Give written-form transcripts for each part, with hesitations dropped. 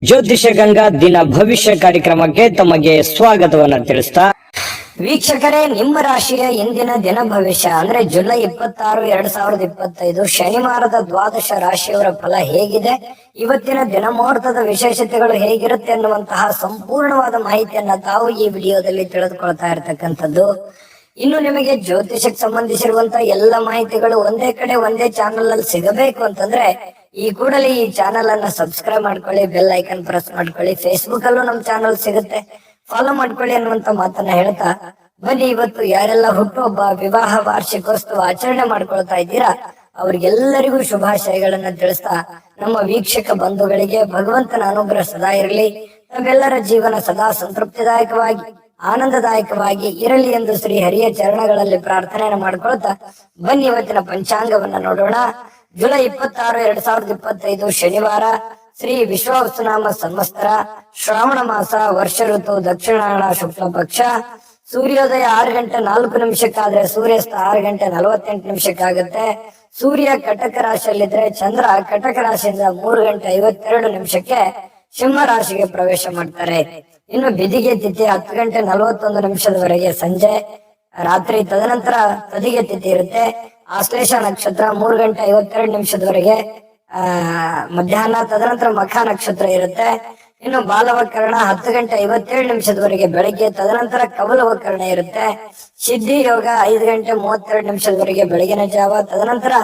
ಜ್ಯೋತಿಷ ಗಂಗಾ ದಿನ ಭವಿಷ್ಯ ಕಾರ್ಯಕ್ರಮಕ್ಕೆ ತಮಗೆ ಸ್ವಾಗತವನ್ನ ತಿಳಿಸ್ತಾ ವೀಕ್ಷಕರೇ, ನಿಮ್ಮ ರಾಶಿಯ ಇಂದಿನ ದಿನ ಭವಿಷ್ಯ ಅಂದ್ರೆ ಜುಲೈ 26, 2025 ಶನಿವಾರದ ದ್ವಾದಶ ರಾಶಿಯವರ ಫಲ ಹೇಗಿದೆ, ಇವತ್ತಿನ ದಿನ ಮುಹೂರ್ತದ ವಿಶೇಷತೆಗಳು ಹೇಗಿರುತ್ತೆ ಅನ್ನುವಂತಹ ಸಂಪೂರ್ಣವಾದ ಮಾಹಿತಿಯನ್ನ ತಾವು ಈ ವಿಡಿಯೋದಲ್ಲಿ ತಿಳಿದುಕೊಳ್ತಾ ಇರತಕ್ಕಂಥದ್ದು. ಇನ್ನು ನಿಮಗೆ ಜ್ಯೋತಿಷಕ್ಕೆ ಸಂಬಂಧಿಸಿರುವಂತಹ ಎಲ್ಲ ಮಾಹಿತಿಗಳು ಒಂದೇ ಕಡೆ ಒಂದೇ ಚಾನೆಲ್ ಅಲ್ಲಿ ಸಿಗಬೇಕು ಅಂತಂದ್ರೆ ಈ ಕೂಡಲೇ ಈ ಚಾನೆಲ್ ಅನ್ನ ಸಬ್ಸ್ಕ್ರೈಬ್ ಮಾಡ್ಕೊಳ್ಳಿ, ಬೆಲ್ ಐಕನ್ ಪ್ರೆಸ್ ಮಾಡ್ಕೊಳ್ಳಿ. ಫೇಸ್ಬುಕ್ ಅಲ್ಲೂ ನಮ್ ಚಾನೆಲ್ ಸಿಗುತ್ತೆ, ಫಾಲೋ ಮಾಡ್ಕೊಳ್ಳಿ ಅನ್ನುವಂತ ಮಾತನ್ನ ಹೇಳ್ತಾ ಬನ್ನಿ ಇವತ್ತು ಯಾರೆಲ್ಲ ಹುಟ್ಟುಹಬ್ಬ, ವಿವಾಹ, ವಾರ್ಷಿಕೋತ್ಸವ ಆಚರಣೆ ಮಾಡ್ಕೊಳ್ತಾ ಇದ್ದೀರಾ ಅವ್ರಿಗೆಲ್ಲರಿಗೂ ಶುಭಾಶಯಗಳನ್ನ ತಿಳಿಸ್ತಾ ನಮ್ಮ ವೀಕ್ಷಕ ಬಂಧುಗಳಿಗೆ ಭಗವಂತನ ಅನುಗ್ರಹ ಸದಾ ಇರಲಿ, ನಮ್ಮೆಲ್ಲರ ಜೀವನ ಸದಾ ಸಂತೃಪ್ತಿದಾಯಕವಾಗಿ ಆನಂದದಾಯಕವಾಗಿ ಇರಲಿ ಎಂದು ಶ್ರೀ ಹರಿಯ ಚರಣಗಳಲ್ಲಿ ಪ್ರಾರ್ಥನೆಯನ್ನು ಮಾಡ್ಕೊಳ್ತಾ ಬನ್ನಿ ಇವತ್ತಿನ ಪಂಚಾಂಗವನ್ನ ನೋಡೋಣ. ಜುಲೈ 26, 2025 ಶನಿವಾರ, ಶ್ರೀ ವಿಶ್ವಾವಸುನಾಮ ಸಂವತ್ಸರ, ಶ್ರಾವಣ ಮಾಸ, ವರ್ಷ ಋತು ದಕ್ಷಿಣಾಯಣ ಶುಕ್ಲ ಪಕ್ಷ. ಸೂರ್ಯೋದಯ 6 ಗಂಟೆ 4 ನಿಮಿಷಕ್ಕಾದ್ರೆ ಸೂರ್ಯಾಸ್ತ 6 ಗಂಟೆ 48 ನಿಮಿಷಕ್ಕಾಗುತ್ತೆ. ಸೂರ್ಯ ಕಟಕ ರಾಶಿಯಲ್ಲಿದ್ರೆ ಚಂದ್ರ ಕಟಕ ರಾಶಿಯಿಂದ 3 ಗಂಟೆ 52 ನಿಮಿಷಕ್ಕೆ ಸಿಂಹ ರಾಶಿಗೆ ಪ್ರವೇಶ ಮಾಡ್ತಾರೆ. ಇನ್ನು ಬಿದಿಗೆ ತಿಥಿ 10 ಗಂಟೆ 41 ನಿಮಿಷದವರೆಗೆ ಸಂಜೆ ರಾತ್ರಿ, ತದನಂತರ ತದಿಗೆ ತಿಥಿ ಇರುತ್ತೆ. ಆಶ್ಲೇಷ ನಕ್ಷತ್ರ 3 ಗಂಟೆ 52 ನಿಮಿಷದವರೆಗೆ ಮಧ್ಯಾಹ್ನ, ತದನಂತರ ಮಖ ನಕ್ಷತ್ರ ಇರುತ್ತೆ. ಇನ್ನು ಬಾಲವಕರಣ 10 ಗಂಟೆ 57 ನಿಮಿಷದವರೆಗೆ ಬೆಳಗ್ಗೆ, ತದನಂತರ ಕಮಲವಕರಣ ಇರುತ್ತೆ. ಸಿದ್ಧಿ ಯೋಗ 5 ಗಂಟೆ 32 ನಿಮಿಷದವರೆಗೆ ಬೆಳಗಿನ ಜಾವ, ತದನಂತರ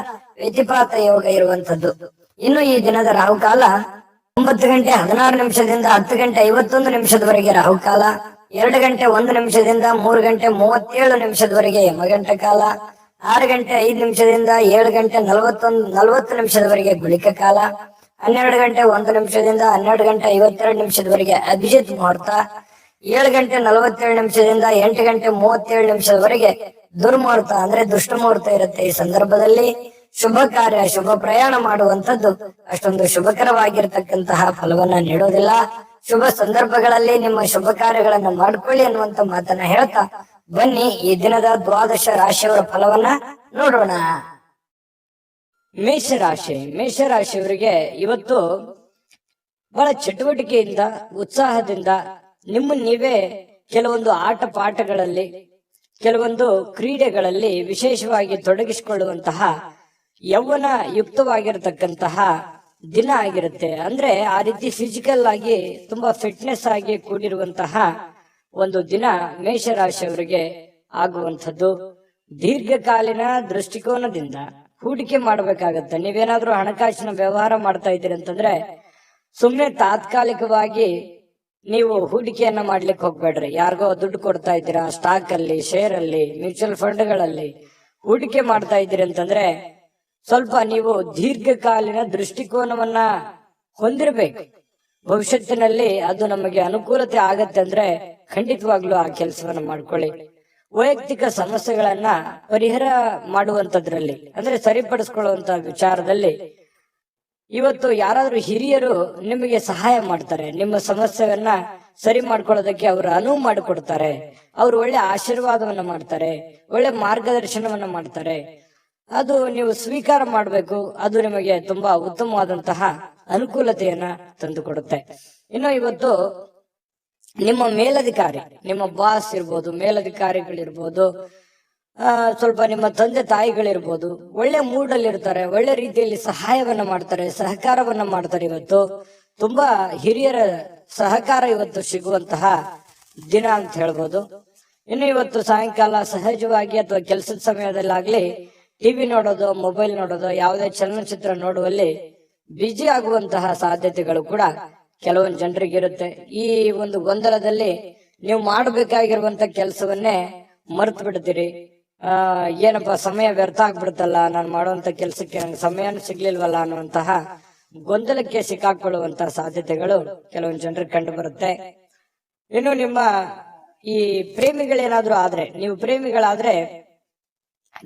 ವ್ಯತಿಪಾತ ಯೋಗ ಇರುವಂತದ್ದು. ಇನ್ನು ಈ ದಿನದ ರಾಹುಕಾಲ 9 ಗಂಟೆ 16 ನಿಮಿಷದಿಂದ 10 ಗಂಟೆ 51 ನಿಮಿಷದವರೆಗೆ ರಾಹುಕಾಲ, 2 ಗಂಟೆ 1 ನಿಮಿಷದಿಂದ 3 ಗಂಟೆ 37 ನಿಮಿಷದವರೆಗೆ ಯಮಗಂಟ ಕಾಲ, 6 ಗಂಟೆ 5 ನಿಮಿಷದಿಂದ 7 ಗಂಟೆ 40 ನಿಮಿಷದವರೆಗೆ ಗುಳಿಕ ಕಾಲ, 12 ಗಂಟೆ 1 ನಿಮಿಷದಿಂದ 12 ಗಂಟೆ 52 ನಿಮಿಷದವರೆಗೆ ಅಭಿಜಿತ್ ಮುಹೂರ್ತ, 7 ಗಂಟೆ 47 ನಿಮಿಷದಿಂದ 8 ಗಂಟೆ 37 ನಿಮಿಷದವರೆಗೆ ದುರ್ಮುಹೂರ್ತ ಅಂದ್ರೆ ದುಷ್ಟ ಮುಹೂರ್ತ ಇರುತ್ತೆ. ಈ ಸಂದರ್ಭದಲ್ಲಿ ಶುಭ ಕಾರ್ಯ, ಶುಭ ಪ್ರಯಾಣ ಮಾಡುವಂತದ್ದು ಅಷ್ಟೊಂದು ಶುಭಕರವಾಗಿರ್ತಕ್ಕಂತಹ ಫಲವನ್ನ ನೀಡೋದಿಲ್ಲ. ಶುಭ ಸಂದರ್ಭಗಳಲ್ಲಿ ನಿಮ್ಮ ಶುಭ ಕಾರ್ಯಗಳನ್ನ ಮಾಡ್ಕೊಳ್ಳಿ ಅನ್ನುವಂತ ಮಾತನ್ನ ಹೇಳ್ತಾ ಬನ್ನಿ ಈ ದಿನದ ದ್ವಾದಶ ರಾಶಿಯವರ ಫಲವನ್ನ ನೋಡೋಣ. ಮೇಷರಾಶಿಯವರಿಗೆ ಇವತ್ತು ಬಹಳ ಚಟುವಟಿಕೆಯಿಂದ, ಉತ್ಸಾಹದಿಂದ ನಿಮ್ಮ ನೀವೇ ಕೆಲವೊಂದು ಆಟ ಪಾಠಗಳಲ್ಲಿ, ಕೆಲವೊಂದು ಕ್ರೀಡೆಗಳಲ್ಲಿ ವಿಶೇಷವಾಗಿ ತೊಡಗಿಸಿಕೊಳ್ಳುವಂತಹ ಯೌವನ ಯುಕ್ತವಾಗಿರತಕ್ಕಂತಹ ದಿನ ಆಗಿರುತ್ತೆ. ಅಂದ್ರೆ ಆ ರೀತಿ ಫಿಸಿಕಲ್ ಆಗಿ ತುಂಬಾ ಫಿಟ್ನೆಸ್ ಆಗಿ ಕೂಡಿರುವಂತಹ ಒಂದು ದಿನ ಮೇಷರಾಶಿಯವರಿಗೆ ಆಗುವಂಥದ್ದು. ದೀರ್ಘಕಾಲೀನ ದೃಷ್ಟಿಕೋನದಿಂದ ಹೂಡಿಕೆ ಮಾಡಬೇಕಾಗತ್ತೆ. ನೀವೇನಾದ್ರೂ ಹಣಕಾಸಿನ ವ್ಯವಹಾರ ಮಾಡ್ತಾ ಇದ್ದೀರಿ ಅಂತಂದ್ರೆ ಸುಮ್ನೆ ತಾತ್ಕಾಲಿಕವಾಗಿ ನೀವು ಹೂಡಿಕೆಯನ್ನ ಮಾಡ್ಲಿಕ್ಕೆ ಹೋಗ್ಬೇಡ್ರಿ. ಯಾರಿಗೋ ದುಡ್ಡು ಕೊಡ್ತಾ ಇದ್ದೀರಾ, ಸ್ಟಾಕ್ ಅಲ್ಲಿ, ಶೇರ್ ಅಲ್ಲಿ, ಮ್ಯೂಚುವಲ್ ಫಂಡ್ಗಳಲ್ಲಿ ಹೂಡಿಕೆ ಮಾಡ್ತಾ ಇದ್ದೀರಿ ಅಂತಂದ್ರೆ ಸ್ವಲ್ಪ ನೀವು ದೀರ್ಘಕಾಲೀನ ದೃಷ್ಟಿಕೋನವನ್ನ ಹೊಂದಿರಬೇಕು. ಭವಿಷ್ಯತ್ತಿನಲ್ಲಿ ಅದು ನಮಗೆ ಅನುಕೂಲತೆ ಆಗತ್ತೆ ಅಂದ್ರೆ ಖಂಡಿತವಾಗ್ಲೂ ಆ ಕೆಲಸವನ್ನ ಮಾಡ್ಕೊಳ್ಳಿ. ವೈಯಕ್ತಿಕ ಸಮಸ್ಯೆಗಳನ್ನ ಪರಿಹಾರ ಮಾಡುವಂತದ್ರಲ್ಲಿ ಅಂದ್ರೆ ಸರಿಪಡಿಸ್ಕೊಳ್ಳುವಂತ ವಿಚಾರದಲ್ಲಿ ಇವತ್ತು ಯಾರಾದ್ರೂ ಹಿರಿಯರು ನಿಮಗೆ ಸಹಾಯ ಮಾಡ್ತಾರೆ. ನಿಮ್ಮ ಸಮಸ್ಯೆಯನ್ನ ಸರಿ ಮಾಡ್ಕೊಳ್ಳೋದಕ್ಕೆ ಅವರು ಅನುವು ಮಾಡಿಕೊಡ್ತಾರೆ. ಅವರು ಒಳ್ಳೆ ಆಶೀರ್ವಾದವನ್ನ ಮಾಡ್ತಾರೆ, ಒಳ್ಳೆ ಮಾರ್ಗದರ್ಶನವನ್ನ ಮಾಡ್ತಾರೆ. ಅದು ನೀವು ಸ್ವೀಕಾರ ಮಾಡಬೇಕು. ಅದು ನಿಮಗೆ ತುಂಬಾ ಉತ್ತಮವಾದಂತಹ ಅನುಕೂಲತೆಯನ್ನ ತಂದುಕೊಡುತ್ತೆ. ಇನ್ನು ಇವತ್ತು ನಿಮ್ಮ ಮೇಲಧಿಕಾರಿ, ನಿಮ್ಮ ಬಾಸ್ ಇರ್ಬೋದು, ಮೇಲಧಿಕಾರಿಗಳಿರ್ಬೋದು, ಸ್ವಲ್ಪ ನಿಮ್ಮ ತಂದೆ ತಾಯಿಗಳಿರ್ಬೋದು, ಒಳ್ಳೆ ಮೂಡ್ ಅಲ್ಲಿ ಇರ್ತಾರೆ, ಒಳ್ಳೆ ರೀತಿಯಲ್ಲಿ ಸಹಾಯವನ್ನ ಮಾಡ್ತಾರೆ, ಸಹಕಾರವನ್ನ ಮಾಡ್ತಾರೆ. ಇವತ್ತು ತುಂಬಾ ಹಿರಿಯರ ಸಹಕಾರ ಇವತ್ತು ಸಿಗುವಂತಹ ದಿನ ಅಂತ ಹೇಳ್ಬೋದು. ಇನ್ನು ಇವತ್ತು ಸಾಯಂಕಾಲ ಸಹಜವಾಗಿ ಅಥವಾ ಕೆಲಸದ ಸಮಯದಲ್ಲಾಗ್ಲಿ ಟಿವಿ ನೋಡೋದು, ಮೊಬೈಲ್ ನೋಡೋದು, ಯಾವುದೇ ಚಲನಚಿತ್ರ ನೋಡುವಲ್ಲಿ ಬಿಜಿ ಆಗುವಂತಹ ಸಾಧ್ಯತೆಗಳು ಕೂಡ ಕೆಲವೊಂದು ಜನರಿಗಿರುತ್ತೆ. ಈ ಒಂದು ಗೊಂದಲದಲ್ಲಿ ನೀವು ಮಾಡಬೇಕಾಗಿರುವಂತ ಕೆಲಸವನ್ನೇ ಮರೆತು ಬಿಡ್ತೀರಿ. ಏನಪ್ಪಾ ಸಮಯ ವ್ಯರ್ಥ ಆಗ್ಬಿಡುತ್ತಲ್ಲ, ನಾನು ಮಾಡುವಂತ ಕೆಲಸಕ್ಕೆ ನಂಗೆ ಸಮಯನೂ ಸಿಗ್ಲಿಲ್ವಲ್ಲ ಅನ್ನುವಂತಹ ಗೊಂದಲಕ್ಕೆ ಸಿಕ್ಕಾಕೊಳ್ಳುವಂತಹ ಸಾಧ್ಯತೆಗಳು ಕೆಲವೊಂದು ಜನರಿಗೆ ಕಂಡು ಬರುತ್ತೆ. ಇನ್ನು ನಿಮ್ಮ ಈ ಪ್ರೇಮಿಗಳೇನಾದ್ರೂ ಆದ್ರೆ, ನೀವು ಪ್ರೇಮಿಗಳಾದ್ರೆ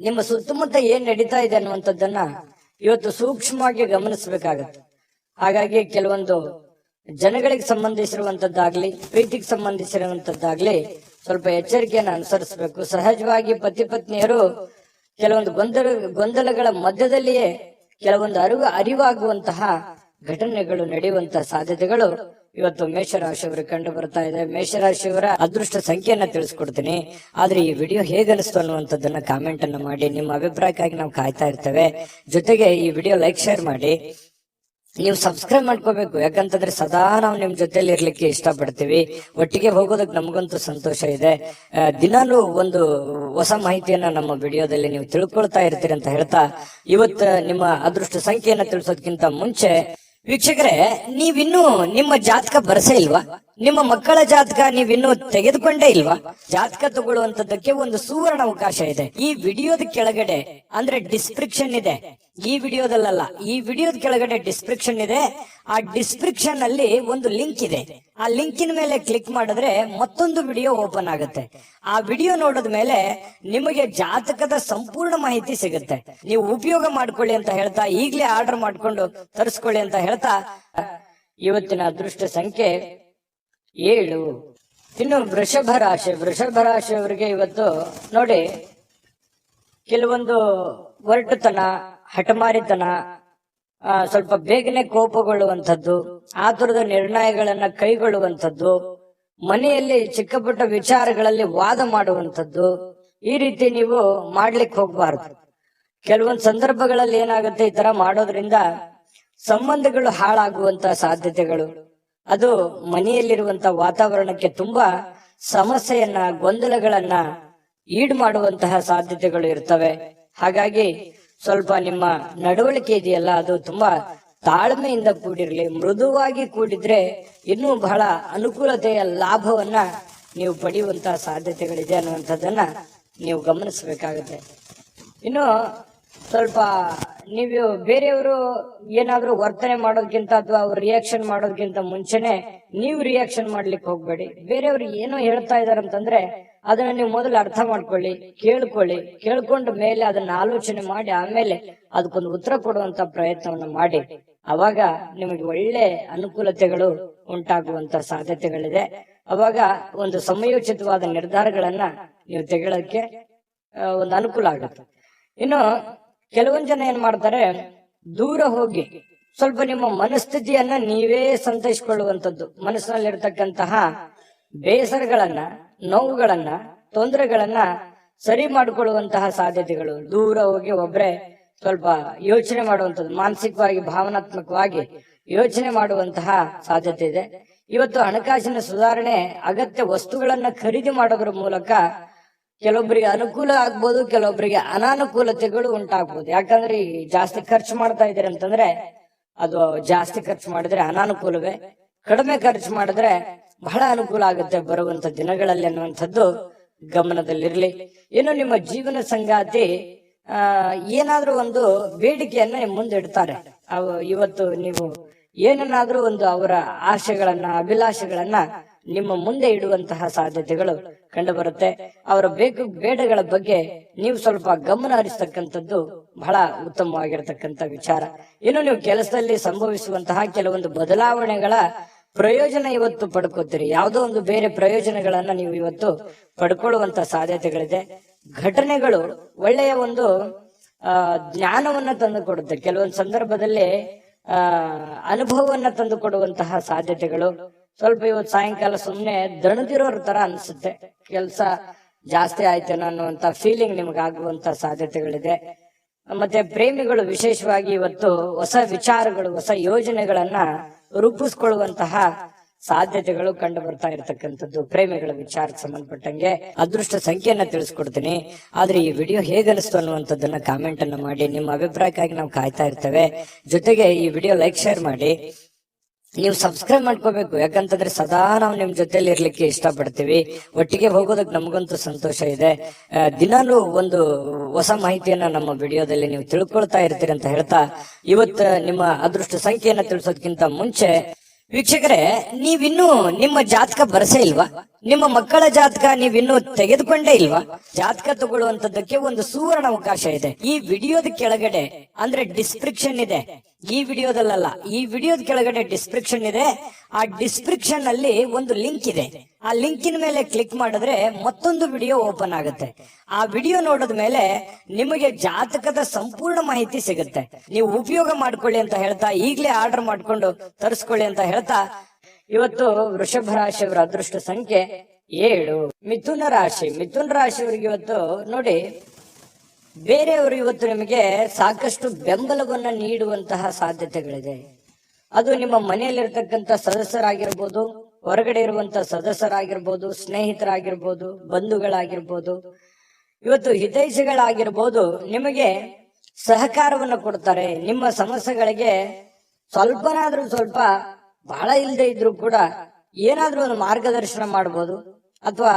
ನಿಮ್ಮ ಸುತ್ತಮುತ್ತ ಏನ್ ನಡೀತಾ ಇದೆ ಅನ್ನುವಂಥದ್ದನ್ನ ಇವತ್ತು ಸೂಕ್ಷ್ಮವಾಗಿ ಗಮನಿಸಬೇಕಾಗತ್ತೆ. ಹಾಗಾಗಿ ಕೆಲವೊಂದು ಜನಗಳಿಗೆ ಸಂಬಂಧಿಸಿರುವಂತದ್ದಾಗ್ಲಿ, ಪ್ರೀತಿಗೆ ಸಂಬಂಧಿಸಿರುವಂತದ್ದಾಗ್ಲಿ ಸ್ವಲ್ಪ ಎಚ್ಚರಿಕೆಯನ್ನು ಅನುಸರಿಸಬೇಕು. ಸಹಜವಾಗಿ ಪತಿ ಪತ್ನಿಯರು ಕೆಲವೊಂದು ಗೊಂದಲಗಳ ಮಧ್ಯದಲ್ಲಿಯೇ ಕೆಲವೊಂದು ಅರಿವಾಗುವಂತಹ ಘಟನೆಗಳು ನಡೆಯುವಂತ ಸಾಧ್ಯತೆಗಳು ಇವತ್ತು ಮೇಷರಾಶಿಯವರಿಗೆ ಕಂಡು ಬರ್ತಾ ಇದೆ. ಮೇಷರಾಶಿಯವರ ಅದೃಷ್ಟ ಸಂಖ್ಯೆಯನ್ನ ತಿಳಿಸ್ಕೊಡ್ತೀನಿ. ಆದ್ರೆ ಈ ವಿಡಿಯೋ ಹೇಗನಿಸ್ತು ಅನ್ನುವಂಥದ್ದನ್ನ ಕಾಮೆಂಟ್ ಅನ್ನ ಮಾಡಿ. ನಿಮ್ಮ ಅಭಿಪ್ರಾಯಕ್ಕಾಗಿ ನಾವು ಕಾಯ್ತಾ ಇರ್ತೇವೆ. ಜೊತೆಗೆ ಈ ವಿಡಿಯೋ ಲೈಕ್ ಶೇರ್ ಮಾಡಿ. ನೀವು ಸಬ್ಸ್ಕ್ರೈಬ್ ಮಾಡ್ಕೋಬೇಕು, ಯಾಕಂತಂದ್ರೆ ಸದಾ ನಾವು ನಿಮ್ ಜೊತೆಲಿ ಇರ್ಲಿಕ್ಕೆ ಇಷ್ಟಪಡ್ತೀವಿ. ಒಟ್ಟಿಗೆ ಹೋಗೋದಕ್ಕೆ ನಮಗಂತೂ ಸಂತೋಷ ಇದೆ. ದಿನಾಲೂ ಒಂದು ಹೊಸ ಮಾಹಿತಿಯನ್ನ ನಮ್ಮ ವಿಡಿಯೋದಲ್ಲಿ ನೀವು ತಿಳ್ಕೊಳ್ತಾ ಇರ್ತೀರಿ ಅಂತ ಹೇಳ್ತಾ, ಇವತ್ತು ನಿಮ್ಮ ಅದೃಷ್ಟ ಸಂಖ್ಯೆಯನ್ನ ತಿಳಿಸೋದಕ್ಕಿಂತ ಮುಂಚೆ ವೀಕ್ಷಕರೇ, ನೀವಿನ್ನೂ ನಿಮ್ಮ ಜಾತಕ ಬರಸೇ ಇಲ್ವಾ? ನಿಮ್ಮ ಮಕ್ಕಳ ಜಾತಕ ನೀವಿನ್ನೂ ತೆಗೆದುಕೊಂಡೇ ಇಲ್ವಾ? ಜಾತಕ ತಗೊಳ್ಳುವಂತದ್ದಕ್ಕೆ ಒಂದು ಸುವರ್ಣ ಅವಕಾಶ ಇದೆ. ಈ ವಿಡಿಯೋದ ಕೆಳಗಡೆ ಅಂದ್ರೆ ಡಿಸ್ಕ್ರಿಪ್ಷನ್ ಇದೆ. ಈ ವಿಡಿಯೋದಲ್ಲ, ಈ ವಿಡಿಯೋದ ಕೆಳಗಡೆ ಡಿಸ್ಕ್ರಿಪ್ಷನ್ ಇದೆ. ಆ ಡಿಸ್ಕ್ರಿಪ್ಷನ್ ಅಲ್ಲಿ ಒಂದು ಲಿಂಕ್ ಇದೆ. ಆ ಲಿಂಕಿನ ಮೇಲೆ ಕ್ಲಿಕ್ ಮಾಡಿದ್ರೆ ಮತ್ತೊಂದು ವಿಡಿಯೋ ಓಪನ್ ಆಗುತ್ತೆ. ಆ ವಿಡಿಯೋ ನೋಡಿದ ಮೇಲೆ ನಿಮಗೆ ಜಾತಕದ ಸಂಪೂರ್ಣ ಮಾಹಿತಿ ಸಿಗುತ್ತೆ. ನೀವು ಉಪಯೋಗ ಮಾಡ್ಕೊಳ್ಳಿ ಅಂತ ಹೇಳ್ತಾ, ಈಗಲೇ ಆರ್ಡರ್ ಮಾಡ್ಕೊಂಡು ತರಿಸ್ಕೊಳ್ಳಿ ಅಂತ ಹೇಳ್ತಾ, ಇವತ್ತಿನ ಅದೃಷ್ಟ ಸಂಖ್ಯೆ 7. ಇನ್ನು ವೃಷಭ ರಾಶಿಯವರಿಗೆ ಇವತ್ತು ನೋಡಿ, ಕೆಲವೊಂದು ಒರಟುತನ, ಹಠಮಾರಿತನ, ಸ್ವಲ್ಪ ಬೇಗನೆ ಕೋಪಗೊಳ್ಳುವಂಥದ್ದು, ಆತುರದ ನಿರ್ಣಯಗಳನ್ನ ಕೈಗೊಳ್ಳುವಂಥದ್ದು, ಮನೆಯಲ್ಲಿ ಚಿಕ್ಕ ಪುಟ್ಟ ವಿಚಾರಗಳಲ್ಲಿ ವಾದ ಮಾಡುವಂಥದ್ದು, ಈ ರೀತಿ ನೀವು ಮಾಡ್ಲಿಕ್ಕೆ ಹೋಗ್ಬಾರ್ದು. ಕೆಲವೊಂದು ಸಂದರ್ಭಗಳಲ್ಲಿ ಏನಾಗುತ್ತೆ, ಈ ತರ ಮಾಡೋದ್ರಿಂದ ಸಂಬಂಧಗಳು ಹಾಳಾಗುವಂತ ಸಾಧ್ಯತೆಗಳು, ಅದು ಮನೆಯಲ್ಲಿರುವಂತ ವಾತಾವರಣಕ್ಕೆ ತುಂಬಾ ಸಮಸ್ಯೆಯನ್ನ, ಗೊಂದಲಗಳನ್ನ ಈಡು ಮಾಡುವಂತಹ ಸಾಧ್ಯತೆಗಳು ಇರ್ತವೆ. ಹಾಗಾಗಿ ಸ್ವಲ್ಪ ನಿಮ್ಮ ನಡವಳಿಕೆ ಇದೆಯಲ್ಲ, ಅದು ತುಂಬಾ ತಾಳ್ಮೆಯಿಂದ ಕೂಡಿರ್ಲಿ. ಮೃದುವಾಗಿ ಕೂಡಿದ್ರೆ ಇನ್ನೂ ಬಹಳ ಅನುಕೂಲತೆಯ ಲಾಭವನ್ನ ನೀವು ಪಡೆಯುವಂತಹ ಸಾಧ್ಯತೆಗಳಿದೆ ಅನ್ನುವಂಥದ್ದನ್ನ ನೀವು ಗಮನಿಸಬೇಕಾಗುತ್ತೆ. ಇನ್ನು ಸ್ವಲ್ಪ ನೀವು ಬೇರೆಯವರು ಏನಾದ್ರೂ ವರ್ತನೆ ಮಾಡೋದಕ್ಕಿಂತ ಅಥವಾ ಅವ್ರು ರಿಯಾಕ್ಷನ್ ಮಾಡೋದಕ್ಕಿಂತ ಮುಂಚೆನೆ ನೀವು ರಿಯಾಕ್ಷನ್ ಮಾಡ್ಲಿಕ್ಕೆ ಹೋಗ್ಬೇಡಿ. ಬೇರೆಯವ್ರು ಏನೋ ಹೇಳ್ತಾ ಇದಾರೆ ಅಂತಂದ್ರೆ ಅದನ್ನ ನೀವು ಮೊದಲು ಅರ್ಥ ಮಾಡ್ಕೊಳ್ಳಿ, ಕೇಳ್ಕೊಂಡ ಮೇಲೆ ಅದನ್ನ ಆಲೋಚನೆ ಮಾಡಿ ಆಮೇಲೆ ಅದಕ್ಕೊಂದು ಉತ್ತರ ಕೊಡುವಂತ ಪ್ರಯತ್ನವನ್ನು ಮಾಡಿ. ಅವಾಗ ನಿಮಗೆ ಒಳ್ಳೆ ಅನುಕೂಲತೆಗಳು ಉಂಟಾಗುವಂತ ಸಾಧ್ಯತೆಗಳಿದೆ. ಅವಾಗ ಒಂದು ಸಮಯೋಚಿತವಾದ ನಿರ್ಧಾರಗಳನ್ನ ನೀವು ತೆಗೊಳ್ಳೋಕೆ ಒಂದು ಅನುಕೂಲ ಆಗುತ್ತೆ. ಇನ್ನು ಕೆಲವೊಂದ್ ಜನ ಏನ್ ಮಾಡ್ತಾರೆ, ದೂರ ಹೋಗಿ ಸ್ವಲ್ಪ ನಿಮ್ಮ ಮನಸ್ಥಿತಿಯನ್ನ ನೀವೇ ಸಂತೈಸಿಕೊಳ್ಳುವಂಥದ್ದು, ಮನಸ್ಸಿನಲ್ಲಿರ್ತಕ್ಕಂತಹ ಬೇಸರಗಳನ್ನ, ನೋವುಗಳನ್ನ, ತೊಂದರೆಗಳನ್ನ ಸರಿ ಮಾಡಿಕೊಳ್ಳುವಂತಹ ಸಾಧ್ಯತೆಗಳು. ದೂರ ಹೋಗಿ ಒಬ್ರೆ ಸ್ವಲ್ಪ ಯೋಚನೆ ಮಾಡುವಂಥದ್ದು, ಮಾನಸಿಕವಾಗಿ ಭಾವನಾತ್ಮಕವಾಗಿ ಯೋಚನೆ ಮಾಡುವಂತಹ ಸಾಧ್ಯತೆ ಇದೆ. ಇವತ್ತು ಹಣಕಾಸಿನ ಸುಧಾರಣೆ, ಅಗತ್ಯ ವಸ್ತುಗಳನ್ನ ಖರೀದಿ ಮಾಡೋದ್ರ ಮೂಲಕ ಕೆಲವೊಬ್ಬರಿಗೆ ಅನುಕೂಲ ಆಗ್ಬೋದು, ಕೆಲವೊಬ್ಬರಿಗೆ ಅನಾನುಕೂಲತೆಗಳು ಉಂಟಾಗ್ಬೋದು. ಯಾಕಂದ್ರೆ ಈ ಜಾಸ್ತಿ ಖರ್ಚು ಮಾಡ್ತಾ ಇದ್ದೀರಿ ಅಂತಂದ್ರೆ ಅದು ಜಾಸ್ತಿ ಖರ್ಚು ಮಾಡಿದ್ರೆ ಅನಾನುಕೂಲವೇ, ಕಡಿಮೆ ಖರ್ಚು ಮಾಡಿದ್ರೆ ಬಹಳ ಅನುಕೂಲ ಆಗುತ್ತೆ ಬರುವಂತ ದಿನಗಳಲ್ಲಿ ಅನ್ನುವಂಥದ್ದು ಗಮನದಲ್ಲಿರ್ಲಿ. ಇನ್ನು ನಿಮ್ಮ ಜೀವನ ಸಂಗಾತಿ ಏನಾದ್ರೂ ಒಂದು ಬೇಡಿಕೆಯನ್ನ ಮುಂದಿಡ್ತಾರೆ. ಇವತ್ತು ನೀವು ಏನನ್ನಾದ್ರೂ ಒಂದು ಅವರ ಆಶೆಗಳನ್ನ, ಅಭಿಲಾಷೆಗಳನ್ನ ನಿಮ್ಮ ಮುಂದೆ ಇಡುವಂತಹ ಸಾಧ್ಯತೆಗಳು ಕಂಡು ಬರುತ್ತೆ. ಅವರ ಬೇಡಗಳ ಬಗ್ಗೆ ನೀವು ಸ್ವಲ್ಪ ಗಮನ ಹರಿಸ್ತಕ್ಕಂಥದ್ದು ಬಹಳ ಉತ್ತಮವಾಗಿರ್ತಕ್ಕಂಥ ವಿಚಾರ. ಇನ್ನು ನೀವು ಕೆಲಸದಲ್ಲಿ ಸಂಭವಿಸುವಂತಹ ಕೆಲವೊಂದು ಬದಲಾವಣೆಗಳ ಪ್ರಯೋಜನ ಇವತ್ತು ಪಡ್ಕೋತೀರಿ. ಯಾವುದೋ ಒಂದು ಬೇರೆ ಪ್ರಯೋಜನಗಳನ್ನ ನೀವು ಇವತ್ತು ಪಡ್ಕೊಳ್ಳುವಂತ ಸಾಧ್ಯತೆಗಳಿದೆ. ಘಟನೆಗಳು ಒಳ್ಳೆಯ ಒಂದು ಜ್ಞಾನವನ್ನ ತಂದು ಕೊಡುತ್ತೆ. ಕೆಲವೊಂದು ಸಂದರ್ಭದಲ್ಲಿ ಅನುಭವವನ್ನ ತಂದು ಕೊಡುವಂತಹ ಸಾಧ್ಯತೆಗಳು. ಸ್ವಲ್ಪ ಇವತ್ತು ಸಾಯಂಕಾಲ ಸುಮ್ನೆ ದಣದಿರೋರ್ ತರ ಅನ್ಸುತ್ತೆ, ಕೆಲಸ ಜಾಸ್ತಿ ಆಯ್ತೇನೋ ಅನ್ನುವಂತ ಫೀಲಿಂಗ್ ನಿಮ್ಗೆ ಆಗುವಂತ ಸಾಧ್ಯತೆಗಳಿದೆ. ಮತ್ತೆ ಪ್ರೇಮಿಗಳು ವಿಶೇಷವಾಗಿ ಇವತ್ತು ಹೊಸ ವಿಚಾರಗಳು, ಹೊಸ ಯೋಜನೆಗಳನ್ನ ರೂಪಿಸ್ಕೊಳ್ಳುವಂತಹ ಸಾಧ್ಯತೆಗಳು ಕಂಡು ಬರ್ತಾ ಇರತಕ್ಕಂಥದ್ದು. ಪ್ರೇಮಿಗಳ ವಿಚಾರಕ್ಕೆ ಸಂಬಂಧಪಟ್ಟಂಗೆ ಅದೃಷ್ಟ ಸಂಖ್ಯೆಯನ್ನ ತಿಳಿಸ್ಕೊಡ್ತೀನಿ. ಆದ್ರೆ ಈ ವಿಡಿಯೋ ಹೇಗನಿಸ್ತು ಅನ್ನುವಂಥದ್ದನ್ನ ಕಾಮೆಂಟ್ ಅನ್ನ ಮಾಡಿ. ನಿಮ್ಮ ಅಭಿಪ್ರಾಯಕ್ಕಾಗಿ ನಾವು ಕಾಯ್ತಾ ಇರ್ತೇವೆ. ಜೊತೆಗೆ ಈ ವಿಡಿಯೋ ಲೈಕ್ ಶೇರ್ ಮಾಡಿ. ನೀವು ಸಬ್ಸ್ಕ್ರೈಬ್ ಮಾಡ್ಕೋಬೇಕು, ಯಾಕಂತಂದ್ರೆ ಸದಾ ನಾವು ನಿಮ್ ಜೊತೆಲಿ ಇರ್ಲಿಕ್ಕೆ ಇಷ್ಟಪಡ್ತೀವಿ. ಒಟ್ಟಿಗೆ ಹೋಗೋದಕ್ಕೆ ನಮಗಂತೂ ಸಂತೋಷ ಇದೆ. ದಿನಾಲೂ ಒಂದು ಹೊಸ ಮಾಹಿತಿಯನ್ನ ನಮ್ಮ ವಿಡಿಯೋದಲ್ಲಿ ನೀವು ತಿಳ್ಕೊಳ್ತಾ ಇರ್ತೀರಿ ಅಂತ ಹೇಳ್ತಾ, ಇವತ್ತು ನಿಮ್ಮ ಅದೃಷ್ಟ ಸಂಖ್ಯೆಯನ್ನ ತಿಳಿಸೋದಕ್ಕಿಂತ ಮುಂಚೆ ವೀಕ್ಷಕರೇ, ನೀವಿನ್ನೂ ನಿಮ್ಮ ಜಾತಕ ಬರಸೇ ಇಲ್ವಾ? ನಿಮ್ಮ ಮಕ್ಕಳ ಜಾತಕ ನೀವಿನ್ನೂ ತೆಗೆದುಕೊಂಡೇ ಇಲ್ವಾ? ಜಾತಕ ತಗೊಳ್ಳುವಂತದ್ದಕ್ಕೆ ಒಂದು ಸುವರ್ಣ ಅವಕಾಶ ಇದೆ. ಈ ವಿಡಿಯೋದ ಕೆಳಗಡೆ ಅಂದ್ರೆ ಡಿಸ್ಕ್ರಿಪ್ಷನ್ ಇದೆ. ಈ ವಿಡಿಯೋದಲ್ಲ, ಈ ವಿಡಿಯೋದ ಕೆಳಗಡೆ ಡಿಸ್ಕ್ರಿಪ್ಷನ್ ಇದೆ. ಆ ಡಿಸ್ಕ್ರಿಪ್ಷನ್ ಅಲ್ಲಿ ಒಂದು ಲಿಂಕ್ ಇದೆ. ಆ ಲಿಂಕಿನ ಮೇಲೆ ಕ್ಲಿಕ್ ಮಾಡಿದ್ರೆ ಮತ್ತೊಂದು ವಿಡಿಯೋ ಓಪನ್ ಆಗುತ್ತೆ. ಆ ವಿಡಿಯೋ ನೋಡಿದ ಮೇಲೆ ನಿಮಗೆ ಜಾತಕದ ಸಂಪೂರ್ಣ ಮಾಹಿತಿ ಸಿಗುತ್ತೆ. ನೀವು ಉಪಯೋಗ ಮಾಡ್ಕೊಳ್ಳಿ ಅಂತ ಹೇಳ್ತಾ, ಈಗಲೇ ಆರ್ಡರ್ ಮಾಡ್ಕೊಂಡು ತರಿಸ್ಕೊಳ್ಳಿ ಅಂತ ಹೇಳ್ತಾ, ಇವತ್ತು ವೃಷಭ ರಾಶಿಯವರ ಅದೃಷ್ಟ ಸಂಖ್ಯೆ 7. ಮಿಥುನ ರಾಶಿಯವರಿಗೆ ಇವತ್ತು ನೋಡಿ, ಬೇರೆಯವರು ಇವತ್ತು ನಿಮಗೆ ಸಾಕಷ್ಟು ಬೆಂಬಲವನ್ನ ನೀಡುವಂತಹ ಸಾಧ್ಯತೆಗಳಿದೆ. ಅದು ನಿಮ್ಮ ಮನೆಯಲ್ಲಿರ್ತಕ್ಕಂಥ ಸದಸ್ಯರಾಗಿರ್ಬೋದು, ಹೊರಗಡೆ ಇರುವಂತಹ ಸದಸ್ಯರಾಗಿರ್ಬೋದು, ಸ್ನೇಹಿತರಾಗಿರ್ಬೋದು, ಬಂಧುಗಳಾಗಿರ್ಬೋದು, ಇವತ್ತು ಹಿತೈಷಿಗಳಾಗಿರ್ಬೋದು, ನಿಮಗೆ ಸಹಕಾರವನ್ನು ಕೊಡ್ತಾರೆ. ನಿಮ್ಮ ಸಮಸ್ಯೆಗಳಿಗೆ ಸ್ವಲ್ಪನಾದ್ರೂ ಸ್ವಲ್ಪ, ಬಹಳ ಇಲ್ಲದೆ ಇದ್ರು ಕೂಡ ಏನಾದ್ರೂ ಒಂದು ಮಾರ್ಗದರ್ಶನ ಮಾಡಬಹುದು, ಅಥವಾ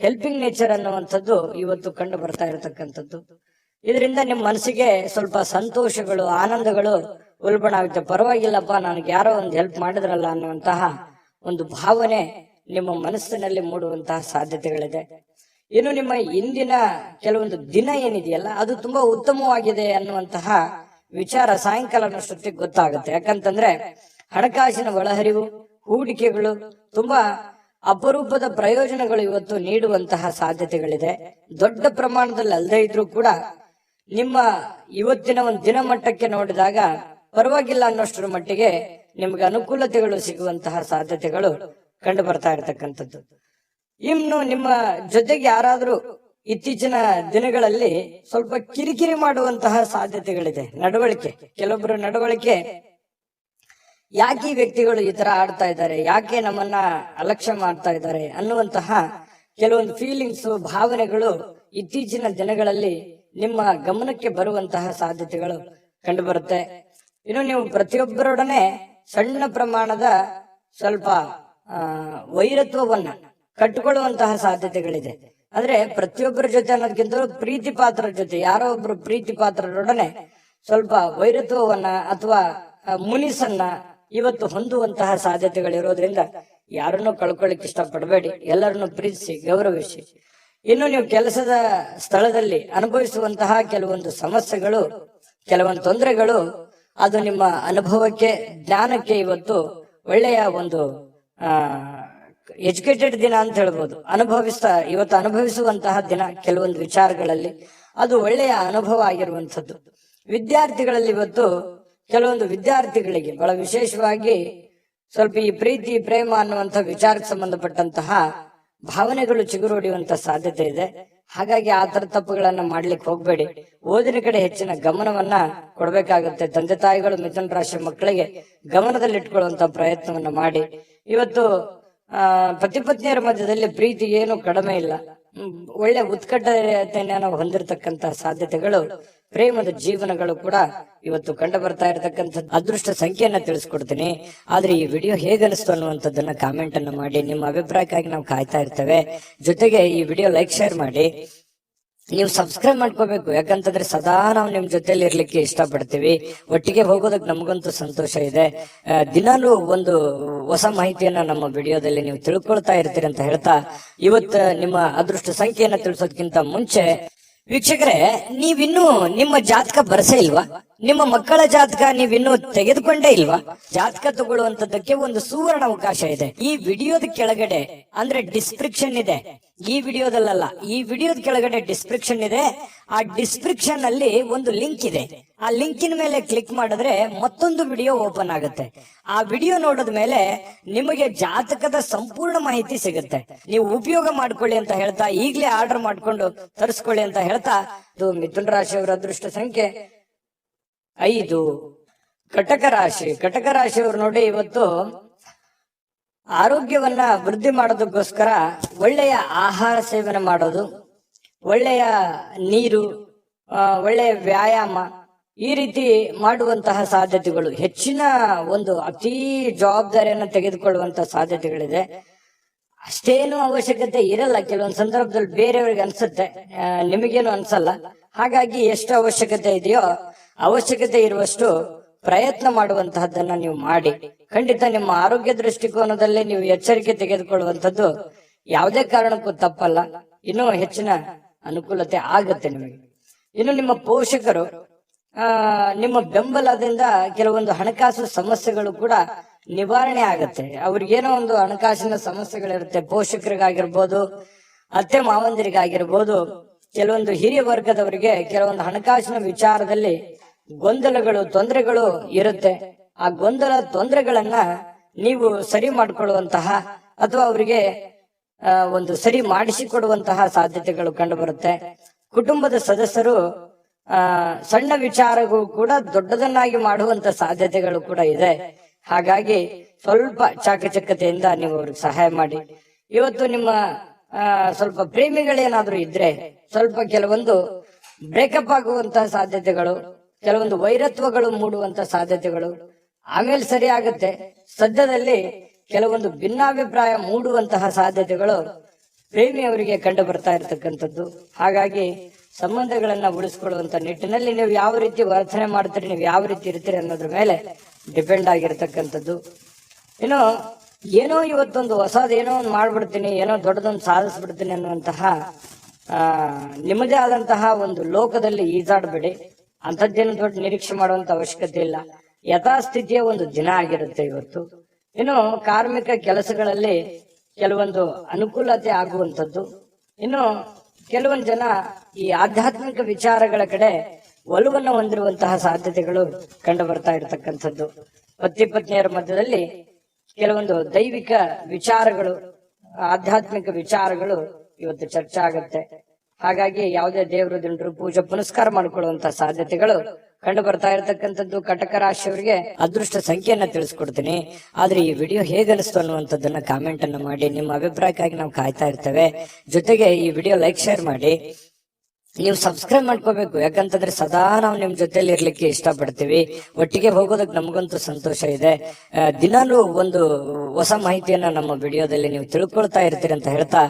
ಹೆಲ್ಪಿಂಗ್ ನೇಚರ್ ಅನ್ನುವಂಥದ್ದು ಇವತ್ತು ಕಂಡು ಬರ್ತಾ ಇರತಕ್ಕಂಥದ್ದು. ಇದರಿಂದ ನಿಮ್ಮ ಮನಸ್ಸಿಗೆ ಸ್ವಲ್ಪ ಸಂತೋಷಗಳು, ಆನಂದಗಳು ಉಲ್ಬಣ ಆಗುತ್ತೆ. ಪರವಾಗಿಲ್ಲಪ್ಪ, ನನಗೆ ಯಾರೋ ಒಂದು ಹೆಲ್ಪ್ ಮಾಡಿದ್ರಲ್ಲ ಅನ್ನುವಂತಹ ಒಂದು ಭಾವನೆ ನಿಮ್ಮ ಮನಸ್ಸಿನಲ್ಲಿ ಮೂಡುವಂತಹ ಸಾಧ್ಯತೆಗಳಿದೆ. ಇನ್ನು ನಿಮ್ಮ ಇಂದಿನ ಕೆಲವೊಂದು ದಿನ ಏನಿದೆಯಲ್ಲ, ಅದು ತುಂಬಾ ಉತ್ತಮವಾಗಿದೆ ಅನ್ನುವಂತಹ ವಿಚಾರ ಸಾಯಂಕಾಲನಷ್ಟೊತ್ತಿಗೆ ಗೊತ್ತಾಗುತ್ತೆ. ಯಾಕಂತಂದ್ರೆ ಹಣಕಾಸಿನ ಒಳಹರಿವು, ಹೂಡಿಕೆಗಳು, ತುಂಬಾ ಅಪರೂಪದ ಪ್ರಯೋಜನಗಳು ಇವತ್ತು ನೀಡುವಂತಹ ಸಾಧ್ಯತೆಗಳಿದೆ. ದೊಡ್ಡ ಪ್ರಮಾಣದಲ್ಲಿ ಅಲ್ಲದೆ ಇದ್ರೂ ಕೂಡ ನಿಮ್ಮ ಇವತ್ತಿನ ಒಂದು ದಿನಮಟ್ಟಕ್ಕೆ ನೋಡಿದಾಗ ಪರವಾಗಿಲ್ಲ ಅನ್ನೋಷ್ಟರ ಮಟ್ಟಿಗೆ ನಿಮ್ಗೆ ಅನುಕೂಲತೆಗಳು ಸಿಗುವಂತಹ ಸಾಧ್ಯತೆಗಳು ಕಂಡು ಬರ್ತಾ ಇರತಕ್ಕಂಥದ್ದು. ಇನ್ನು ನಿಮ್ಮ ಜೊತೆಗೆ ಯಾರಾದ್ರೂ ಇತ್ತೀಚಿನ ದಿನಗಳಲ್ಲಿ ಸ್ವಲ್ಪ ಕಿರಿಕಿರಿ ಮಾಡುವಂತಹ ಸಾಧ್ಯತೆಗಳಿದೆ. ನಡವಳಿಕೆ, ಕೆಲವೊಬ್ಬರ ನಡವಳಿಕೆ, ಯಾಕೆ ಈ ವ್ಯಕ್ತಿಗಳು ಈ ತರ ಆಡ್ತಾ ಇದ್ದಾರೆ, ಯಾಕೆ ನಮ್ಮನ್ನ ಅಲಕ್ಷ್ಯ ಮಾಡ್ತಾ ಇದ್ದಾರೆ ಅನ್ನುವಂತಹ ಕೆಲವೊಂದು ಫೀಲಿಂಗ್ಸ್, ಭಾವನೆಗಳು ಇತ್ತೀಚಿನ ದಿನಗಳಲ್ಲಿ ನಿಮ್ಮ ಗಮನಕ್ಕೆ ಬರುವಂತಹ ಸಾಧ್ಯತೆಗಳು ಕಂಡು ಬರುತ್ತೆ. ಇನ್ನು ನೀವು ಪ್ರತಿಯೊಬ್ಬರೊಡನೆ ಸಣ್ಣ ಪ್ರಮಾಣದ ಸ್ವಲ್ಪ ವೈರತ್ವವನ್ನ ಕಟ್ಟಿಕೊಳ್ಳುವಂತಹ ಸಾಧ್ಯತೆಗಳಿದೆ. ಅಂದ್ರೆ ಪ್ರತಿಯೊಬ್ಬರ ಜೊತೆ ಅನ್ನೋದಕ್ಕಿಂತ ಪ್ರೀತಿ ಪಾತ್ರರ ಜೊತೆ, ಯಾರೋ ಒಬ್ರು ಪ್ರೀತಿ ಪಾತ್ರರೊಡನೆ ಸ್ವಲ್ಪ ವೈರತ್ವವನ್ನ ಅಥವಾ ಮುನಿಸನ್ನ ಇವತ್ತು ಹೊಂದುವಂತಹ ಸಾಧ್ಯತೆಗಳಿರೋದ್ರಿಂದ ಯಾರನ್ನು ಕಳ್ಕೊಳ್ಳಿಕ್ ಇಷ್ಟಪಡಬೇಡಿ. ಎಲ್ಲರನ್ನು ಪ್ರೀತಿಸಿ, ಗೌರವಿಸಿ. ಇನ್ನು ನೀವು ಕೆಲಸದ ಸ್ಥಳದಲ್ಲಿ ಅನುಭವಿಸುವಂತಹ ಕೆಲವೊಂದು ಸಮಸ್ಯೆಗಳು, ಕೆಲವೊಂದು ತೊಂದರೆಗಳು, ಅದು ನಿಮ್ಮ ಅನುಭವಕ್ಕೆ, ಜ್ಞಾನಕ್ಕೆ ಇವತ್ತು ಒಳ್ಳೆಯ ಒಂದು ಎಜುಕೇಟೆಡ್ ದಿನ ಅಂತ ಹೇಳ್ಬೋದು. ಇವತ್ತು ಅನುಭವಿಸುವಂತಹ ದಿನ. ಕೆಲವೊಂದು ವಿಚಾರಗಳಲ್ಲಿ ಅದು ಒಳ್ಳೆಯ ಅನುಭವ ಆಗಿರುವಂಥದ್ದು. ವಿದ್ಯಾರ್ಥಿಗಳಲ್ಲಿ ಇವತ್ತು ಕೆಲವೊಂದು ವಿದ್ಯಾರ್ಥಿಗಳಿಗೆ ಬಹಳ ವಿಶೇಷವಾಗಿ ಸ್ವಲ್ಪ ಈ ಪ್ರೀತಿ, ಪ್ರೇಮ ಅನ್ನುವಂಥ ವಿಚಾರಕ್ಕೆ ಸಂಬಂಧಪಟ್ಟಂತಹ ಭಾವನೆಗಳು ಚಿಗುರೊಡೆಯುವಂತ ಸಾಧ್ಯತೆ ಇದೆ. ಹಾಗಾಗಿ ಆ ತರ ತಪ್ಪುಗಳನ್ನ ಮಾಡ್ಲಿಕ್ಕೆ ಹೋಗ್ಬೇಡಿ. ಓದಿನ ಕಡೆ ಹೆಚ್ಚಿನ ಗಮನವನ್ನ ಕೊಡ್ಬೇಕಾಗುತ್ತೆ. ತಂದೆ ತಾಯಿಗಳು ಮಿಥುನ ರಾಶಿ ಮಕ್ಕಳಿಗೆ ಗಮನದಲ್ಲಿಟ್ಕೊಳ್ಳುವಂತ ಪ್ರಯತ್ನವನ್ನ ಮಾಡಿ. ಇವತ್ತು ಪತಿ ಪತ್ನಿಯರ ಮಧ್ಯದಲ್ಲಿ ಪ್ರೀತಿ ಏನು ಕಡಿಮೆ ಇಲ್ಲ. ಒಳ್ಳೆ ಉತ್ಕಟತೆಯನ್ನು ಹೊಂದಿರತಕ್ಕಂತ ಸಾಧ್ಯತೆಗಳು, ಪ್ರೇಮದ ಜೀವನಗಳು ಕೂಡ ಇವತ್ತು ಕಂಡು ಬರ್ತಾ ಇರತಕ್ಕಂಥ ಅದೃಷ್ಟ ಸಂಖ್ಯೆಯನ್ನ ತಿಳಿಸ್ಕೊಡ್ತೀನಿ. ಆದ್ರೆ ಈ ವಿಡಿಯೋ ಹೇಗನಿಸ್ತು ಅನ್ನುವಂಥದ್ದನ್ನ ಕಾಮೆಂಟ್ ಅನ್ನ ಮಾಡಿ. ನಿಮ್ಮ ಅಭಿಪ್ರಾಯಕ್ಕಾಗಿ ನಾವು ಕಾಯ್ತಾ ಇರ್ತೇವೆ. ಜೊತೆಗೆ ಈ ವಿಡಿಯೋ ಲೈಕ್, ಶೇರ್ ಮಾಡಿ. ನೀವು ಸಬ್ಸ್ಕ್ರೈಬ್ ಮಾಡ್ಕೋಬೇಕು. ಯಾಕಂತಂದ್ರೆ ಸದಾ ನಾವು ನಿಮ್ ಜೊತೆಲಿ ಇರ್ಲಿಕ್ಕೆ ಇಷ್ಟಪಡ್ತೀವಿ. ಒಟ್ಟಿಗೆ ಹೋಗೋದಕ್ಕೆ ನಮಗಂತೂ ಸಂತೋಷ ಇದೆ. ದಿನಾಲೂ ಒಂದು ಹೊಸ ಮಾಹಿತಿಯನ್ನ ನಮ್ಮ ವಿಡಿಯೋದಲ್ಲಿ ನೀವು ತಿಳ್ಕೊಳ್ತಾ ಇರ್ತೀರಿ ಅಂತ ಹೇಳ್ತಾ, ಇವತ್ತು ನಿಮ್ಮ ಅದೃಷ್ಟ ಸಂಖ್ಯೆಯನ್ನ ತಿಳಿಸೋದಕ್ಕಿಂತ ಮುಂಚೆ ವೀಕ್ಷಕರೇ, ನೀವಿನ್ನೂ ನಿಮ್ಮ ಜಾತಕ ಬರಸೇ ಇಲ್ವಾ? ನಿಮ್ಮ ಮಕ್ಕಳ ಜಾತಕ ನೀವಿನ್ನೂ ತೆಗೆದುಕೊಂಡೇ ಇಲ್ವಾ? ಜಾತಕ ತಗೊಳ್ಳುವಂತದ್ದಕ್ಕೆ ಒಂದು ಸುವರ್ಣ ಅವಕಾಶ ಇದೆ. ಈ ವಿಡಿಯೋದ ಕೆಳಗಡೆ ಅಂದ್ರೆ ಡಿಸ್ಕ್ರಿಪ್ಷನ್ ಇದೆ. ಈ ವಿಡಿಯೋದಲ್ಲ, ಈ ವಿಡಿಯೋದ ಕೆಳಗಡೆ ಡಿಸ್ಕ್ರಿಪ್ಷನ್ ಇದೆ. ಆ ಡಿಸ್ಕ್ರಿಪ್ಷನ್ ಅಲ್ಲಿ ಒಂದು ಲಿಂಕ್ ಇದೆ. ಆ ಲಿಂಕಿನ ಮೇಲೆ ಕ್ಲಿಕ್ ಮಾಡಿದ್ರೆ ಮತ್ತೊಂದು ವಿಡಿಯೋ ಓಪನ್ ಆಗುತ್ತೆ. ಆ ವಿಡಿಯೋ ನೋಡಿದ ಮೇಲೆ ನಿಮಗೆ ಜಾತಕದ ಸಂಪೂರ್ಣ ಮಾಹಿತಿ ಸಿಗುತ್ತೆ. ನೀವು ಉಪಯೋಗ ಮಾಡ್ಕೊಳ್ಳಿ ಅಂತ ಹೇಳ್ತಾ, ಈಗಲೇ ಆರ್ಡರ್ ಮಾಡ್ಕೊಂಡು ತರಿಸ್ಕೊಳ್ಳಿ ಅಂತ ಹೇಳ್ತಾ, ಇದು ಮಿಥುನ ರಾಶಿಯವರ ಅದೃಷ್ಟ ಸಂಖ್ಯೆ 5. ಕಟಕ ರಾಶಿಯವರು ನೋಡಿ, ಇವತ್ತು ಆರೋಗ್ಯವನ್ನ ವೃದ್ಧಿ ಮಾಡೋದಕ್ಕೋಸ್ಕರ ಒಳ್ಳೆಯ ಆಹಾರ ಸೇವನೆ ಮಾಡೋದು, ಒಳ್ಳೆಯ ನೀರು, ಒಳ್ಳೆಯ ವ್ಯಾಯಾಮ, ಈ ರೀತಿ ಮಾಡುವಂತಹ ಸಾಧ್ಯತೆಗಳು, ಹೆಚ್ಚಿನ ಒಂದು ಅತಿ ಜವಾಬ್ದಾರಿಯನ್ನು ತೆಗೆದುಕೊಳ್ಳುವಂತಹ ಸಾಧ್ಯತೆಗಳಿದೆ. ಅಷ್ಟೇನು ಅವಶ್ಯಕತೆ ಇರಲ್ಲ. ಕೆಲವೊಂದು ಸಂದರ್ಭದಲ್ಲಿ ಬೇರೆಯವ್ರಿಗೆ ಅನ್ಸುತ್ತೆ, ನಿಮಗೇನು ಅನ್ಸಲ್ಲ. ಹಾಗಾಗಿ ಎಷ್ಟು ಅವಶ್ಯಕತೆ ಇದೆಯೋ ಅವಶ್ಯಕತೆ ಇರುವಷ್ಟು ಪ್ರಯತ್ನ ಮಾಡುವಂತಹದ್ದನ್ನ ನೀವು ಮಾಡಿ. ಖಂಡಿತ ನಿಮ್ಮ ಆರೋಗ್ಯ ದೃಷ್ಟಿಕೋನದಲ್ಲಿ ನೀವು ಎಚ್ಚರಿಕೆ ತೆಗೆದುಕೊಳ್ಳುವಂಥದ್ದು ಯಾವುದೇ ಕಾರಣಕ್ಕೂ ತಪ್ಪಲ್ಲ. ಇನ್ನೂ ಹೆಚ್ಚಿನ ಅನುಕೂಲತೆ ಆಗುತ್ತೆ ನಿಮಗೆ. ಇನ್ನು ನಿಮ್ಮ ಪೋಷಕರು ನಿಮ್ಮ ಬೆಂಬಲದಿಂದ ಕೆಲವೊಂದು ಹಣಕಾಸು ಸಮಸ್ಯೆಗಳು ಕೂಡ ನಿವಾರಣೆ ಆಗತ್ತೆ. ಅವ್ರಿಗೇನೋ ಒಂದು ಹಣಕಾಸಿನ ಸಮಸ್ಯೆಗಳಿರುತ್ತೆ, ಪೋಷಕರಿಗಾಗಿರ್ಬೋದು, ಅತ್ತೆ ಮಾವಂದಿರಿಗಾಗಿರ್ಬೋದು, ಕೆಲವೊಂದು ಹಿರಿಯ ವರ್ಗದವರಿಗೆ ಕೆಲವೊಂದು ಹಣಕಾಸಿನ ವಿಚಾರದಲ್ಲಿ ಗೊಂದಲಗಳು, ತೊಂದರೆಗಳು ಇರುತ್ತೆ. ಆ ಗೊಂದಲ ತೊಂದರೆಗಳನ್ನ ನೀವು ಸರಿ ಮಾಡಿಕೊಳ್ಳುವಂತಹ ಅಥವಾ ಅವರಿಗೆ ಒಂದು ಸರಿ ಮಾಡಿಸಿಕೊಡುವಂತಹ ಸಾಧ್ಯತೆಗಳು ಕಂಡು ಬರುತ್ತೆ. ಕುಟುಂಬದ ಸದಸ್ಯರು ಸಣ್ಣ ವಿಚಾರಗಳು ಕೂಡ ದೊಡ್ಡದನ್ನಾಗಿ ಮಾಡುವಂತ ಸಾಧ್ಯತೆಗಳು ಕೂಡ ಇದೆ. ಹಾಗಾಗಿ ಸ್ವಲ್ಪ ಚಾಕಚಕ್ಯತೆಯಿಂದ ನೀವು ಅವ್ರಿಗೆ ಸಹಾಯ ಮಾಡಿ. ಇವತ್ತು ನಿಮ್ಮ ಸ್ವಲ್ಪ ಪ್ರೇಮಿಗಳೇನಾದ್ರೂ ಇದ್ರೆ ಸ್ವಲ್ಪ ಕೆಲವೊಂದು ಬ್ರೇಕಪ್ ಆಗುವಂತಹ ಸಾಧ್ಯತೆಗಳು, ಕೆಲವೊಂದು ವೈರತ್ವಗಳು ಮೂಡುವಂತ ಸಾಧ್ಯತೆಗಳು ಆಮೇಲೆ ಸರಿ ಆಗುತ್ತೆ. ಸದ್ಯದಲ್ಲಿ ಕೆಲವೊಂದು ಭಿನ್ನಾಭಿಪ್ರಾಯ ಮೂಡುವಂತಹ ಸಾಧ್ಯತೆಗಳು ಪ್ರೇಮಿಯವರಿಗೆ ಕಂಡು ಬರ್ತಾ ಇರತಕ್ಕಂಥದ್ದು. ಹಾಗಾಗಿ ಸಂಬಂಧಗಳನ್ನ ಉಳಿಸ್ಕೊಳ್ಳುವಂತ ನಿಟ್ಟಿನಲ್ಲಿ ನೀವು ಯಾವ ರೀತಿ ವರ್ತನೆ ಮಾಡ್ತೀರಿ, ನೀವು ಯಾವ ರೀತಿ ಇರ್ತೀರಿ ಅನ್ನೋದ್ರ ಮೇಲೆ ಡಿಪೆಂಡ್ ಆಗಿರ್ತಕ್ಕಂಥದ್ದು. ಇನ್ನು ಏನೋ ಇವತ್ತೊಂದು ಹೊಸದೇನೋ ಒಂದು ಮಾಡ್ಬಿಡ್ತೀನಿ, ಏನೋ ದೊಡ್ಡದೊಂದು ಸಾಧಿಸ್ಬಿಡ್ತೀನಿ ಅನ್ನುವಂತಹ ನಿಮ್ಮದೇ ಆದಂತಹ ಒಂದು ಲೋಕದಲ್ಲಿ ಈಜಾಡ್ಬೇಡಿ. ಅಂಥದ್ದೇನು ದೊಡ್ಡ ನಿರೀಕ್ಷೆ ಮಾಡುವಂತ ಅವಶ್ಯಕತೆ ಇಲ್ಲ. ಯಥಾಸ್ಥಿತಿಯ ಒಂದು ದಿನ ಆಗಿರುತ್ತೆ ಇವತ್ತು. ಇನ್ನು ಕಾರ್ಮಿಕ ಕೆಲಸಗಳಲ್ಲಿ ಕೆಲವೊಂದು ಅನುಕೂಲತೆ ಆಗುವಂಥದ್ದು. ಇನ್ನು ಕೆಲವೊಂದು ಜನ ಈ ಆಧ್ಯಾತ್ಮಿಕ ವಿಚಾರಗಳ ಕಡೆ ಒಲವನ್ನು ಹೊಂದಿರುವಂತಹ ಸಾಧ್ಯತೆಗಳು ಕಂಡು ಬರ್ತಾ ಇರತಕ್ಕಂಥದ್ದು. ಪತಿ ಪತ್ನಿಯರ ಮಧ್ಯದಲ್ಲಿ ಕೆಲವೊಂದು ದೈವಿಕ ವಿಚಾರಗಳು, ಆಧ್ಯಾತ್ಮಿಕ ವಿಚಾರಗಳು ಇವತ್ತು ಚರ್ಚೆ ಆಗುತ್ತೆ. ಹಾಗಾಗಿ ಯಾವುದೇ ದೇವರು ದಿಂಡ್ರು ಪೂಜೆ ಪುನಸ್ಕಾರ ಮಾಡಿಕೊಳ್ಳುವಂತಹ ಸಾಧ್ಯತೆಗಳು ಕಂಡು ಬರ್ತಾ ಇರತಕ್ಕಂಥದ್ದು. ಕಟಕ ರಾಶಿಯವರಿಗೆ ಅದೃಷ್ಟ ಸಂಖ್ಯೆಯನ್ನ ತಿಳಿಸ್ಕೊಡ್ತೀನಿ. ಆದ್ರೆ ಈ ವಿಡಿಯೋ ಹೇಗನಿಸ್ತು ಅನ್ನುವಂಥದ್ದನ್ನ ಕಾಮೆಂಟ್ ಅನ್ನ ಮಾಡಿ. ನಿಮ್ಮ ಅಭಿಪ್ರಾಯಕ್ಕಾಗಿ ನಾವು ಕಾಯ್ತಾ ಇರ್ತೇವೆ. ಜೊತೆಗೆ ಈ ವಿಡಿಯೋ ಲೈಕ್, ಶೇರ್ ಮಾಡಿ. ನೀವು ಸಬ್ಸ್ಕ್ರೈಬ್ ಮಾಡ್ಕೋಬೇಕು, ಯಾಕಂತಂದ್ರೆ ಸದಾ ನಾವು ನಿಮ್ ಜೊತೆಲಿ ಇರ್ಲಿಕ್ಕೆ ಇಷ್ಟಪಡ್ತೀವಿ. ಒಟ್ಟಿಗೆ ಹೋಗೋದಕ್ಕೆ ನಮಗಂತೂ ಸಂತೋಷ ಇದೆ. ದಿನಾಲೂ ಒಂದು ಹೊಸ ಮಾಹಿತಿಯನ್ನ ನಮ್ಮ ವಿಡಿಯೋದಲ್ಲಿ ನೀವು ತಿಳ್ಕೊಳ್ತಾ ಇರ್ತೀರಿ ಅಂತ ಹೇಳ್ತಾ,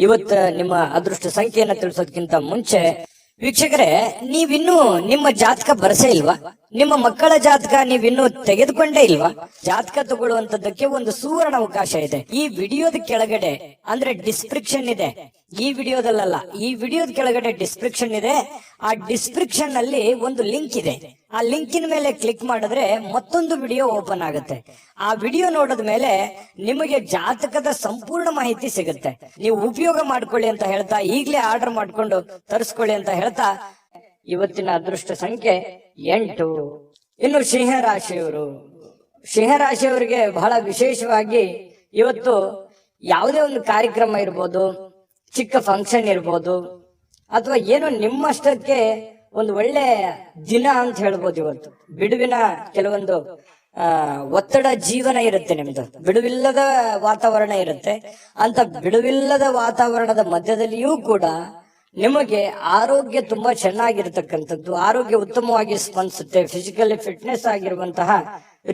ಇವತ್ತು ನಿಮ್ಮ ಅದೃಷ್ಟ ಸಂಖ್ಯೆಯನ್ನ ತಿಳಿಸೋದಕ್ಕಿಂತ ಮುಂಚೆ ವೀಕ್ಷಕರೇ, ನೀವಿನ್ನೂ ನಿಮ್ಮ ಜಾತಕ ಬರಸೇ ಇಲ್ವಾ? ನಿಮ್ಮ ಮಕ್ಕಳ ಜಾತಕ ನೀವಿನ್ನೂ ತೆಗೆದುಕೊಂಡೇ ಇಲ್ವಾ? ಜಾತಕ ತಗೊಳ್ಳುವಂತದ್ದಕ್ಕೆ ಒಂದು ಸುವರ್ಣ ಅವಕಾಶ ಇದೆ. ಈ ವಿಡಿಯೋದ ಕೆಳಗಡೆ ಅಂದ್ರೆ ಡಿಸ್ಕ್ರಿಪ್ಷನ್ ಇದೆ. ಈ ವಿಡಿಯೋದಲ್ಲ, ಈ ವಿಡಿಯೋದ ಕೆಳಗಡೆ ಡಿಸ್ಕ್ರಿಪ್ಷನ್ ಇದೆ. ಆ ಡಿಸ್ಕ್ರಿಪ್ಷನ್ ನಲ್ಲಿ ಒಂದು ಲಿಂಕ್ ಇದೆ. ಆ ಲಿಂಕಿನ ಮೇಲೆ ಕ್ಲಿಕ್ ಮಾಡಿದ್ರೆ ಮತ್ತೊಂದು ವಿಡಿಯೋ ಓಪನ್ ಆಗುತ್ತೆ. ಆ ವಿಡಿಯೋ ನೋಡಿದ ಮೇಲೆ ನಿಮಗೆ ಜಾತಕದ ಸಂಪೂರ್ಣ ಮಾಹಿತಿ ಸಿಗುತ್ತೆ. ನೀವು ಉಪಯೋಗ ಮಾಡ್ಕೊಳ್ಳಿ ಅಂತ ಹೇಳ್ತಾ, ಈಗಲೇ ಆರ್ಡರ್ ಮಾಡ್ಕೊಂಡು ತರಿಸ್ಕೊಳ್ಳಿ ಅಂತ ಹೇಳ್ತಾ, ಇವತ್ತಿನ ಅದೃಷ್ಟ ಸಂಖ್ಯೆ 8. ಇನ್ನು ಸಿಂಹರಾಶಿಯವರಿಗೆ ಬಹಳ ವಿಶೇಷವಾಗಿ ಇವತ್ತು ಯಾವುದೇ ಒಂದು ಕಾರ್ಯಕ್ರಮ ಇರ್ಬೋದು, ಚಿಕ್ಕ ಫಂಕ್ಷನ್ ಇರ್ಬೋದು, ಅಥವಾ ಏನೋ ನಿಮ್ಮಷ್ಟಕ್ಕೆ ಒಂದು ಒಳ್ಳೆ ದಿನ ಅಂತ ಹೇಳ್ಬೋದು. ಇವತ್ತು ಬಿಡುವಿನ ಕೆಲವೊಂದು ಒತ್ತಡ ಜೀವನ ಇರುತ್ತೆ, ನಿಮ್ದು ಬಿಡುವಿಲ್ಲದ ವಾತಾವರಣ ಇರುತ್ತೆ. ಅಂತ ಬಿಡುವಿಲ್ಲದ ವಾತಾವರಣದ ಮಧ್ಯದಲ್ಲಿಯೂ ಕೂಡ ನಿಮಗೆ ಆರೋಗ್ಯ ತುಂಬಾ ಚೆನ್ನಾಗಿರ್ತಕ್ಕಂಥದ್ದು, ಆರೋಗ್ಯ ಉತ್ತಮವಾಗಿ ಸ್ಪಂದಿಸುತ್ತೆ. ಫಿಸಿಕಲಿ ಫಿಟ್ನೆಸ್ ಆಗಿರುವಂತಹ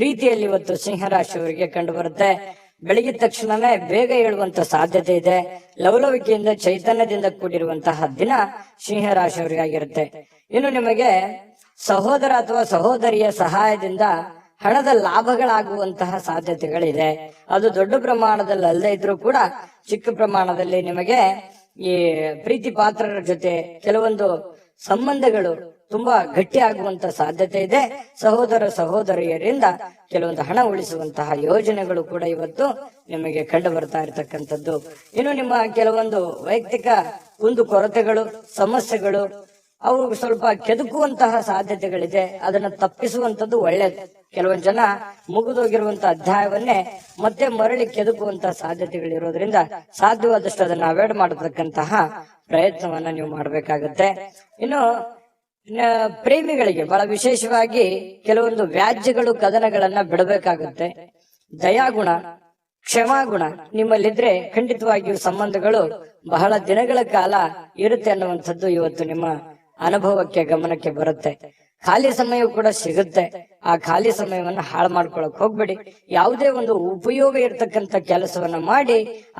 ರೀತಿಯಲ್ಲಿ ಇವತ್ತು ಸಿಂಹರಾಶಿಯವರಿಗೆ ಕಂಡು ಬರುತ್ತೆ. ಬೆಳಗಿದ ತಕ್ಷಣನೇ ಬೇಗ ಏಳುವಂತ ಸಾಧ್ಯತೆ ಇದೆ. ಲವಲವಿಕೆಯಿಂದ, ಚೈತನ್ಯದಿಂದ ಕೂಡಿರುವಂತಹ ದಿನ ಸಿಂಹರಾಶಿಯವರಿಗಾಗಿರುತ್ತೆ. ಇನ್ನು ನಿಮಗೆ ಸಹೋದರ ಅಥವಾ ಸಹೋದರಿಯ ಸಹಾಯದಿಂದ ಹಣದ ಲಾಭಗಳಾಗುವಂತಹ ಸಾಧ್ಯತೆಗಳಿದೆ. ಅದು ದೊಡ್ಡ ಪ್ರಮಾಣದಲ್ಲಿ ಅಲ್ಲದೆ ಇದ್ರೂ ಕೂಡ ಚಿಕ್ಕ ಪ್ರಮಾಣದಲ್ಲಿ ನಿಮಗೆ ಈ ಪ್ರೀತಿ ಪಾತ್ರರ ಜೊತೆ ಕೆಲವೊಂದು ಸಂಬಂಧಗಳು ತುಂಬಾ ಗಟ್ಟಿ ಆಗುವಂತ ಸಾಧ್ಯತೆ ಇದೆ. ಸಹೋದರ ಸಹೋದರಿಯರಿಂದ ಕೆಲವೊಂದು ಹಣ ಉಳಿಸುವಂತಹ ಯೋಜನೆಗಳು ಕೂಡ ಇವತ್ತು ನಿಮಗೆ ಕಂಡು ಬರ್ತಾ ಇರತಕ್ಕಂಥದ್ದು. ಇನ್ನು ನಿಮ್ಮ ಕೆಲವೊಂದು ವೈಯಕ್ತಿಕ ಕುಂದು ಕೊರತೆಗಳು, ಸಮಸ್ಯೆಗಳು ಅವು ಸ್ವಲ್ಪ ಕೆದಕುವಂತಹ ಸಾಧ್ಯತೆಗಳಿದೆ. ಅದನ್ನ ತಪ್ಪಿಸುವಂತದ್ದು ಒಳ್ಳೇದು. ಕೆಲವೊಂದು ಜನ ಮುಗಿದೋಗಿರುವಂತಹ ಅಧ್ಯಾಯವನ್ನೇ ಮತ್ತೆ ಮರಳಿ ಕೆದಕುವಂತಹ ಸಾಧ್ಯತೆಗಳಿರೋದ್ರಿಂದ ಸಾಧ್ಯವಾದಷ್ಟು ಅದನ್ನ ಅವಾಯ್ಡ್ ಮಾಡತಕ್ಕಂತಹ ಪ್ರಯತ್ನವನ್ನ ನೀವು ಮಾಡಬೇಕಾಗುತ್ತೆ. ಇನ್ನು ಪ್ರೇಮಿಗಳಿಗೆ ಬಹಳ ವಿಶೇಷವಾಗಿ ಕೆಲವೊಂದು ವ್ಯಾಜ್ಯಗಳು, ಕದನಗಳನ್ನ ಬಿಡಬೇಕಾಗುತ್ತೆ. ದಯಾಗುಣ, ಕ್ಷಮಾಗುಣ ನಿಮ್ಮಲ್ಲಿದ್ರೆ ಖಂಡಿತವಾಗಿಯೂ ಸಂಬಂಧಗಳು ಬಹಳ ದಿನಗಳ ಕಾಲ ಇರುತ್ತೆ ಅನ್ನುವಂಥದ್ದು ಇವತ್ತು ನಿಮ್ಮ ಅನುಭವಕ್ಕೆ, ಗಮನಕ್ಕೆ ಬರುತ್ತೆ. ಖಾಲಿ ಸಮಯ ಕೂಡ ಸಿಗುತ್ತೆ. ಆ ಖಾಲಿ ಸಮಯವನ್ನ ಹಾಳು ಮಾಡ್ಕೊಳಕ್ ಹೋಗ್ಬೇಡಿ. ಯಾವುದೇ ಒಂದು ಉಪಯೋಗ ಇರತಕ್ಕಂತ ಕೆಲಸವನ್ನ ಮಾಡಿ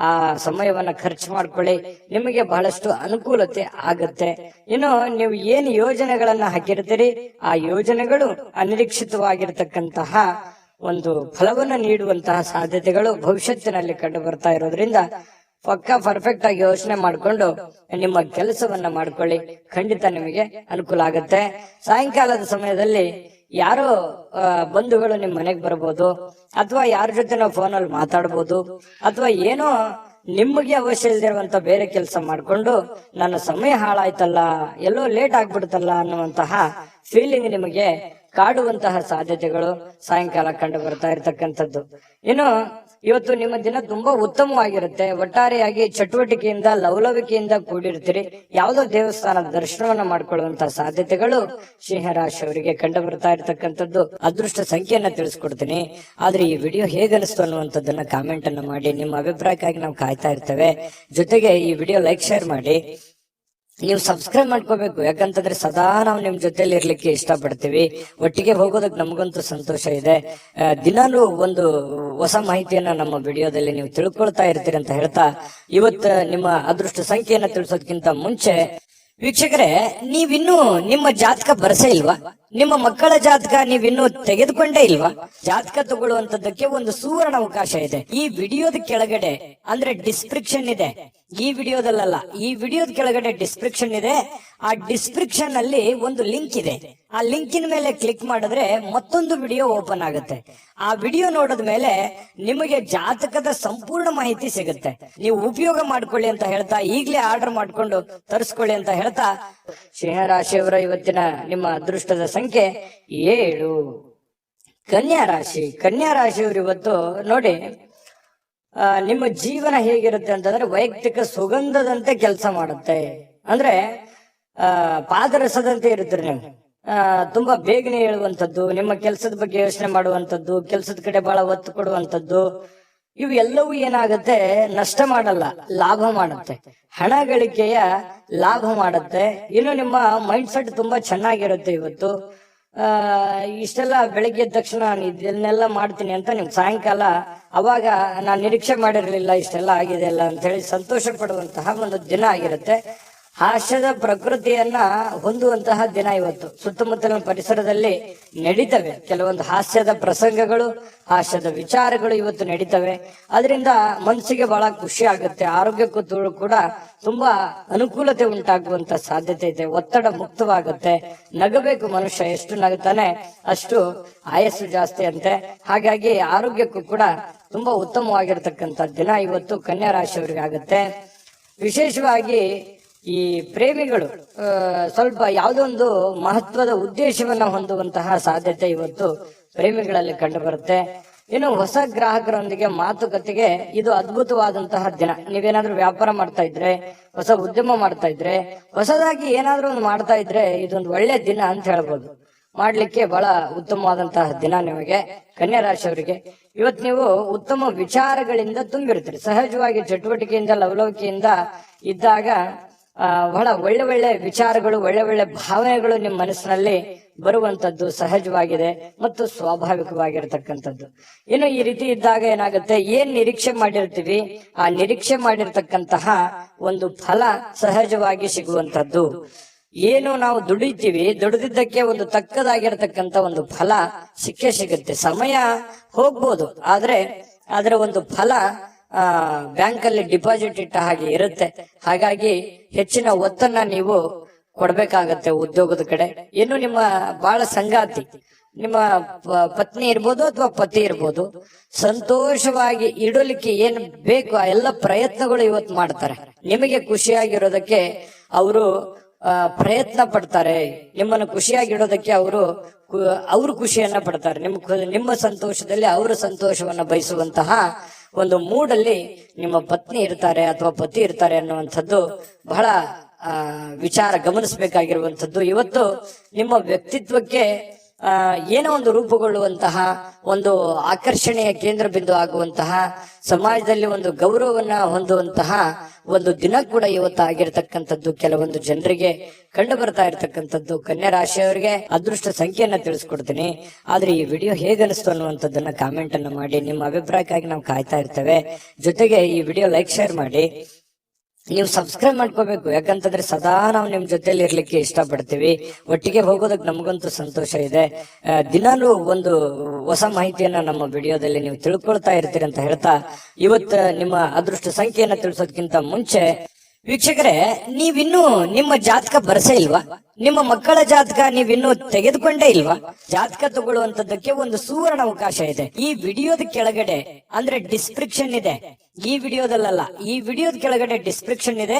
ಆ ಸಮಯವನ್ನ ಖರ್ಚು ಮಾಡ್ಕೊಳ್ಳಿ. ನಿಮಗೆ ಬಹಳಷ್ಟು ಅನುಕೂಲತೆ ಆಗತ್ತೆ. ಇನ್ನು ನೀವು ಏನು ಯೋಜನೆಗಳನ್ನ ಹಾಕಿರ್ತೀರಿ, ಆ ಯೋಜನೆಗಳು ಅನಿರೀಕ್ಷಿತವಾಗಿರ್ತಕ್ಕಂತಹ ಒಂದು ಫಲವನ್ನು ನೀಡುವಂತಹ ಸಾಧ್ಯತೆಗಳು ಭವಿಷ್ಯತ್ತಿನಲ್ಲಿ ಕಂಡು ಬರ್ತಾ ಇರೋದ್ರಿಂದ ಪಕ್ಕಾ ಪರ್ಫೆಕ್ಟ್ ಆಗಿ ಯೋಚನೆ ಮಾಡ್ಕೊಂಡು ನಿಮ್ಮ ಕೆಲಸವನ್ನ ಮಾಡ್ಕೊಳ್ಳಿ, ಖಂಡಿತ ನಿಮಗೆ ಅನುಕೂಲ ಆಗುತ್ತೆ. ಸಾಯಂಕಾಲದ ಸಮಯದಲ್ಲಿ ಯಾರೋ ಬಂಧುಗಳು ನಿಮ್ ಮನೆಗೆ ಬರ್ಬೋದು, ಅಥವಾ ಯಾರ ಜೊತೆ ನಾವು ಫೋನಲ್ಲಿ ಮಾತಾಡ್ಬೋದು, ಅಥವಾ ಏನೋ ನಿಮಗೆ ಅವಶ್ಯ ಇಲ್ದಿರುವಂತ ಬೇರೆ ಕೆಲಸ ಮಾಡ್ಕೊಂಡು ನನ್ನ ಸಮಯ ಹಾಳಾಯ್ತಲ್ಲ, ಎಲ್ಲೋ ಲೇಟ್ ಆಗ್ಬಿಡ್ತಲ್ಲ ಅನ್ನುವಂತಹ ಫೀಲಿಂಗ್ ನಿಮಗೆ ಕಾಡುವಂತಹ ಸಾಧ್ಯತೆಗಳು ಸಾಯಂಕಾಲ ಕಂಡು ಬರ್ತಾ ಇರ್ತಕ್ಕಂಥದ್ದು. ಇನ್ನು ಇವತ್ತು ನಿಮ್ಮ ದಿನ ತುಂಬಾ ಉತ್ತಮವಾಗಿರುತ್ತೆ. ಒಟ್ಟಾರೆಯಾಗಿ ಚಟುವಟಿಕೆಯಿಂದ ಲವಲವಿಕೆಯಿಂದ ಕೂಡಿರ್ತೀರಿ. ಯಾವುದೋ ದೇವಸ್ಥಾನದ ದರ್ಶನವನ್ನ ಮಾಡ್ಕೊಳ್ಳುವಂತಹ ಸಾಧ್ಯತೆಗಳು ಸಿಂಹರಾಶಿಯವರಿಗೆ ಕಂಡು ಬರ್ತಾ ಇರ್ತಕ್ಕಂಥದ್ದು. ಅದೃಷ್ಟ ಸಂಖ್ಯೆಯನ್ನ ತಿಳಿಸ್ಕೊಡ್ತೀನಿ. ಆದ್ರೆ ಈ ವಿಡಿಯೋ ಹೇಗನಿಸ್ತು ಅನ್ನುವಂಥದ್ದನ್ನ ಕಾಮೆಂಟ್ ಅನ್ನ ಮಾಡಿ. ನಿಮ್ಮ ಅಭಿಪ್ರಾಯಕ್ಕಾಗಿ ನಾವು ಕಾಯ್ತಾ ಇರ್ತೇವೆ. ಜೊತೆಗೆ ಈ ವಿಡಿಯೋ ಲೈಕ್ ಶೇರ್ ಮಾಡಿ. ನೀವು ಸಬ್ಸ್ಕ್ರೈಬ್ ಮಾಡ್ಕೋಬೇಕು, ಯಾಕಂತಂದ್ರೆ ಸದಾ ನಾವು ನಿಮ್ ಜೊತೆಲಿ ಇರ್ಲಿಕ್ಕೆ ಇಷ್ಟಪಡ್ತೀವಿ. ಒಟ್ಟಿಗೆ ಹೋಗೋದಕ್ಕೆ ನಮಗಂತೂ ಸಂತೋಷ ಇದೆ. ದಿನಾನು ಒಂದು ಹೊಸ ಮಾಹಿತಿಯನ್ನ ನಮ್ಮ ವಿಡಿಯೋದಲ್ಲಿ ನೀವು ತಿಳ್ಕೊಳ್ತಾ ಇರ್ತೀರಿ ಅಂತ ಹೇಳ್ತಾ, ಇವತ್ತು ನಿಮ್ಮ ಅದೃಷ್ಟ ಸಂಖ್ಯೆಯನ್ನ ತಿಳಿಸೋದಕ್ಕಿಂತ ಮುಂಚೆ ವೀಕ್ಷಕರೇ, ನೀವಿನ್ನೂ ನಿಮ್ಮ ಜಾತಕ ಬರಸೇ ಇಲ್ವಾ? ನಿಮ್ಮ ಮಕ್ಕಳ ಜಾತಕ ನೀವಿನ್ನೂ ತೆಗೆದುಕೊಂಡೇ ಇಲ್ವಾ? ಜಾತಕ ತಗೊಳ್ಳುವಂತದ್ದಕ್ಕೆ ಒಂದು ಸುವರ್ಣ ಅವಕಾಶ ಇದೆ. ಈ ವಿಡಿಯೋದ ಕೆಳಗಡೆ ಅಂದ್ರೆ ಡಿಸ್ಕ್ರಿಪ್ಷನ್ ಇದೆ. ಈ ವಿಡಿಯೋದಲ್ಲ, ಈ ವಿಡಿಯೋದ ಕೆಳಗಡೆ ಡಿಸ್ಕ್ರಿಪ್ಷನ್ ಇದೆ. ಆ ಡಿಸ್ಕ್ರಿಪ್ಷನ್ ಅಲ್ಲಿ ಒಂದು ಲಿಂಕ್ ಇದೆ. ಆ ಲಿಂಕಿನ ಮೇಲೆ ಕ್ಲಿಕ್ ಮಾಡಿದ್ರೆ ಮತ್ತೊಂದು ವಿಡಿಯೋ ಓಪನ್ ಆಗುತ್ತೆ. ಆ ವಿಡಿಯೋ ನೋಡಿದ ಮೇಲೆ ನಿಮಗೆ ಜಾತಕದ ಸಂಪೂರ್ಣ ಮಾಹಿತಿ ಸಿಗುತ್ತೆ. ನೀವು ಉಪಯೋಗ ಮಾಡ್ಕೊಳ್ಳಿ ಅಂತ ಹೇಳ್ತಾ, ಈಗಲೇ ಆರ್ಡರ್ ಮಾಡ್ಕೊಂಡು ತರಿಸ್ಕೊಳ್ಳಿ ಅಂತ ಹೇಳ್ತಾ, ಸಿಂಹರಾಶಿಯವರ ಇವತ್ತಿನ ನಿಮ್ಮ ಅದೃಷ್ಟದ ಸಂಖ್ಯೆ 7. ಕನ್ಯಾ ರಾಶಿ. ಕನ್ಯಾ ರಾಶಿಯವರು ಇವತ್ತು ನೋಡಿ, ನಿಮ್ಮ ಜೀವನ ಹೇಗಿರುತ್ತೆ ಅಂತಂದ್ರೆ ವೈಯಕ್ತಿಕ ಸುಗಂಧದಂತೆ ಕೆಲಸ ಮಾಡುತ್ತೆ. ಅಂದ್ರೆ ಪಾದರಸದಂತೆ ಇರುತ್ತೆ. ನೀವು ತುಂಬಾ ಬೇಗನೆ ಹೇಳುವಂಥದ್ದು, ನಿಮ್ಮ ಕೆಲಸದ ಬಗ್ಗೆ ಯೋಚನೆ ಮಾಡುವಂಥದ್ದು, ಕೆಲಸದ ಕಡೆ ಬಹಳ ಒತ್ತು ಕೊಡುವಂಥದ್ದು, ಇವು ಎಲ್ಲವೂ ಏನಾಗುತ್ತೆ, ನಷ್ಟ ಮಾಡಲ್ಲ, ಲಾಭ ಮಾಡುತ್ತೆ. ಹಣ ಗಳಿಕೆಯ ಲಾಭ ಮಾಡುತ್ತೆ. ಇನ್ನು ನಿಮ್ಮ ಮೈಂಡ್ ಸೆಟ್ ತುಂಬಾ ಚೆನ್ನಾಗಿರುತ್ತೆ. ಇವತ್ತು ಇಷ್ಟೆಲ್ಲ ಬೆಳಿಗ್ಗೆ ಎದ್ದ ತಕ್ಷಣ ಇದನ್ನೆಲ್ಲ ಮಾಡ್ತೀನಿ ಅಂತ ನಿಮ್ ಸಾಯಂಕಾಲ ಅವಾಗ ನಾನು ನಿರೀಕ್ಷೆ ಮಾಡಿರ್ಲಿಲ್ಲ ಇಷ್ಟೆಲ್ಲ ಆಗಿದೆ ಅಲ್ಲ ಅಂತ ಹೇಳಿ ಸಂತೋಷ ಪಡುವಂತಹ ಒಂದು ದಿನ ಆಗಿರುತ್ತೆ. ಹಾಸ್ಯದ ಪ್ರಕೃತಿಯನ್ನ ಹೊಂದುವಂತಹ ದಿನ ಇವತ್ತು. ಸುತ್ತಮುತ್ತಲಿನ ಪರಿಸರದಲ್ಲಿ ನಡೀತವೆ ಕೆಲವೊಂದು ಹಾಸ್ಯದ ಪ್ರಸಂಗಗಳು, ಹಾಸ್ಯದ ವಿಚಾರಗಳು ಇವತ್ತು ನಡೀತವೆ. ಅದರಿಂದ ಮನಸ್ಸಿಗೆ ಬಹಳ ಖುಷಿ ಆಗುತ್ತೆ. ಆರೋಗ್ಯಕ್ಕೂ ಕೂಡ ತುಂಬಾ ಅನುಕೂಲತೆ ಉಂಟಾಗುವಂತ ಸಾಧ್ಯತೆ ಇದೆ. ಒತ್ತಡ ಮುಕ್ತವಾಗುತ್ತೆ. ನಗಬೇಕು ಮನುಷ್ಯ, ಎಷ್ಟು ನಗುತ್ತಾನೆ ಅಷ್ಟು ಆಯಸ್ಸು ಜಾಸ್ತಿ ಅಂತೆ. ಹಾಗಾಗಿ ಆರೋಗ್ಯಕ್ಕೂ ಕೂಡ ತುಂಬಾ ಉತ್ತಮವಾಗಿರ್ತಕ್ಕಂಥ ದಿನ ಇವತ್ತು ಕನ್ಯಾ ರಾಶಿಯವರಿಗೆ ಆಗುತ್ತೆ. ವಿಶೇಷವಾಗಿ ಈ ಪ್ರೇಮಿಗಳು ಸ್ವಲ್ಪ ಯಾವುದೊಂದು ಮಹತ್ವದ ಉದ್ದೇಶವನ್ನ ಹೊಂದುವಂತಹ ಸಾಧ್ಯತೆ ಇವತ್ತು ಪ್ರೇಮಿಗಳಲ್ಲಿ ಕಂಡು ಬರುತ್ತೆ. ಇನ್ನು ಹೊಸ ಗ್ರಾಹಕರೊಂದಿಗೆ ಮಾತುಕತೆಗೆ ಇದು ಅದ್ಭುತವಾದಂತಹ ದಿನ. ನೀವೇನಾದ್ರೂ ವ್ಯಾಪಾರ ಮಾಡ್ತಾ ಇದ್ರೆ, ಹೊಸ ಉದ್ಯಮ ಮಾಡ್ತಾ ಇದ್ರೆ, ಹೊಸದಾಗಿ ಏನಾದ್ರೂ ಒಂದು ಮಾಡ್ತಾ ಇದ್ರೆ ಇದೊಂದು ಒಳ್ಳೆ ದಿನ ಅಂತ ಹೇಳ್ಬೋದು. ಮಾಡ್ಲಿಕ್ಕೆ ಬಹಳ ಉತ್ತಮವಾದಂತಹ ದಿನ ನಿಮಗೆ ಕನ್ಯಾ ರಾಶಿಯವರಿಗೆ. ಇವತ್ತು ನೀವು ಉತ್ತಮ ವಿಚಾರಗಳಿಂದ ತುಂಬಿರ್ತೀರಿ. ಸಹಜವಾಗಿ ಚಟುವಟಿಕೆಯಿಂದ ಲವಲವಿಕೆಯಿಂದ ಇದ್ದಾಗ ಬಹಳ ಒಳ್ಳೆ ಒಳ್ಳೆ ವಿಚಾರಗಳು, ಒಳ್ಳೆ ಒಳ್ಳೆ ಭಾವನೆಗಳು ನಿಮ್ಮ ಮನಸ್ಸಿನಲ್ಲಿ ಬರುವಂತದ್ದು ಸಹಜವಾಗಿದೆ ಮತ್ತು ಸ್ವಾಭಾವಿಕವಾಗಿರ್ತಕ್ಕಂಥದ್ದು. ಇನ್ನು ಈ ರೀತಿ ಇದ್ದಾಗ ಏನಾಗುತ್ತೆ, ಏನ್ ನಿರೀಕ್ಷೆ ಮಾಡಿರ್ತೀವಿ ಆ ನಿರೀಕ್ಷೆ ಮಾಡಿರ್ತಕ್ಕಂತಹ ಒಂದು ಫಲ ಸಹಜವಾಗಿ ಸಿಗುವಂತದ್ದು. ಏನು ನಾವು ದುಡಿತೀವಿ, ದುಡಿದಿದ್ದಕ್ಕೆ ಒಂದು ತಕ್ಕದಾಗಿರ್ತಕ್ಕಂಥ ಒಂದು ಫಲ ಸಿಕ್ಕೇ ಸಿಗುತ್ತೆ. ಸಮಯ ಹೋಗ್ಬೋದು, ಆದ್ರೆ ಅದರ ಒಂದು ಫಲ ಬ್ಯಾಂಕ್ ಅಲ್ಲಿ ಡಿಪಾಸಿಟ್ ಇಟ್ಟ ಹಾಗೆ ಇರುತ್ತೆ. ಹಾಗಾಗಿ ಹೆಚ್ಚಿನ ಒತ್ತನ್ನ ನೀವು ಕೊಡ್ಬೇಕಾಗತ್ತೆ ಉದ್ಯೋಗದ ಕಡೆ. ಇನ್ನು ನಿಮ್ಮ ಬಹಳ ಸಂಗಾತಿ, ನಿಮ್ಮ ಪತ್ನಿ ಇರ್ಬೋದು ಅಥವಾ ಪತಿ ಇರ್ಬೋದು, ಸಂತೋಷವಾಗಿ ಇಡಲಿಕ್ಕೆ ಏನ್ ಬೇಕು ಆ ಎಲ್ಲ ಪ್ರಯತ್ನಗಳು ಇವತ್ತು ಮಾಡ್ತಾರೆ. ನಿಮಗೆ ಖುಷಿಯಾಗಿರೋದಕ್ಕೆ ಅವರು ಪ್ರಯತ್ನ ಪಡ್ತಾರೆ. ನಿಮ್ಮನ್ನು ಖುಷಿಯಾಗಿಡೋದಕ್ಕೆ ಅವರು ಖುಷಿಯನ್ನ ಪಡ್ತಾರೆ. ನಿಮ್ಮ ಸಂತೋಷದಲ್ಲಿ ಅವರ ಸಂತೋಷವನ್ನ ಬಯಸುವಂತಹ ಒಂದು ಮೂಡಲ್ಲಿ ನಿಮ್ಮ ಪತ್ನಿ ಇರ್ತಾರೆ ಅಥವಾ ಪತಿ ಇರ್ತಾರೆ ಅನ್ನುವಂಥದ್ದು ಬಹಳ ವಿಚಾರ ಗಮನಿಸಬೇಕಾಗಿರುವಂಥದ್ದು. ಇವತ್ತು ನಿಮ್ಮ ವ್ಯಕ್ತಿತ್ವಕ್ಕೆ ಏನೋ ಒಂದು ರೂಪುಗೊಳ್ಳುವಂತಹ, ಒಂದು ಆಕರ್ಷಣೆಯ ಕೇಂದ್ರ ಬಿಂದು ಆಗುವಂತಹ, ಸಮಾಜದಲ್ಲಿ ಒಂದು ಗೌರವವನ್ನ ಹೊಂದುವಂತಹ ಒಂದು ದಿನ ಕೂಡ ಇವತ್ತು ಆಗಿರ್ತಕ್ಕಂಥದ್ದು ಕೆಲವೊಂದು ಜನರಿಗೆ ಕಂಡು ಬರ್ತಾ ಇರ್ತಕ್ಕಂಥದ್ದು. ಕನ್ಯಾ ರಾಶಿಯವರಿಗೆ ಅದೃಷ್ಟ ಸಂಖ್ಯೆಯನ್ನ ತಿಳಿಸ್ಕೊಡ್ತೀನಿ. ಆದ್ರೆ ಈ ವಿಡಿಯೋ ಹೇಗನಿಸ್ತು ಅನ್ನುವಂಥದ್ದನ್ನ ಕಾಮೆಂಟ್ ಅನ್ನ ಮಾಡಿ. ನಿಮ್ಮ ಅಭಿಪ್ರಾಯಕ್ಕಾಗಿ ನಾವು ಕಾಯ್ತಾ ಇರ್ತೇವೆ. ಜೊತೆಗೆ ಈ ವಿಡಿಯೋ ಲೈಕ್ ಶೇರ್ ಮಾಡಿ. ನೀವು ಸಬ್ಸ್ಕ್ರೈಬ್ ಮಾಡ್ಕೋಬೇಕು. ಯಾಕಂತಂದ್ರೆ ಸದಾ ನಾವು ನಿಮ್ ಜೊತೆಲಿ ಇರ್ಲಿಕ್ಕೆ ಇಷ್ಟಪಡ್ತೀವಿ. ಒಟ್ಟಿಗೆ ಹೋಗೋದಕ್ಕೆ ನಮಗಂತೂ ಸಂತೋಷ ಇದೆ. ದಿನಾಲೂ ಒಂದು ಹೊಸ ಮಾಹಿತಿಯನ್ನ ನಮ್ಮ ವಿಡಿಯೋದಲ್ಲಿ ನೀವು ತಿಳ್ಕೊಳ್ತಾ ಇರ್ತೀರಿ ಅಂತ ಹೇಳ್ತಾ, ಇವತ್ತು ನಿಮ್ಮ ಅದೃಷ್ಟ ಸಂಖ್ಯೆಯನ್ನ ತಿಳಿಸೋದಕ್ಕಿಂತ ಮುಂಚೆ ವೀಕ್ಷಕರೇ, ನೀವಿನ್ನೂ ನಿಮ್ಮ ಜಾತಕ ಬರ್ಸೇ ಇಲ್ವಾ? ನಿಮ್ಮ ಮಕ್ಕಳ ಜಾತಕ ನೀವಿನ್ನೂ ತೆಗೆದುಕೊಂಡೇ ಇಲ್ವಾ? ಜಾತಕ ತಗೊಳ್ಳುವಂತದ್ದಕ್ಕೆ ಒಂದು ಸುವರ್ಣ ಅವಕಾಶ ಇದೆ. ಈ ವಿಡಿಯೋದ ಕೆಳಗಡೆ ಅಂದ್ರೆ ಡಿಸ್ಕ್ರಿಪ್ಷನ್ ಇದೆ. ಈ ವಿಡಿಯೋದಲ್ಲ, ಈ ವಿಡಿಯೋದ ಕೆಳಗಡೆ ಡಿಸ್ಕ್ರಿಪ್ಷನ್ ಇದೆ.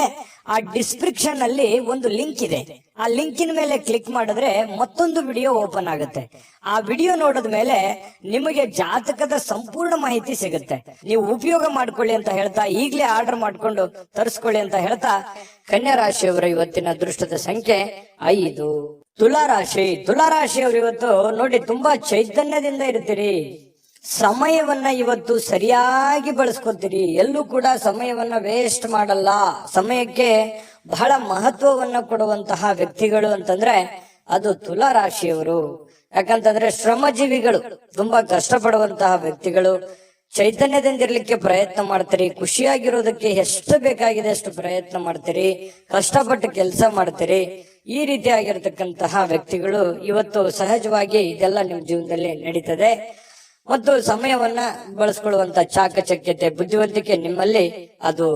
ಆ ಡಿಸ್ಕ್ರಿಪ್ಷನ್ ಅಲ್ಲಿ ಒಂದು ಲಿಂಕ್ ಇದೆ. ಆ ಲಿಂಕಿನ ಮೇಲೆ ಕ್ಲಿಕ್ ಮಾಡಿದ್ರೆ ಮತ್ತೊಂದು ವಿಡಿಯೋ ಓಪನ್ ಆಗುತ್ತೆ. ಆ ವಿಡಿಯೋ ನೋಡಿದ ಮೇಲೆ ನಿಮಗೆ ಜಾತಕದ ಸಂಪೂರ್ಣ ಮಾಹಿತಿ ಸಿಗುತ್ತೆ. ನೀವು ಉಪಯೋಗ ಮಾಡ್ಕೊಳ್ಳಿ ಅಂತ ಹೇಳ್ತಾ, ಈಗಲೇ ಆರ್ಡರ್ ಮಾಡ್ಕೊಂಡು ತರಿಸ್ಕೊಳ್ಳಿ ಅಂತ ಹೇಳ್ತಾ, ಕನ್ಯಾ ರಾಶಿಯವರ ಇವತ್ತಿನ ಅದೃಷ್ಟದ ಸಂಖ್ಯೆ 5. ತುಲಾರಾಶಿಯವರು ಇವತ್ತು ನೋಡಿ ತುಂಬಾ ಚೈತನ್ಯದಿಂದ ಇರ್ತೀರಿ. ಸಮಯವನ್ನ ಇವತ್ತು ಸರಿಯಾಗಿ ಬಳಸ್ಕೊತೀರಿ. ಎಲ್ಲೂ ಕೂಡ ಸಮಯವನ್ನ ವೇಸ್ಟ್ ಮಾಡಲ್ಲ. ಸಮಯಕ್ಕೆ ಬಹಳ ಮಹತ್ವವನ್ನ ಕೊಡುವಂತಹ ವ್ಯಕ್ತಿಗಳು ಅಂತಂದ್ರೆ ಅದು ತುಲಾರಾಶಿಯವರು. ಯಾಕಂತಂದ್ರೆ ಶ್ರಮಜೀವಿಗಳು, ತುಂಬಾ ಕಷ್ಟಪಡುವಂತಹ ವ್ಯಕ್ತಿಗಳು. ಚೈತನ್ಯದಿಂದಿರ್ಲಿಕ್ಕೆ ಪ್ರಯತ್ನ ಮಾಡ್ತೀರಿ. ಖುಷಿಯಾಗಿರೋದಕ್ಕೆ ಎಷ್ಟು ಬೇಕಾಗಿದೆ ಅಷ್ಟು ಪ್ರಯತ್ನ ಮಾಡ್ತೀರಿ. ಕಷ್ಟಪಟ್ಟು ಕೆಲಸ ಮಾಡ್ತೀರಿ. ಈ ರೀತಿಯಾಗಿರ್ತಕ್ಕಂತಹ ವ್ಯಕ್ತಿಗಳು ಇವತ್ತು ಸಹಜವಾಗಿ ಇದೆಲ್ಲ ನಿಮ್ಮ ಜೀವನದಲ್ಲಿ ನಡೀತದೆ. ಮತ್ತು ಸಮಯವನ್ನ ಬಳಸ್ಕೊಳ್ಳುವಂತ ಚಾಕಚಕ್ಯತೆ, ಬುದ್ಧಿವಂತಿಕೆ ನಿಮ್ಮಲ್ಲಿ ಅದು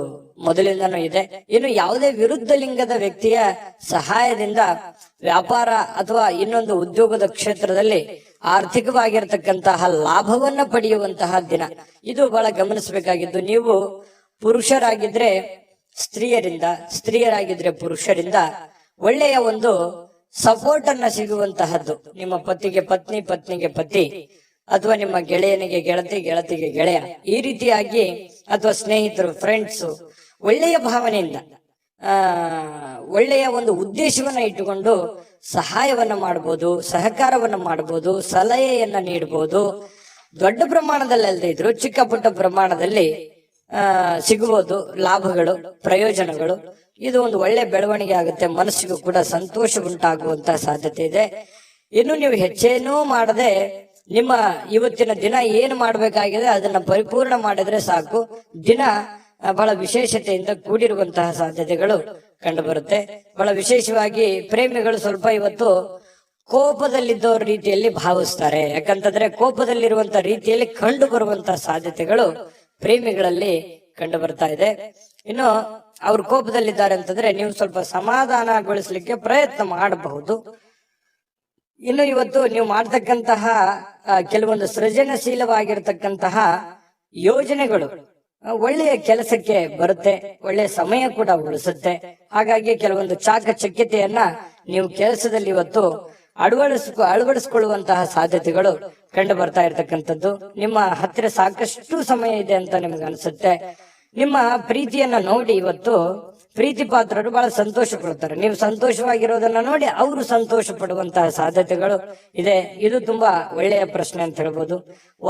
ಮೊದಲಿಂದನೂ ಇದೆ. ಇನ್ನು ಯಾವುದೇ ವಿರುದ್ಧ ಲಿಂಗದ ವ್ಯಕ್ತಿಯ ಸಹಾಯದಿಂದ ವ್ಯಾಪಾರ ಅಥವಾ ಇನ್ನೊಂದು ಉದ್ಯೋಗದ ಕ್ಷೇತ್ರದಲ್ಲಿ ಆರ್ಥಿಕವಾಗಿರ್ತಕ್ಕಂತಹ ಲಾಭವನ್ನ ಪಡೆಯುವಂತಹ ದಿನ ಇದು. ಬಹಳ ಗಮನಿಸಬೇಕಾಗಿದ್ದು, ನೀವು ಪುರುಷರಾಗಿದ್ರೆ ಸ್ತ್ರೀಯರಿಂದ, ಸ್ತ್ರೀಯರಾಗಿದ್ರೆ ಪುರುಷರಿಂದ ಒಳ್ಳೆಯ ಒಂದು ಸಪೋರ್ಟ್ ಅನ್ನ ಸಿಗುವಂತಹದ್ದು. ನಿಮ್ಮ ಪತಿಗೆ ಪತ್ನಿ, ಪತ್ನಿಗೆ ಪತಿ, ಅಥವಾ ನಿಮ್ಮ ಗೆಳೆಯನಿಗೆ ಗೆಳತಿ, ಗೆಳತಿಗೆ ಗೆಳೆಯ, ಈ ರೀತಿಯಾಗಿ ಅಥವಾ ಸ್ನೇಹಿತರು, ಫ್ರೆಂಡ್ಸ್ ಒಳ್ಳೆಯ ಭಾವನೆಯಿಂದ ಒಳ್ಳೆಯ ಒಂದು ಉದ್ದೇಶವನ್ನ ಇಟ್ಟುಕೊಂಡು ಸಹಾಯವನ್ನ ಮಾಡಬಹುದು, ಸಹಕಾರವನ್ನ ಮಾಡಬಹುದು, ಸಲಹೆಯನ್ನ ನೀಡಬಹುದು. ದೊಡ್ಡ ಪ್ರಮಾಣದಲ್ಲಿ ಅಲ್ಲದೆ ಇದ್ರು ಚಿಕ್ಕ ಪುಟ್ಟ ಪ್ರಮಾಣದಲ್ಲಿ ಸಿಗಬಹುದು ಲಾಭಗಳು, ಪ್ರಯೋಜನಗಳು. ಇದು ಒಂದು ಒಳ್ಳೆ ಬೆಳವಣಿಗೆ ಆಗುತ್ತೆ. ಮನಸ್ಸಿಗೂ ಕೂಡ ಸಂತೋಷ ಉಂಟಾಗುವಂತಹ ಸಾಧ್ಯತೆ ಇದೆ. ಇನ್ನು ನೀವು ಹೆಚ್ಚೇನೂ ಮಾಡದೆ ನಿಮ್ಮ ಇವತ್ತಿನ ದಿನ ಏನು ಮಾಡಬೇಕಾಗಿದೆ ಅದನ್ನ ಪರಿಪೂರ್ಣ ಮಾಡಿದ್ರೆ ಸಾಕು. ದಿನ ಬಹಳ ವಿಶೇಷತೆಯಿಂದ ಕೂಡಿರುವಂತಹ ಸಾಧ್ಯತೆಗಳು ಕಂಡು ಬರುತ್ತೆ. ಬಹಳ ವಿಶೇಷವಾಗಿ ಪ್ರೇಮಿಗಳು ಸ್ವಲ್ಪ ಇವತ್ತು ಕೋಪದಲ್ಲಿದ್ದವ್ರ ರೀತಿಯಲ್ಲಿ ಭಾವಿಸ್ತಾರೆ. ಯಾಕಂತಂದ್ರೆ ಕೋಪದಲ್ಲಿರುವಂತ ರೀತಿಯಲ್ಲಿ ಕಂಡು ಬರುವಂತಹ ಸಾಧ್ಯತೆಗಳು ಪ್ರೇಮಿಗಳಲ್ಲಿ ಕಂಡು ಬರ್ತಾ ಇದೆ. ಇನ್ನು ಅವ್ರು ಕೋಪದಲ್ಲಿದ್ದಾರೆ ಅಂತಂದ್ರೆ ನೀವು ಸ್ವಲ್ಪ ಸಮಾಧಾನಗೊಳಿಸ್ಲಿಕ್ಕೆ ಪ್ರಯತ್ನ ಮಾಡಬಹುದು. ಇನ್ನು ಇವತ್ತು ನೀವು ಮಾಡ್ತಕ್ಕಂತಹ ಕೆಲವೊಂದು ಸೃಜನಶೀಲವಾಗಿರ್ತಕ್ಕಂತಹ ಯೋಜನೆಗಳು ಒಳ್ಳೆಯ ಕೆಲಸಕ್ಕೆ ಬರುತ್ತೆ, ಒಳ್ಳೆಯ ಸಮಯ ಕೂಡ ಉಳಿಸುತ್ತೆ. ಹಾಗಾಗಿ ಕೆಲವೊಂದು ಚಾಕಚಕ್ಯತೆಯನ್ನ ನೀವು ಕೆಲಸದಲ್ಲಿ ಇವತ್ತು ಅಳವಡಿಸಿಕೊಳ್ಳುವಂತಹ ಸಾಧ್ಯತೆಗಳು ಕಂಡು ಬರ್ತಾ ಇರ್ತಕ್ಕಂಥದ್ದು. ನಿಮ್ಮ ಹತ್ತಿರ ಸಾಕಷ್ಟು ಸಮಯ ಇದೆ ಅಂತ ನಿಮ್ಗೆ ಅನ್ಸುತ್ತೆ. ನಿಮ್ಮ ಪ್ರೀತಿಯನ್ನ ನೋಡಿ ಇವತ್ತು ಪ್ರೀತಿ ಪಾತ್ರರು ಬಹಳ ಸಂತೋಷ ಪಡ್ತಾರೆ. ನೀವು ಸಂತೋಷವಾಗಿರೋದನ್ನ ನೋಡಿ ಅವರು ಸಂತೋಷ ಪಡುವಂತಹ ಸಾಧ್ಯತೆಗಳು ಇದೆ. ಇದು ತುಂಬಾ ಒಳ್ಳೆಯ ಪ್ರಶ್ನೆ ಅಂತ ಹೇಳ್ಬೋದು.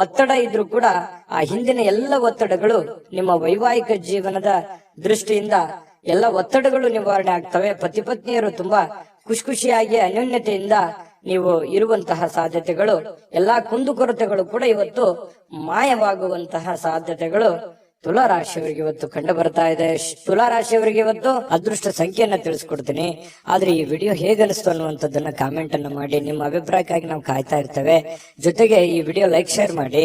ಒತ್ತಡ ಇದ್ರೂ ಕೂಡ ಆ ಹಿಂದಿನ ಎಲ್ಲ ಒತ್ತಡಗಳು ನಿಮ್ಮ ವೈವಾಹಿಕ ಜೀವನದ ದೃಷ್ಟಿಯಿಂದ ಎಲ್ಲ ಒತ್ತಡಗಳು ನಿವಾರಣೆ ಆಗ್ತವೆ. ಪತಿ ಪತ್ನಿಯರು ತುಂಬಾ ಖುಷಿಯಾಗಿ ಅನ್ಯೋನ್ಯತೆಯಿಂದ ನೀವು ಇರುವಂತಹ ಸಾಧ್ಯತೆಗಳು, ಎಲ್ಲಾ ಕುಂದುಕೊರತೆಗಳು ಕೂಡ ಇವತ್ತು ಮಾಯವಾಗುವಂತಹ ಸಾಧ್ಯತೆಗಳು ತುಲಾರಾಶಿಯವರಿಗೆ ಇವತ್ತು ಕಂಡು ಬರ್ತಾ ಇದೆ. ತುಲಾರಾಶಿಯವರಿಗೆ ಇವತ್ತು ಅದೃಷ್ಟ ಸಂಖ್ಯೆಯನ್ನ ತಿಳಿಸ್ಕೊಡ್ತೀನಿ. ಆದ್ರೆ ಈ ವಿಡಿಯೋ ಹೇಗನಿಸ್ತು ಅನ್ನುವಂಥದ್ದನ್ನ ಕಾಮೆಂಟ್ ಅನ್ನ ಮಾಡಿ. ನಿಮ್ಮ ಅಭಿಪ್ರಾಯಕ್ಕಾಗಿ ನಾವು ಕಾಯ್ತಾ ಇರ್ತೇವೆ. ಜೊತೆಗೆ ಈ ವಿಡಿಯೋ ಲೈಕ್, ಶೇರ್ ಮಾಡಿ.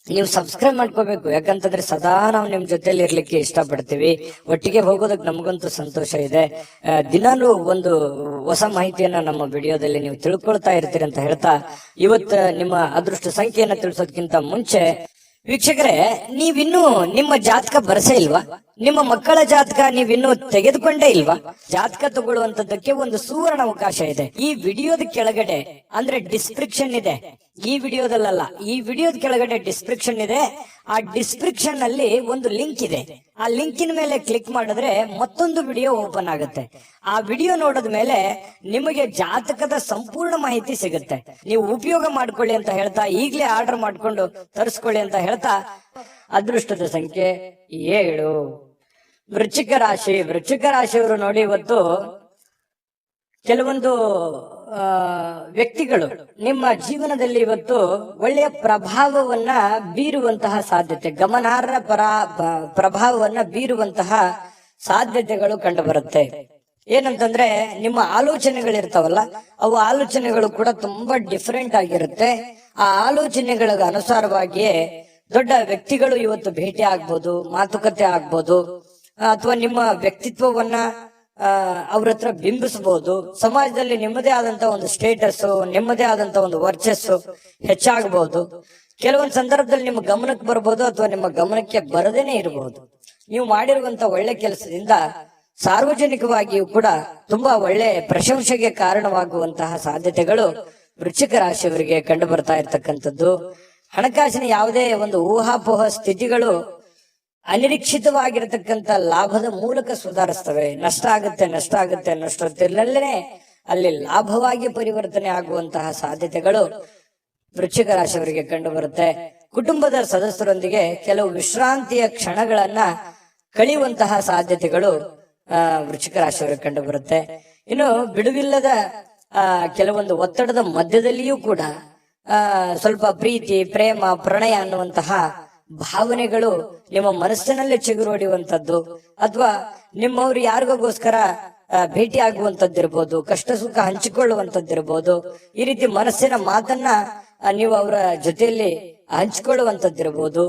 ನೀವು ಸಬ್ಸ್ಕ್ರೈಬ್ ಮಾಡ್ಕೋಬೇಕು. ಯಾಕಂತಂದ್ರೆ ಸದಾ ನಾವು ನಿಮ್ ಜೊತೆಲಿ ಇರ್ಲಿಕ್ಕೆ ಇಷ್ಟಪಡ್ತೀವಿ. ಒಟ್ಟಿಗೆ ಹೋಗೋದಕ್ಕೆ ನಮಗಂತೂ ಸಂತೋಷ ಇದೆ. ದಿನಾಲೂ ಒಂದು ಹೊಸ ಮಾಹಿತಿಯನ್ನ ನಮ್ಮ ವಿಡಿಯೋದಲ್ಲಿ ನೀವು ತಿಳ್ಕೊಳ್ತಾ ಇರ್ತೀರಿ ಅಂತ ಹೇಳ್ತಾ, ಇವತ್ತು ನಿಮ್ಮ ಅದೃಷ್ಟ ಸಂಖ್ಯೆಯನ್ನ ತಿಳಿಸೋದಕ್ಕಿಂತ ಮುಂಚೆ ವೀಕ್ಷಕರೇ, ನೀವಿನ್ನೂ ನಿಮ್ಮ ಜಾತಕ ಬರ್ಸೇ ಇಲ್ವಾ? ನಿಮ್ಮ ಮಕ್ಕಳ ಜಾತಕ ನೀವಿನ್ನೂ ತೆಗೆದುಕೊಂಡೇ ಇಲ್ವಾ? ಜಾತಕ ತಗೊಳ್ಳುವಂತದ್ದಕ್ಕೆ ಒಂದು ಸುವರ್ಣ ಅವಕಾಶ ಇದೆ. ಈ ವಿಡಿಯೋದ ಕೆಳಗಡೆ ಅಂದ್ರೆ ಡಿಸ್ಕ್ರಿಪ್ಷನ್ ಇದೆ. ಈ ವಿಡಿಯೋದಲ್ಲ, ಈ ವಿಡಿಯೋದ ಕೆಳಗಡೆ ಡಿಸ್ಕ್ರಿಪ್ಷನ್ ಇದೆ. ಆ ಡಿಸ್ಕ್ರಿಪ್ಷನ್ ಅಲ್ಲಿ ಒಂದು ಲಿಂಕ್ ಇದೆ. ಆ ಲಿಂಕಿನ ಮೇಲೆ ಕ್ಲಿಕ್ ಮಾಡಿದ್ರೆ ಮತ್ತೊಂದು ವಿಡಿಯೋ ಓಪನ್ ಆಗುತ್ತೆ. ಆ ವಿಡಿಯೋ ನೋಡಿದ ಮೇಲೆ ನಿಮಗೆ ಜಾತಕದ ಸಂಪೂರ್ಣ ಮಾಹಿತಿ ಸಿಗುತ್ತೆ. ನೀವು ಉಪಯೋಗ ಮಾಡ್ಕೊಳ್ಳಿ ಅಂತ ಹೇಳ್ತಾ, ಈಗಲೇ ಆರ್ಡರ್ ಮಾಡ್ಕೊಂಡು ತರಿಸ್ಕೊಳ್ಳಿ ಅಂತ ಹೇಳ್ತಾ, ಅದೃಷ್ಟದ ಸಂಖ್ಯೆ 7. ವೃಶ್ಚಿಕ ರಾಶಿಯವರು ನೋಡಿ ಇವತ್ತು ಕೆಲವೊಂದು ವ್ಯಕ್ತಿಗಳು ನಿಮ್ಮ ಜೀವನದಲ್ಲಿ ಇವತ್ತು ಒಳ್ಳೆಯ ಪ್ರಭಾವವನ್ನ ಬೀರುವಂತಹ ಸಾಧ್ಯತೆ, ಗಮನಾರ್ಹ ಪ್ರಭಾವವನ್ನ ಬೀರುವಂತಹ ಸಾಧ್ಯತೆಗಳು ಕಂಡು ಬರುತ್ತೆ. ಏನಂತಂದ್ರೆ ನಿಮ್ಮ ಆಲೋಚನೆಗಳಿರ್ತಾವಲ್ಲ, ಅವು ಆಲೋಚನೆಗಳು ಕೂಡ ತುಂಬಾ ಡಿಫರೆಂಟ್ ಆಗಿರುತ್ತೆ. ಆ ಆಲೋಚನೆಗಳ ಅನುಸಾರವಾಗಿಯೇ ದೊಡ್ಡ ವ್ಯಕ್ತಿಗಳು ಇವತ್ತು ಭೇಟಿ ಆಗ್ಬೋದು, ಮಾತುಕತೆ ಆಗ್ಬೋದು, ಅಥವಾ ನಿಮ್ಮ ವ್ಯಕ್ತಿತ್ವವನ್ನ ಅವ್ರ ಹತ್ರ ಬಿಂಬಿಸಬಹುದು. ಸಮಾಜದಲ್ಲಿ ನಿಮ್ಮದೇ ಆದಂತ ಒಂದು ಸ್ಟೇಟಸ್, ನಿಮ್ಮದೇ ಆದಂತ ಒಂದು ವರ್ಚಸ್ಸು ಹೆಚ್ಚಾಗಬಹುದು. ಕೆಲವೊಂದು ಸಂದರ್ಭದಲ್ಲಿ ನಿಮ್ಮ ಗಮನಕ್ಕೆ ಬರಬಹುದು ಅಥವಾ ನಿಮ್ಮ ಗಮನಕ್ಕೆ ಬರದೇನೆ ಇರಬಹುದು. ನೀವು ಮಾಡಿರುವಂತ ಒಳ್ಳೆ ಕೆಲಸದಿಂದ ಸಾರ್ವಜನಿಕವಾಗಿಯೂ ಕೂಡ ತುಂಬಾ ಒಳ್ಳೆ ಪ್ರಶಂಸೆಗೆ ಕಾರಣವಾಗುವಂತಹ ಸಾಧ್ಯತೆಗಳು ವೃಶ್ಚಿಕ ರಾಶಿಯವರಿಗೆ ಕಂಡು ಬರ್ತಾ ಇರ್ತಕ್ಕಂಥದ್ದು. ಹಣಕಾಸಿನ ಯಾವುದೇ ಒಂದು ಊಹಾಪೋಹ ಸ್ಥಿತಿಗಳು ಅನಿರೀಕ್ಷಿತವಾಗಿರತಕ್ಕಂತ ಲಾಭದ ಮೂಲಕ ಸುಧಾರಿಸ್ತವೆ. ನಷ್ಟ ಆಗುತ್ತೆ ಅನ್ನೋಷ್ಟೊತ್ತಿನಲ್ಲೇ ಅಲ್ಲಿ ಲಾಭವಾಗಿ ಪರಿವರ್ತನೆ ಆಗುವಂತಹ ಸಾಧ್ಯತೆಗಳು ವೃಶ್ಚಿಕ ರಾಶಿಯವರಿಗೆ ಕಂಡು ಬರುತ್ತೆ. ಕುಟುಂಬದ ಸದಸ್ಯರೊಂದಿಗೆ ಕೆಲವು ವಿಶ್ರಾಂತಿಯ ಕ್ಷಣಗಳನ್ನ ಕಳೆಯುವಂತಹ ಸಾಧ್ಯತೆಗಳು ವೃಶ್ಚಿಕ ರಾಶಿಯವರಿಗೆ ಕಂಡು ಬರುತ್ತೆ. ಇನ್ನು ಬಿಡುವಿಲ್ಲದ ಕೆಲವೊಂದು ಒತ್ತಡದ ಮಧ್ಯದಲ್ಲಿಯೂ ಕೂಡ ಸ್ವಲ್ಪ ಪ್ರೀತಿ, ಪ್ರೇಮ, ಪ್ರಣಯ ಅನ್ನುವಂತಹ ಭಾವನೆಗಳು ನಿಮ್ಮ ಮನಸ್ಸಿನಲ್ಲೇ ಚಿಗುರೊಡೆಯುವಂಥದ್ದು, ಅಥವಾ ನಿಮ್ಮವ್ರು ಯಾರಿಗೋಸ್ಕರ ಭೇಟಿ ಆಗುವಂತದ್ದಿರ್ಬೋದು, ಕಷ್ಟ ಸುಖ ಹಂಚಿಕೊಳ್ಳುವಂತದ್ದಿರ್ಬೋದು. ಈ ರೀತಿ ಮನಸ್ಸಿನ ಮಾತನ್ನ ನೀವು ಅವರ ಜೊತೆಯಲ್ಲಿ ಹಂಚಿಕೊಳ್ಳುವಂತದ್ದಿರ್ಬೋದು.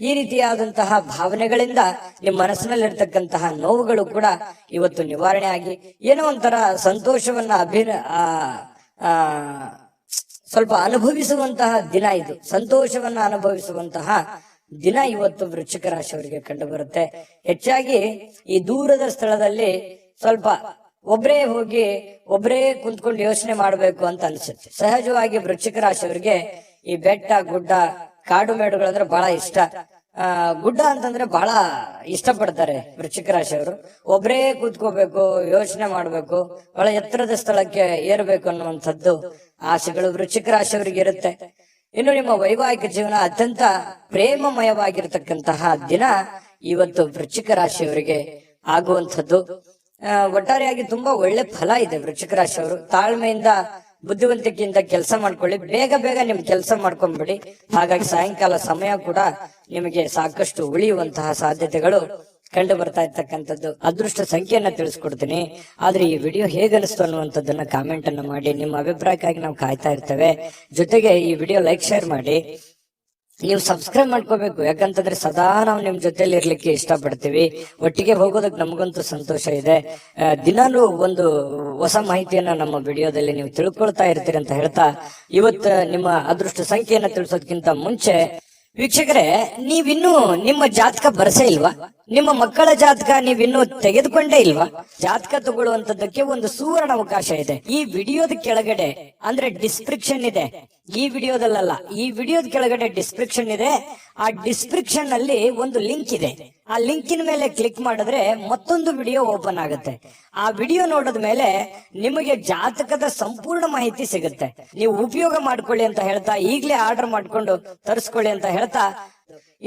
ಈ ರೀತಿಯಾದಂತಹ ಭಾವನೆಗಳಿಂದ ನಿಮ್ಮ ಮನಸ್ಸಿನಲ್ಲಿರ್ತಕ್ಕಂತಹ ನೋವುಗಳು ಕೂಡ ಇವತ್ತು ನಿವಾರಣೆ ಆಗಿ ಏನೋ ಒಂಥರ ಸಂತೋಷವನ್ನ ಸ್ವಲ್ಪ ಅನುಭವಿಸುವಂತಹ ದಿನ ಇದು. ಸಂತೋಷವನ್ನ ಅನುಭವಿಸುವಂತಹ ದಿನ ಇವತ್ತು ವೃಶ್ಚಿಕ ರಾಶಿಯವರಿಗೆ ಕಂಡು ಬರುತ್ತೆ. ಹೆಚ್ಚಾಗಿ ಈ ದೂರದ ಸ್ಥಳದಲ್ಲಿ ಸ್ವಲ್ಪ ಒಬ್ಬರೇ ಹೋಗಿ ಒಬ್ಬರೇ ಕುಂತ್ಕೊಂಡು ಯೋಚನೆ ಮಾಡ್ಬೇಕು ಅಂತ ಅನ್ಸುತ್ತೆ. ಸಹಜವಾಗಿ ವೃಶ್ಚಿಕ ರಾಶಿಯವರಿಗೆ ಈ ಬೆಟ್ಟ, ಗುಡ್ಡ, ಕಾಡು ಮೇಡುಗಳಂದ್ರೆ ಬಹಳ ಇಷ್ಟ. ಗುಡ್ಡ ಅಂತಂದ್ರೆ ಬಹಳ ಇಷ್ಟಪಡ್ತಾರೆ ವೃಶ್ಚಿಕ ರಾಶಿಯವರು. ಒಬ್ಬರೇ ಕೂತ್ಕೋಬೇಕು, ಯೋಚನೆ ಮಾಡ್ಬೇಕು, ಬಹಳ ಎತ್ತರದ ಸ್ಥಳಕ್ಕೆ ಏರ್ಬೇಕು ಅನ್ನುವಂಥದ್ದು ಆಸೆಗಳು ವೃಶ್ಚಿಕ ರಾಶಿಯವರಿಗೆ ಇರುತ್ತೆ. ಇನ್ನು ನಿಮ್ಮ ವೈವಾಹಿಕ ಜೀವನ ಅತ್ಯಂತ ಪ್ರೇಮಮಯವಾಗಿರ್ತಕ್ಕಂತಹ ದಿನ ಇವತ್ತು ವೃಶ್ಚಿಕ ರಾಶಿಯವರಿಗೆ ಆಗುವಂಥದ್ದು. ಒಟ್ಟಾರೆಯಾಗಿ ತುಂಬಾ ಒಳ್ಳೆ ಫಲ ಇದೆ. ವೃಶ್ಚಿಕ ರಾಶಿಯವರು ತಾಳ್ಮೆಯಿಂದ, ಬುದ್ಧಿವಂತಿಕೆಯಿಂದ ಕೆಲಸ ಮಾಡ್ಕೊಳ್ಳಿ. ಬೇಗ ಬೇಗ ನಿಮ್ ಕೆಲಸ ಮಾಡ್ಕೊಂಡ್ಬಿಡಿ. ಹಾಗಾಗಿ ಸಾಯಂಕಾಲ ಸಮಯ ಕೂಡ ನಿಮಗೆ ಸಾಕಷ್ಟು ಉಳಿಯುವಂತಹ ಸಾಧ್ಯತೆಗಳು ಕಂಡು ಬರ್ತಾ ಇರ್ತಕ್ಕಂಥದ್ದು. ಅದೃಷ್ಟ ಸಂಖ್ಯೆಯನ್ನ ತಿಳಿಸ್ಕೊಡ್ತೀನಿ. ಆದ್ರೆ ಈ ವಿಡಿಯೋ ಹೇಗನಿಸ್ತು ಅನ್ನುವಂಥದ್ದನ್ನ ಕಾಮೆಂಟ್ ಅನ್ನ ಮಾಡಿ. ನಿಮ್ಮ ಅಭಿಪ್ರಾಯಕ್ಕಾಗಿ ನಾವು ಕಾಯ್ತಾ ಇರ್ತೇವೆ. ಜೊತೆಗೆ ಈ ವಿಡಿಯೋ ಲೈಕ್, ಶೇರ್ ಮಾಡಿ. ನೀವು ಸಬ್ಸ್ಕ್ರೈಬ್ ಮಾಡ್ಕೋಬೇಕು, ಯಾಕಂತಂದ್ರೆ ಸದಾ ನಾವು ನಿಮ್ ಜೊತೆಲಿ ಇರ್ಲಿಕ್ಕೆ ಇಷ್ಟಪಡ್ತೀವಿ. ಒಟ್ಟಿಗೆ ಹೋಗೋದಕ್ಕೆ ನಮಗಂತೂ ಸಂತೋಷ ಇದೆ. ದಿನಾನು ಒಂದು ಹೊಸ ಮಾಹಿತಿಯನ್ನ ನಮ್ಮ ವಿಡಿಯೋದಲ್ಲಿ ನೀವು ತಿಳ್ಕೊಳ್ತಾ ಇರ್ತೀರಿ ಅಂತ ಹೇಳ್ತಾ, ಇವತ್ತು ನಿಮ್ಮ ಅದೃಷ್ಟ ಸಂಖ್ಯೆಯನ್ನ ತಿಳಿಸೋದಕ್ಕಿಂತ ಮುಂಚೆ ವೀಕ್ಷಕರೇ, ನೀವಿನ್ನೂ ನಿಮ್ಮ ಜಾತಕ ಬರಸೇ ಇಲ್ವಾ? ನಿಮ್ಮ ಮಕ್ಕಳ ಜಾತಕ ನೀವಿನ್ನೂ ತೆಗೆದುಕೊಂಡೇ ಇಲ್ವಾ? ಜಾತಕ ತಗೊಳ್ಳುವಂತದ್ದಕ್ಕೆ ಒಂದು ಸುವರ್ಣ ಅವಕಾಶ ಇದೆ. ಈ ವಿಡಿಯೋದ ಕೆಳಗಡೆ ಅಂದ್ರೆ ಡಿಸ್ಕ್ರಿಪ್ಷನ್ ಇದೆ. ಈ ವಿಡಿಯೋದಲ್ಲ, ಈ ವಿಡಿಯೋದ ಕೆಳಗಡೆ ಡಿಸ್ಕ್ರಿಪ್ಷನ್ ಇದೆ. ಆ ಡಿಸ್ಕ್ರಿಪ್ಷನ್ ಅಲ್ಲಿ ಒಂದು ಲಿಂಕ್ ಇದೆ. ಆ ಲಿಂಕಿನ ಮೇಲೆ ಕ್ಲಿಕ್ ಮಾಡಿದ್ರೆ ಮತ್ತೊಂದು ವಿಡಿಯೋ ಓಪನ್ ಆಗುತ್ತೆ. ಆ ವಿಡಿಯೋ ನೋಡಿದ ಮೇಲೆ ನಿಮಗೆ ಜಾತಕದ ಸಂಪೂರ್ಣ ಮಾಹಿತಿ ಸಿಗುತ್ತೆ. ನೀವು ಉಪಯೋಗ ಮಾಡ್ಕೊಳ್ಳಿ ಅಂತ ಹೇಳ್ತಾ, ಈಗಲೇ ಆರ್ಡರ್ ಮಾಡ್ಕೊಂಡು ತರಿಸ್ಕೊಳ್ಳಿ ಅಂತ ಹೇಳ್ತಾ,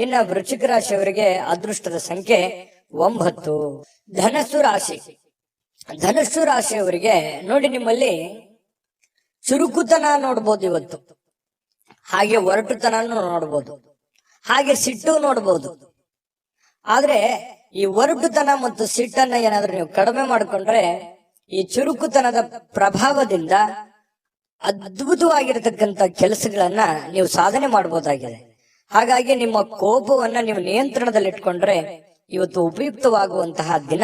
ಇನ್ನ ವೃಶ್ಚಿಕ ರಾಶಿಯವರಿಗೆ ಅದೃಷ್ಟದ ಸಂಖ್ಯೆ 9. ಧನಸ್ಸು ರಾಶಿ. ಧನಸ್ಸು ರಾಶಿಯವರಿಗೆ ನೋಡಿ, ನಿಮ್ಮಲ್ಲಿ ಚುರುಕುತನ ನೋಡ್ಬೋದು ಇವತ್ತು, ಹಾಗೆ ಒರಟುತನನು ನೋಡ್ಬೋದು, ಹಾಗೆ ಸಿಟ್ಟು ನೋಡ್ಬೋದು. ಆದ್ರೆ ಈ ಒರಟುತನ ಮತ್ತು ಸಿಟ್ಟನ್ನ ಏನಾದ್ರೂ ನೀವು ಕಡಿಮೆ ಮಾಡ್ಕೊಂಡ್ರೆ ಈ ಚುರುಕುತನದ ಪ್ರಭಾವದಿಂದ ಅದ್ಭುತವಾಗಿರತಕ್ಕಂತ ಕೆಲಸಗಳನ್ನ ನೀವು ಸಾಧನೆ ಮಾಡಬಹುದಾಗಿದೆ. ಹಾಗಾಗಿ ನಿಮ್ಮ ಕೋಪವನ್ನ ನೀವು ನಿಯಂತ್ರಣದಲ್ಲಿಟ್ಕೊಂಡ್ರೆ ಇವತ್ತು ಉಪಯುಕ್ತವಾಗುವಂತಹ ದಿನ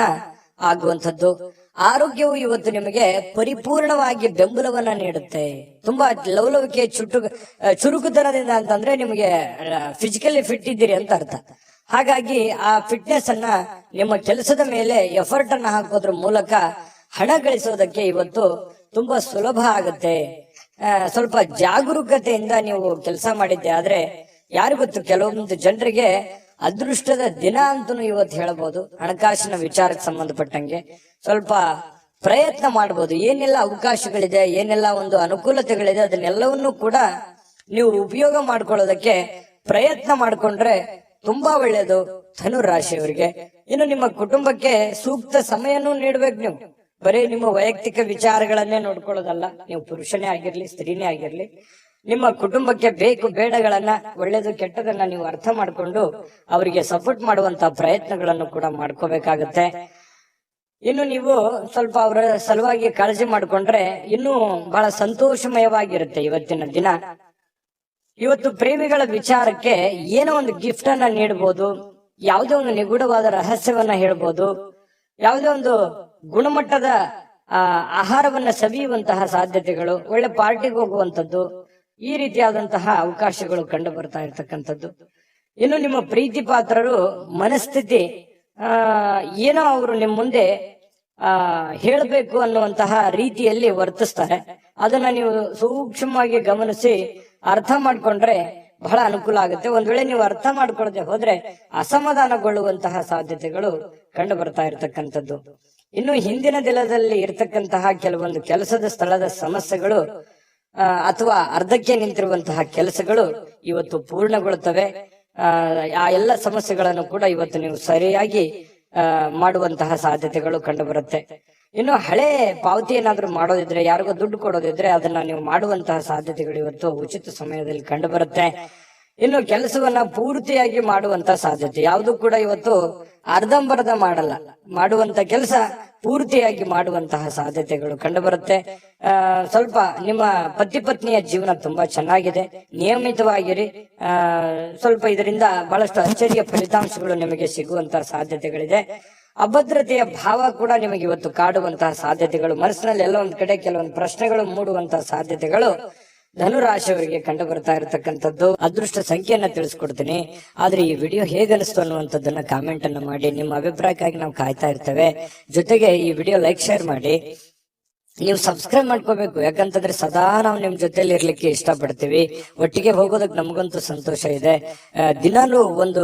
ಆಗುವಂಥದ್ದು. ಆರೋಗ್ಯವು ಇವತ್ತು ನಿಮಗೆ ಪರಿಪೂರ್ಣವಾಗಿ ಬೆಂಬಲವನ್ನ ನೀಡುತ್ತೆ. ತುಂಬಾ ಲವಲವಿಕೆ, ಚುರುಕುತನದಿಂದ ಅಂತಂದ್ರೆ ನಿಮಗೆ ಫಿಸಿಕಲಿ ಫಿಟ್ ಇದ್ದೀರಿ ಅಂತ ಅರ್ಥ. ಹಾಗಾಗಿ ಆ ಫಿಟ್ನೆಸ್ ಅನ್ನ ನಿಮ್ಮ ಕೆಲಸದ ಮೇಲೆ ಎಫರ್ಟ್ ಅನ್ನ ಹಾಕೋದ್ರ ಮೂಲಕ ಹಣ ಗಳಿಸೋದಕ್ಕೆ ಇವತ್ತು ತುಂಬಾ ಸುಲಭ ಆಗುತ್ತೆ. ಸ್ವಲ್ಪ ಜಾಗರೂಕತೆಯಿಂದ ನೀವು ಕೆಲಸ ಮಾಡಿದ್ದೆ ಆದ್ರೆ ಯಾರಿಗೊತ್ತು, ಕೆಲವೊಂದು ಜನರಿಗೆ ಅದೃಷ್ಟದ ದಿನ ಅಂತನೂ ಇವತ್ತು ಹೇಳಬಹುದು. ಹಣಕಾಸಿನ ವಿಚಾರಕ್ಕೆ ಸಂಬಂಧಪಟ್ಟಂಗೆ ಸ್ವಲ್ಪ ಪ್ರಯತ್ನ ಮಾಡಬಹುದು. ಏನೆಲ್ಲ ಅವಕಾಶಗಳಿದೆ, ಏನೆಲ್ಲ ಒಂದು ಅನುಕೂಲತೆಗಳಿದೆ, ಅದನ್ನೆಲ್ಲವನ್ನೂ ಕೂಡ ನೀವು ಉಪಯೋಗ ಮಾಡ್ಕೊಳ್ಳೋದಕ್ಕೆ ಪ್ರಯತ್ನ ಮಾಡ್ಕೊಂಡ್ರೆ ತುಂಬಾ ಒಳ್ಳೇದು ಧನು ರಾಶಿಯವರಿಗೆ. ಇನ್ನು ನಿಮ್ಮ ಕುಟುಂಬಕ್ಕೆ ಸೂಕ್ತ ಸಮಯನೂ ನೀಡ್ಬೇಕು. ನೀವು ಬರೀ ನಿಮ್ಮ ವೈಯಕ್ತಿಕ ವಿಚಾರಗಳನ್ನೇ ನೋಡ್ಕೊಳ್ಳೋದಲ್ಲ. ನೀವು ಪುರುಷನೇ ಆಗಿರ್ಲಿ, ಸ್ತ್ರೀನೇ ಆಗಿರ್ಲಿ, ನಿಮ್ಮ ಕುಟುಂಬಕ್ಕೆ ಬೇಕು ಬೇಡಗಳನ್ನ, ಒಳ್ಳೇದು ಕೆಟ್ಟದನ್ನ ನೀವು ಅರ್ಥ ಮಾಡ್ಕೊಂಡು ಅವರಿಗೆ ಸಪೋರ್ಟ್ ಮಾಡುವಂತ ಪ್ರಯತ್ನಗಳನ್ನು ಕೂಡ ಮಾಡ್ಕೋಬೇಕಾಗತ್ತೆ. ಇನ್ನು ನೀವು ಸ್ವಲ್ಪ ಅವರ ಸಲುವಾಗಿ ಕಾಳಜಿ ಮಾಡಿಕೊಂಡ್ರೆ ಇನ್ನೂ ಬಹಳ ಸಂತೋಷಮಯವಾಗಿರುತ್ತೆ ಇವತ್ತಿನ ದಿನ. ಇವತ್ತು ಪ್ರೇಮಿಗಳ ವಿಚಾರಕ್ಕೆ ಏನೋ ಒಂದು ಗಿಫ್ಟ್ ಅನ್ನ ನೀಡಬಹುದು, ಯಾವುದೇ ಒಂದು ನಿಗೂಢವಾದ ರಹಸ್ಯವನ್ನ ಹೇಳ್ಬೋದು, ಯಾವುದೇ ಒಂದು ಗುಣಮಟ್ಟದ ಆಹಾರವನ್ನ ಸವಿಯುವಂತಹ ಸಾಧ್ಯತೆಗಳು, ಒಳ್ಳೆ ಪಾರ್ಟಿಗೆ ಹೋಗುವಂಥದ್ದು, ಈ ರೀತಿಯಾದಂತಹ ಅವಕಾಶಗಳು ಕಂಡು ಬರ್ತಾ ಇರ್ತಕ್ಕಂಥದ್ದು. ಇನ್ನು ನಿಮ್ಮ ಪ್ರೀತಿ ಪಾತ್ರರು ಮನಸ್ಥಿತಿ ಏನೋ ಅವರು ನಿಮ್ಮ ಮುಂದೆ ಹೇಳಬೇಕು ಅನ್ನುವಂತಹ ರೀತಿಯಲ್ಲಿ ವರ್ತಿಸ್ತಾರೆ. ಅದನ್ನ ನೀವು ಸೂಕ್ಷ್ಮವಾಗಿ ಗಮನಿಸಿ ಅರ್ಥ ಮಾಡ್ಕೊಂಡ್ರೆ ಬಹಳ ಅನುಕೂಲ ಆಗುತ್ತೆ. ಒಂದ್ ವೇಳೆ ನೀವು ಅರ್ಥ ಮಾಡ್ಕೊಳ್ಳದೆ ಹೋದ್ರೆ ಅಸಮಾಧಾನಗೊಳ್ಳುವಂತಹ ಸಾಧ್ಯತೆಗಳು ಕಂಡು ಬರ್ತಾ ಇರತಕ್ಕಂಥದ್ದು. ಇನ್ನು ಹಿಂದಿನ ದಿನದಲ್ಲಿ ಇರತಕ್ಕಂತಹ ಕೆಲವೊಂದು ಕೆಲಸದ ಸ್ಥಳದ ಸಮಸ್ಯೆಗಳು ಅಥವಾ ಅರ್ಧಕ್ಕೆ ನಿಂತಿರುವಂತಹ ಕೆಲಸಗಳು ಇವತ್ತು ಪೂರ್ಣಗೊಳ್ಳುತ್ತವೆ. ಆ ಎಲ್ಲ ಸಮಸ್ಯೆಗಳನ್ನು ಕೂಡ ಇವತ್ತು ನೀವು ಸರಿಯಾಗಿ ಮಾಡುವಂತಹ ಸಾಧ್ಯತೆಗಳು ಕಂಡು ಬರುತ್ತೆ. ಇನ್ನು ಹಳೆ ಪಾವತಿ ಏನಾದ್ರೂ ಮಾಡೋದಿದ್ರೆ, ಯಾರಿಗೋ ದುಡ್ಡು ಕೊಡೋದಿದ್ರೆ ಅದನ್ನ ನೀವು ಮಾಡುವಂತಹ ಸಾಧ್ಯತೆಗಳು ಇವತ್ತು ಉಚಿತ ಸಮಯದಲ್ಲಿ ಕಂಡು ಬರುತ್ತೆ. ಇನ್ನು ಕೆಲಸವನ್ನ ಪೂರ್ತಿಯಾಗಿ ಮಾಡುವಂತ ಸಾಧ್ಯತೆ, ಯಾವುದು ಕೂಡ ಇವತ್ತು ಅರ್ಧಂಬರ್ಧ ಮಾಡಲ್ಲ, ಮಾಡುವಂತ ಕೆಲಸ ಪೂರ್ತಿಯಾಗಿ ಮಾಡುವಂತಹ ಸಾಧ್ಯತೆಗಳು ಕಂಡು ಬರುತ್ತೆ. ಸ್ವಲ್ಪ ನಿಮ್ಮ ಪತಿ ಪತ್ನಿಯ ಜೀವನ ತುಂಬಾ ಚೆನ್ನಾಗಿದೆ, ನಿಯಮಿತವಾಗಿರಿ. ಸ್ವಲ್ಪ ಇದರಿಂದ ಬಹಳಷ್ಟು ಅಚ್ಚರಿಯ ಫಲಿತಾಂಶಗಳು ನಿಮಗೆ ಸಿಗುವಂತಹ ಸಾಧ್ಯತೆಗಳಿದೆ. ಅಭದ್ರತೆಯ ಭಾವ ಕೂಡ ನಿಮಗೆ ಇವತ್ತು ಕಾಡುವಂತಹ ಸಾಧ್ಯತೆಗಳು, ಮನಸ್ಸಿನಲ್ಲಿ ಎಲ್ಲ ಒಂದ್ ಕಡೆ ಕೆಲವೊಂದು ಪ್ರಶ್ನೆಗಳು ಮೂಡುವಂತಹ ಸಾಧ್ಯತೆಗಳು ಧನುರಾಶಿಯವರಿಗೆ ಕಂಡು ಬರ್ತಾ ಇರತಕ್ಕಂಥದ್ದು. ಅದೃಷ್ಟ ಸಂಖ್ಯೆಯನ್ನ ತಿಳಿಸ್ಕೊಡ್ತೀನಿ, ಆದ್ರೆ ಈ ವಿಡಿಯೋ ಹೇಗನಿಸ್ತು ಅನ್ನುವಂಥದ್ದನ್ನ ಕಾಮೆಂಟ್ ಅನ್ನ ಮಾಡಿ. ನಿಮ್ಮ ಅಭಿಪ್ರಾಯಕ್ಕಾಗಿ ನಾವು ಕಾಯ್ತಾ ಇರ್ತೇವೆ. ಜೊತೆಗೆ ಈ ವಿಡಿಯೋ ಲೈಕ್ ಶೇರ್ ಮಾಡಿ. ನೀವು ಸಬ್ಸ್ಕ್ರೈಬ್ ಮಾಡ್ಕೋಬೇಕು, ಯಾಕಂತಂದ್ರೆ ಸದಾ ನಾವು ನಿಮ್ ಜೊತೆಲಿ ಇರ್ಲಿಕ್ಕೆ ಇಷ್ಟಪಡ್ತೀವಿ. ಒಟ್ಟಿಗೆ ಹೋಗೋದಕ್ಕೆ ನಮಗಂತೂ ಸಂತೋಷ ಇದೆ. ದಿನಾಲೂ ಒಂದು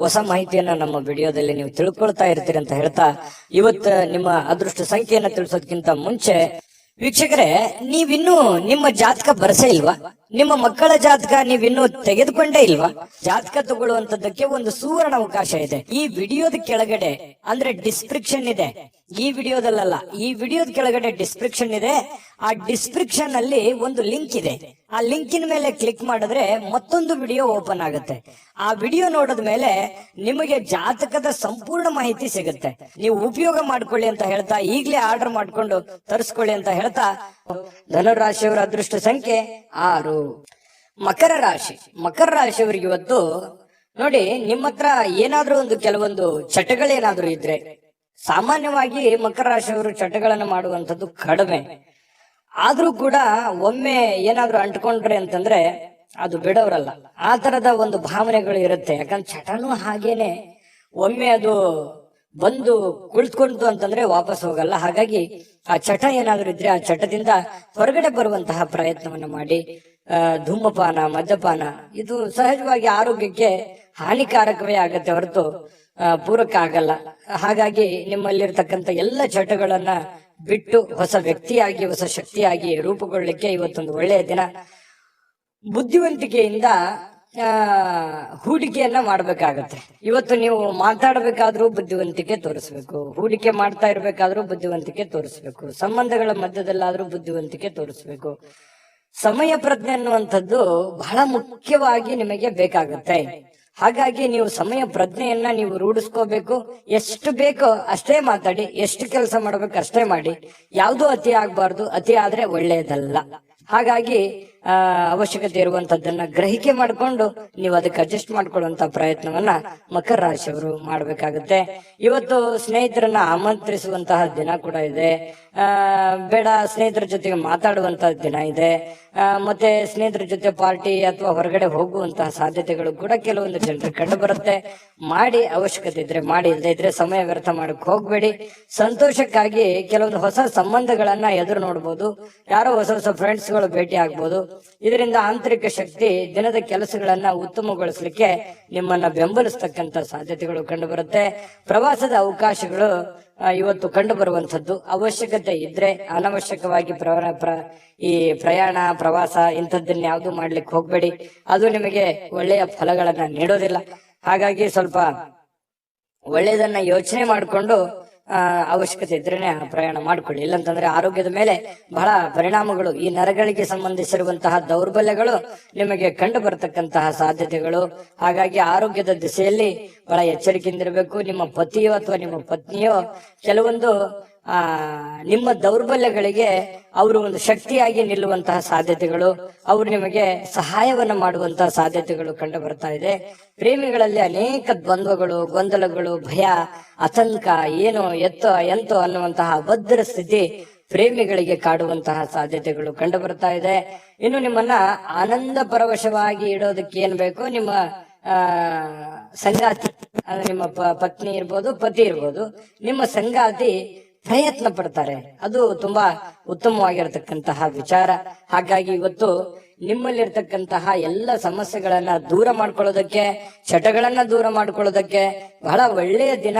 ಹೊಸ ಮಾಹಿತಿಯನ್ನ ನಮ್ಮ ವಿಡಿಯೋದಲ್ಲಿ ನೀವು ತಿಳ್ಕೊಳ್ತಾ ಇರ್ತೀರಿ ಅಂತ ಹೇಳ್ತಾ, ಇವತ್ತು ನಿಮ್ಮ ಅದೃಷ್ಟ ಸಂಖ್ಯೆಯನ್ನ ತಿಳಿಸೋದಕ್ಕಿಂತ ಮುಂಚೆ ವೀಕ್ಷಕರೇ, ನೀವಿನ್ನೂ ನಿಮ್ಮ ಜಾತಕ ಬರಸೇ ಇಲ್ವಾ? ನಿಮ್ಮ ಮಕ್ಕಳ ಜಾತಕ ನೀವಿನ್ನೂ ತೆಗೆದುಕೊಂಡೇ ಇಲ್ವಾ? ಜಾತಕ ತಗೊಳ್ಳುವಂತದ್ದಕ್ಕೆ ಒಂದು ಸುವರ್ಣ ಅವಕಾಶ ಇದೆ. ಈ ವಿಡಿಯೋದ ಕೆಳಗಡೆ ಅಂದ್ರೆ ಡಿಸ್ಕ್ರಿಪ್ಷನ್ ಇದೆ, ಈ ವಿಡಿಯೋದಲ್ಲ, ಈ ವಿಡಿಯೋದ ಕೆಳಗಡೆ ಡಿಸ್ಕ್ರಿಪ್ಷನ್ ಇದೆ. ಆ ಡಿಸ್ಕ್ರಿಪ್ಷನ್ ಅಲ್ಲಿ ಒಂದು ಲಿಂಕ್ ಇದೆ. ಆ ಲಿಂಕಿನ ಮೇಲೆ ಕ್ಲಿಕ್ ಮಾಡಿದ್ರೆ ಮತ್ತೊಂದು ವಿಡಿಯೋ ಓಪನ್ ಆಗುತ್ತೆ. ಆ ವಿಡಿಯೋ ನೋಡಿದ ಮೇಲೆ ನಿಮಗೆ ಜಾತಕದ ಸಂಪೂರ್ಣ ಮಾಹಿತಿ ಸಿಗುತ್ತೆ. ನೀವು ಉಪಯೋಗ ಮಾಡ್ಕೊಳ್ಳಿ ಅಂತ ಹೇಳ್ತಾ, ಈಗಲೇ ಆರ್ಡರ್ ಮಾಡ್ಕೊಂಡು ತರಿಸ್ಕೊಳ್ಳಿ ಅಂತ ಹೇಳ್ತಾ, ಧನುರಾಶಿಯವರ ಅದೃಷ್ಟ ಸಂಖ್ಯೆ 6. ಮಕರ ರಾಶಿ. ಮಕರ ರಾಶಿಯವರಿಗೆ ಇವತ್ತು ನೋಡಿ, ನಿಮ್ಮ ಹತ್ರ ಏನಾದ್ರೂ ಒಂದು ಕೆಲವೊಂದು ಚಟಗಳೇನಾದ್ರೂ ಇದ್ರೆ, ಸಾಮಾನ್ಯವಾಗಿ ಮಕರ ರಾಶಿಯವರು ಚಟಗಳನ್ನು ಮಾಡುವಂಥದ್ದು ಕಡಿಮೆ. ಆದ್ರೂ ಕೂಡ ಒಮ್ಮೆ ಏನಾದ್ರೂ ಅಂಟ್ಕೊಂಡ್ರೆ ಅಂತಂದ್ರೆ ಅದು ಬಿಡೋರಲ್ಲ. ಆ ತರದ ಒಂದು ಭಾವನೆಗಳು ಇರುತ್ತೆ. ಯಾಕಂದ್ರೆ ಚಟನೂ ಹಾಗೇನೆ, ಒಮ್ಮೆ ಅದು ಬಂದು ಕುಳಿತುಕೊಂತು ಅಂತಂದ್ರೆ ವಾಪಸ್ ಹೋಗಲ್ಲ. ಹಾಗಾಗಿ ಆ ಚಟ ಏನಾದ್ರೂ ಇದ್ರೆ ಆ ಚಟದಿಂದ ಹೊರಗಡೆ ಬರುವಂತಹ ಪ್ರಯತ್ನವನ್ನ ಮಾಡಿ. ಧೂಮಪಾನ, ಮದ್ಯಪಾನ ಇದು ಸಹಜವಾಗಿ ಆರೋಗ್ಯಕ್ಕೆ ಹಾನಿಕಾರಕವೇ ಆಗತ್ತೆ ಹೊರತು ಪೂರಕ ಆಗಲ್ಲ. ಹಾಗಾಗಿ ನಿಮ್ಮಲ್ಲಿರ್ತಕ್ಕಂಥ ಎಲ್ಲ ಚಟಗಳನ್ನ ಬಿಟ್ಟು ಹೊಸ ವ್ಯಕ್ತಿಯಾಗಿ, ಹೊಸ ಶಕ್ತಿಯಾಗಿ ರೂಪುಗೊಳ್ಳಲಿಕ್ಕೆ ಇವತ್ತೊಂದು ಒಳ್ಳೆಯ ದಿನ. ಬುದ್ಧಿವಂತಿಕೆಯಿಂದ ಹೂಡಿಕೆಯನ್ನ ಮಾಡ್ಬೇಕಾಗತ್ತೆ. ಇವತ್ತು ನೀವು ಮಾತಾಡಬೇಕಾದ್ರೂ ಬುದ್ಧಿವಂತಿಕೆ ತೋರಿಸ್ಬೇಕು, ಹೂಡಿಕೆ ಮಾಡ್ತಾ ಇರ್ಬೇಕಾದ್ರೂ ಬುದ್ಧಿವಂತಿಕೆ ತೋರಿಸ್ಬೇಕು, ಸಂಬಂಧಗಳ ಮಧ್ಯದಲ್ಲಾದ್ರೂ ಬುದ್ಧಿವಂತಿಕೆ ತೋರಿಸ್ಬೇಕು. ಸಮಯ ಪ್ರಜ್ಞೆ ಅನ್ನುವಂಥದ್ದು ಬಹಳ ಮುಖ್ಯವಾಗಿ ನಿಮಗೆ ಬೇಕಾಗುತ್ತೆ. ಹಾಗಾಗಿ ನೀವು ಸಮಯ ಪ್ರಜ್ಞೆಯನ್ನ ನೀವು ರೂಢಿಸ್ಕೋಬೇಕು. ಎಷ್ಟು ಬೇಕೋ ಅಷ್ಟೇ ಮಾತಾಡಿ, ಎಷ್ಟು ಕೆಲಸ ಮಾಡ್ಬೇಕು ಅಷ್ಟೇ ಮಾಡಿ. ಯಾವುದೂ ಅತಿ ಆಗ್ಬಾರ್ದು, ಅತಿ ಆದ್ರೆ ಒಳ್ಳೆಯದಲ್ಲ. ಹಾಗಾಗಿ ಅವಶ್ಯಕತೆ ಇರುವಂತದ್ದನ್ನ ಗ್ರಹಿಕೆ ಮಾಡಿಕೊಂಡು ನೀವು ಅದಕ್ಕೆ ಅಡ್ಜಸ್ಟ್ ಮಾಡ್ಕೊಳ್ಳುವಂತ ಪ್ರಯತ್ನವನ್ನ ಮಕರ ರಾಶಿಯವರು ಮಾಡ್ಬೇಕಾಗುತ್ತೆ. ಇವತ್ತು ಸ್ನೇಹಿತರನ್ನ ಆಮಂತ್ರಿಸುವಂತಹ ದಿನ ಕೂಡ ಇದೆ. ಬೇಡ, ಸ್ನೇಹಿತರ ಜೊತೆಗೆ ಮಾತಾಡುವಂತಹ ದಿನ ಇದೆ. ಮತ್ತೆ ಸ್ನೇಹಿತರ ಜೊತೆ ಪಾರ್ಟಿ ಅಥವಾ ಹೊರಗಡೆ ಹೋಗುವಂತಹ ಸಾಧ್ಯತೆಗಳು ಕೂಡ ಕೆಲವೊಂದು ಜನರಿಗೆ ಕಂಡು ಬರುತ್ತೆ. ಮಾಡಿ, ಅವಶ್ಯಕತೆ ಇದ್ರೆ ಮಾಡಿ, ಇಲ್ಲದೆ ಇದ್ರೆ ಸಮಯ ವ್ಯರ್ಥ ಮಾಡಕ್ ಹೋಗ್ಬೇಡಿ. ಸಂತೋಷಕ್ಕಾಗಿ ಕೆಲವೊಂದು ಹೊಸ ಸಂಬಂಧಗಳನ್ನ ಎದುರು ನೋಡ್ಬೋದು. ಯಾರೋ ಹೊಸ ಹೊಸ ಫ್ರೆಂಡ್ಸ್ ಗಳು ಭೇಟಿ ಆಗ್ಬೋದು. ಇದರಿಂದ ಆಂತರಿಕ ಶಕ್ತಿ ದಿನದ ಕೆಲಸಗಳನ್ನ ಉತ್ತಮಗೊಳಿಸಲಿಕ್ಕೆ ನಿಮ್ಮನ್ನ ಬೆಂಬಲಿಸ್ತಕ್ಕಂತ ಸಾಧ್ಯತೆಗಳು ಕಂಡು ಬರುತ್ತೆ. ಪ್ರವಾಸದ ಅವಕಾಶಗಳು ಇವತ್ತು ಕಂಡು ಬರುವಂತದ್ದು. ಅವಶ್ಯಕತೆ ಇದ್ರೆ ಅನವಶ್ಯಕವಾಗಿ ಈ ಪ್ರಯಾಣ, ಪ್ರವಾಸ ಇಂಥದ್ದನ್ನ ಯಾವ್ದು ಮಾಡ್ಲಿಕ್ಕೆ ಹೋಗ್ಬೇಡಿ. ಅದು ನಿಮಗೆ ಒಳ್ಳೆಯ ಫಲಗಳನ್ನ ನೀಡೋದಿಲ್ಲ. ಹಾಗಾಗಿ ಸ್ವಲ್ಪ ಒಳ್ಳೆಯದನ್ನ ಯೋಚನೆ ಮಾಡಿಕೊಂಡು ಅವಶ್ಯಕತೆ ಇದ್ರೇನೆ ಪ್ರಯಾಣ ಮಾಡ್ಕೊಳ್ಳಿ. ಇಲ್ಲಂತಂದ್ರೆ ಆರೋಗ್ಯದ ಮೇಲೆ ಬಹಳ ಪರಿಣಾಮಗಳು, ಈ ನರಗಳಿಗೆ ಸಂಬಂಧಿಸಿರುವಂತಹ ದೌರ್ಬಲ್ಯಗಳು ನಿಮಗೆ ಕಂಡು ಬರತಕ್ಕಂತಹ ಸಾಧ್ಯತೆಗಳು. ಹಾಗಾಗಿ ಆರೋಗ್ಯದ ದಿಸೆಯಲ್ಲಿ ಬಹಳ ಎಚ್ಚರಿಕೆಯಿಂದಿರಬೇಕು. ನಿಮ್ಮ ಪತಿಯೋ ಅಥವಾ ನಿಮ್ಮ ಪತ್ನಿಯೋ ಕೆಲವೊಂದು ನಿಮ್ಮ ದೌರ್ಬಲ್ಯಗಳಿಗೆ ಅವರು ಒಂದು ಶಕ್ತಿಯಾಗಿ ನಿಲ್ಲುವಂತಹ ಸಾಧ್ಯತೆಗಳು, ಅವರು ನಿಮಗೆ ಸಹಾಯವನ್ನ ಮಾಡುವಂತಹ ಸಾಧ್ಯತೆಗಳು ಕಂಡು ಬರ್ತಾ ಇದೆ. ಪ್ರೇಮಿಗಳಲ್ಲಿ ಅನೇಕ ದ್ವಂದ್ವಗಳು, ಗೊಂದಲಗಳು, ಭಯ, ಆತಂಕ, ಏನೋ ಎಂತೋ ಅನ್ನುವಂತಹ ಅಭದ್ರ ಸ್ಥಿತಿ ಪ್ರೇಮಿಗಳಿಗೆ ಕಾಡುವಂತಹ ಸಾಧ್ಯತೆಗಳು ಕಂಡು ಬರ್ತಾ ಇದೆ. ಇನ್ನು ನಿಮ್ಮನ್ನ ಆನಂದ ಪರವಶವಾಗಿ ಇಡೋದಕ್ಕೆ ಏನ್ ಬೇಕೋ ನಿಮ್ಮ ಸಂಗಾತಿ, ನಿಮ್ಮ ಪತ್ನಿ ಇರ್ಬೋದು, ಪತಿ ಇರ್ಬೋದು, ನಿಮ್ಮ ಸಂಗಾತಿ ಪ್ರಯತ್ನ ಪಡ್ತಾರೆ. ಅದು ತುಂಬಾ ಉತ್ತಮವಾಗಿರತಕ್ಕಂತಹ ವಿಚಾರ. ಹಾಗಾಗಿ ಇವತ್ತು ನಿಮ್ಮಲ್ಲಿರ್ತಕ್ಕಂತಹ ಎಲ್ಲ ಸಮಸ್ಯೆಗಳನ್ನ ದೂರ ಮಾಡ್ಕೊಳ್ಳೋದಕ್ಕೆ, ಚಟಗಳನ್ನ ದೂರ ಮಾಡ್ಕೊಳ್ಳೋದಕ್ಕೆ ಬಹಳ ಒಳ್ಳೆಯ ದಿನ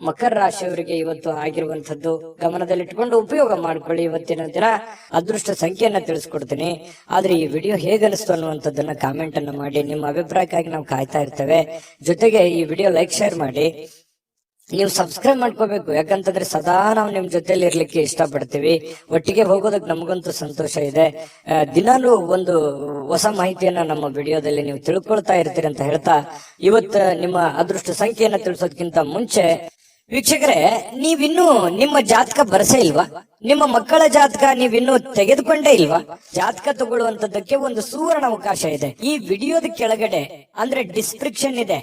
ಮಕರ ರಾಶಿಯವರಿಗೆ ಇವತ್ತು ಆಗಿರುವಂತದ್ದು. ಗಮನದಲ್ಲಿಟ್ಕೊಂಡು ಉಪಯೋಗ ಮಾಡ್ಕೊಳ್ಳಿ. ಇವತ್ತಿನ ದಿನ ಅದೃಷ್ಟ ಸಂಖ್ಯೆಯನ್ನ ತಿಳಿಸ್ಕೊಡ್ತೀನಿ. ಆದ್ರೆ ಈ ವಿಡಿಯೋ ಹೇಗನಿಸ್ತು ಅನ್ನುವಂಥದ್ದನ್ನ ಕಾಮೆಂಟ್ ಅನ್ನ ಮಾಡಿ. ನಿಮ್ಮ ಅಭಿಪ್ರಾಯಕ್ಕಾಗಿ ನಾವು ಕಾಯ್ತಾ ಇರ್ತೇವೆ. ಜೊತೆಗೆ ಈ ವಿಡಿಯೋ ಲೈಕ್, ಶೇರ್ ಮಾಡಿ. ನೀವು ಸಬ್ಸ್ಕ್ರೈಬ್ ಮಾಡ್ಕೋಬೇಕು. ಯಾಕಂತಂದ್ರೆ ಸದಾ ನಾವು ನಿಮ್ ಜೊತೆಲಿ ಇರ್ಲಿಕ್ಕೆ ಇಷ್ಟಪಡ್ತೀವಿ. ಒಟ್ಟಿಗೆ ಹೋಗೋದಕ್ಕೆ ನಮಗಂತೂ ಸಂತೋಷ ಇದೆ. ದಿನಾಲೂ ಒಂದು ಹೊಸ ಮಾಹಿತಿಯನ್ನ ನಮ್ಮ ವಿಡಿಯೋದಲ್ಲಿ ನೀವು ತಿಳ್ಕೊಳ್ತಾ ಇರ್ತೀರಿ ಅಂತ ಹೇಳ್ತಾ, ಇವತ್ತು ನಿಮ್ಮ ಅದೃಷ್ಟ ಸಂಖ್ಯೆಯನ್ನ ತಿಳಿಸೋದಕ್ಕಿಂತ ಮುಂಚೆ ವೀಕ್ಷಕರೇ, ನೀವಿನ್ನೂ ನಿಮ್ಮ ಜಾತಕ ಬರಸೇ ಇಲ್ವಾ? ನಿಮ್ಮ ಮಕ್ಕಳ ಜಾತಕ ನೀವಿನ್ನೂ ತೆಗೆದುಕೊಂಡೇ ಇಲ್ವಾ? ಜಾತಕ ತಗೊಳ್ಳುವಂತದ್ದಕ್ಕೆ ಒಂದು ಸುವರ್ಣ ಅವಕಾಶ ಇದೆ. ಈ ವಿಡಿಯೋದ ಕೆಳಗಡೆ ಅಂದ್ರೆ ಡಿಸ್ಕ್ರಿಪ್ಷನ್ ಇದೆ.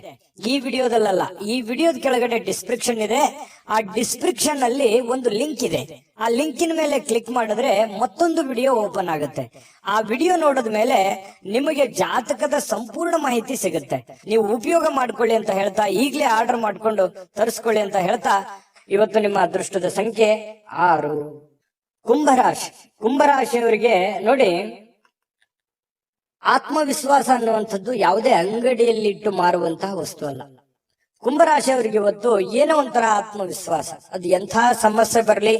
ಈ ವಿಡಿಯೋದಲ್ಲ, ಈ ವಿಡಿಯೋದ ಕೆಳಗಡೆ ಡಿಸ್ಕ್ರಿಪ್ಷನ್ ಇದೆ. ಆ ಡಿಸ್ಕ್ರಿಪ್ಷನ್ ಅಲ್ಲಿ ಒಂದು ಲಿಂಕ್ ಇದೆ. ಆ ಲಿಂಕಿನ ಮೇಲೆ ಕ್ಲಿಕ್ ಮಾಡಿದ್ರೆ ಮತ್ತೊಂದು ವಿಡಿಯೋ ಓಪನ್ ಆಗುತ್ತೆ. ಆ ವಿಡಿಯೋ ನೋಡಿದ ಮೇಲೆ ನಿಮಗೆ ಜಾತಕದ ಸಂಪೂರ್ಣ ಮಾಹಿತಿ ಸಿಗುತ್ತೆ. ನೀವು ಉಪಯೋಗ ಮಾಡ್ಕೊಳ್ಳಿ ಅಂತ ಹೇಳ್ತಾ, ಈಗಲೇ ಆರ್ಡರ್ ಮಾಡ್ಕೊಂಡು ತರಿಸ್ಕೊಳ್ಳಿ ಅಂತ ಹೇಳ್ತಾ, ಇವತ್ತು ನಿಮ್ಮ ಅದೃಷ್ಟದ ಸಂಖ್ಯೆ 6. ಕುಂಭರಾಶಿ. ಕುಂಭರಾಶಿಯವರಿಗೆ ನೋಡಿ, ಆತ್ಮವಿಶ್ವಾಸ ಅನ್ನುವಂಥದ್ದು ಯಾವುದೇ ಅಂಗಡಿಯಲ್ಲಿ ಇಟ್ಟು ಮಾರುವಂತಹ ವಸ್ತು ಅಲ್ಲ. ಕುಂಭರಾಶಿಯವರಿಗೆ ಇವತ್ತು ಏನೋ ಒಂಥರ ಆತ್ಮವಿಶ್ವಾಸ. ಅದು ಎಂಥ ಸಮಸ್ಯೆ ಬರಲಿ,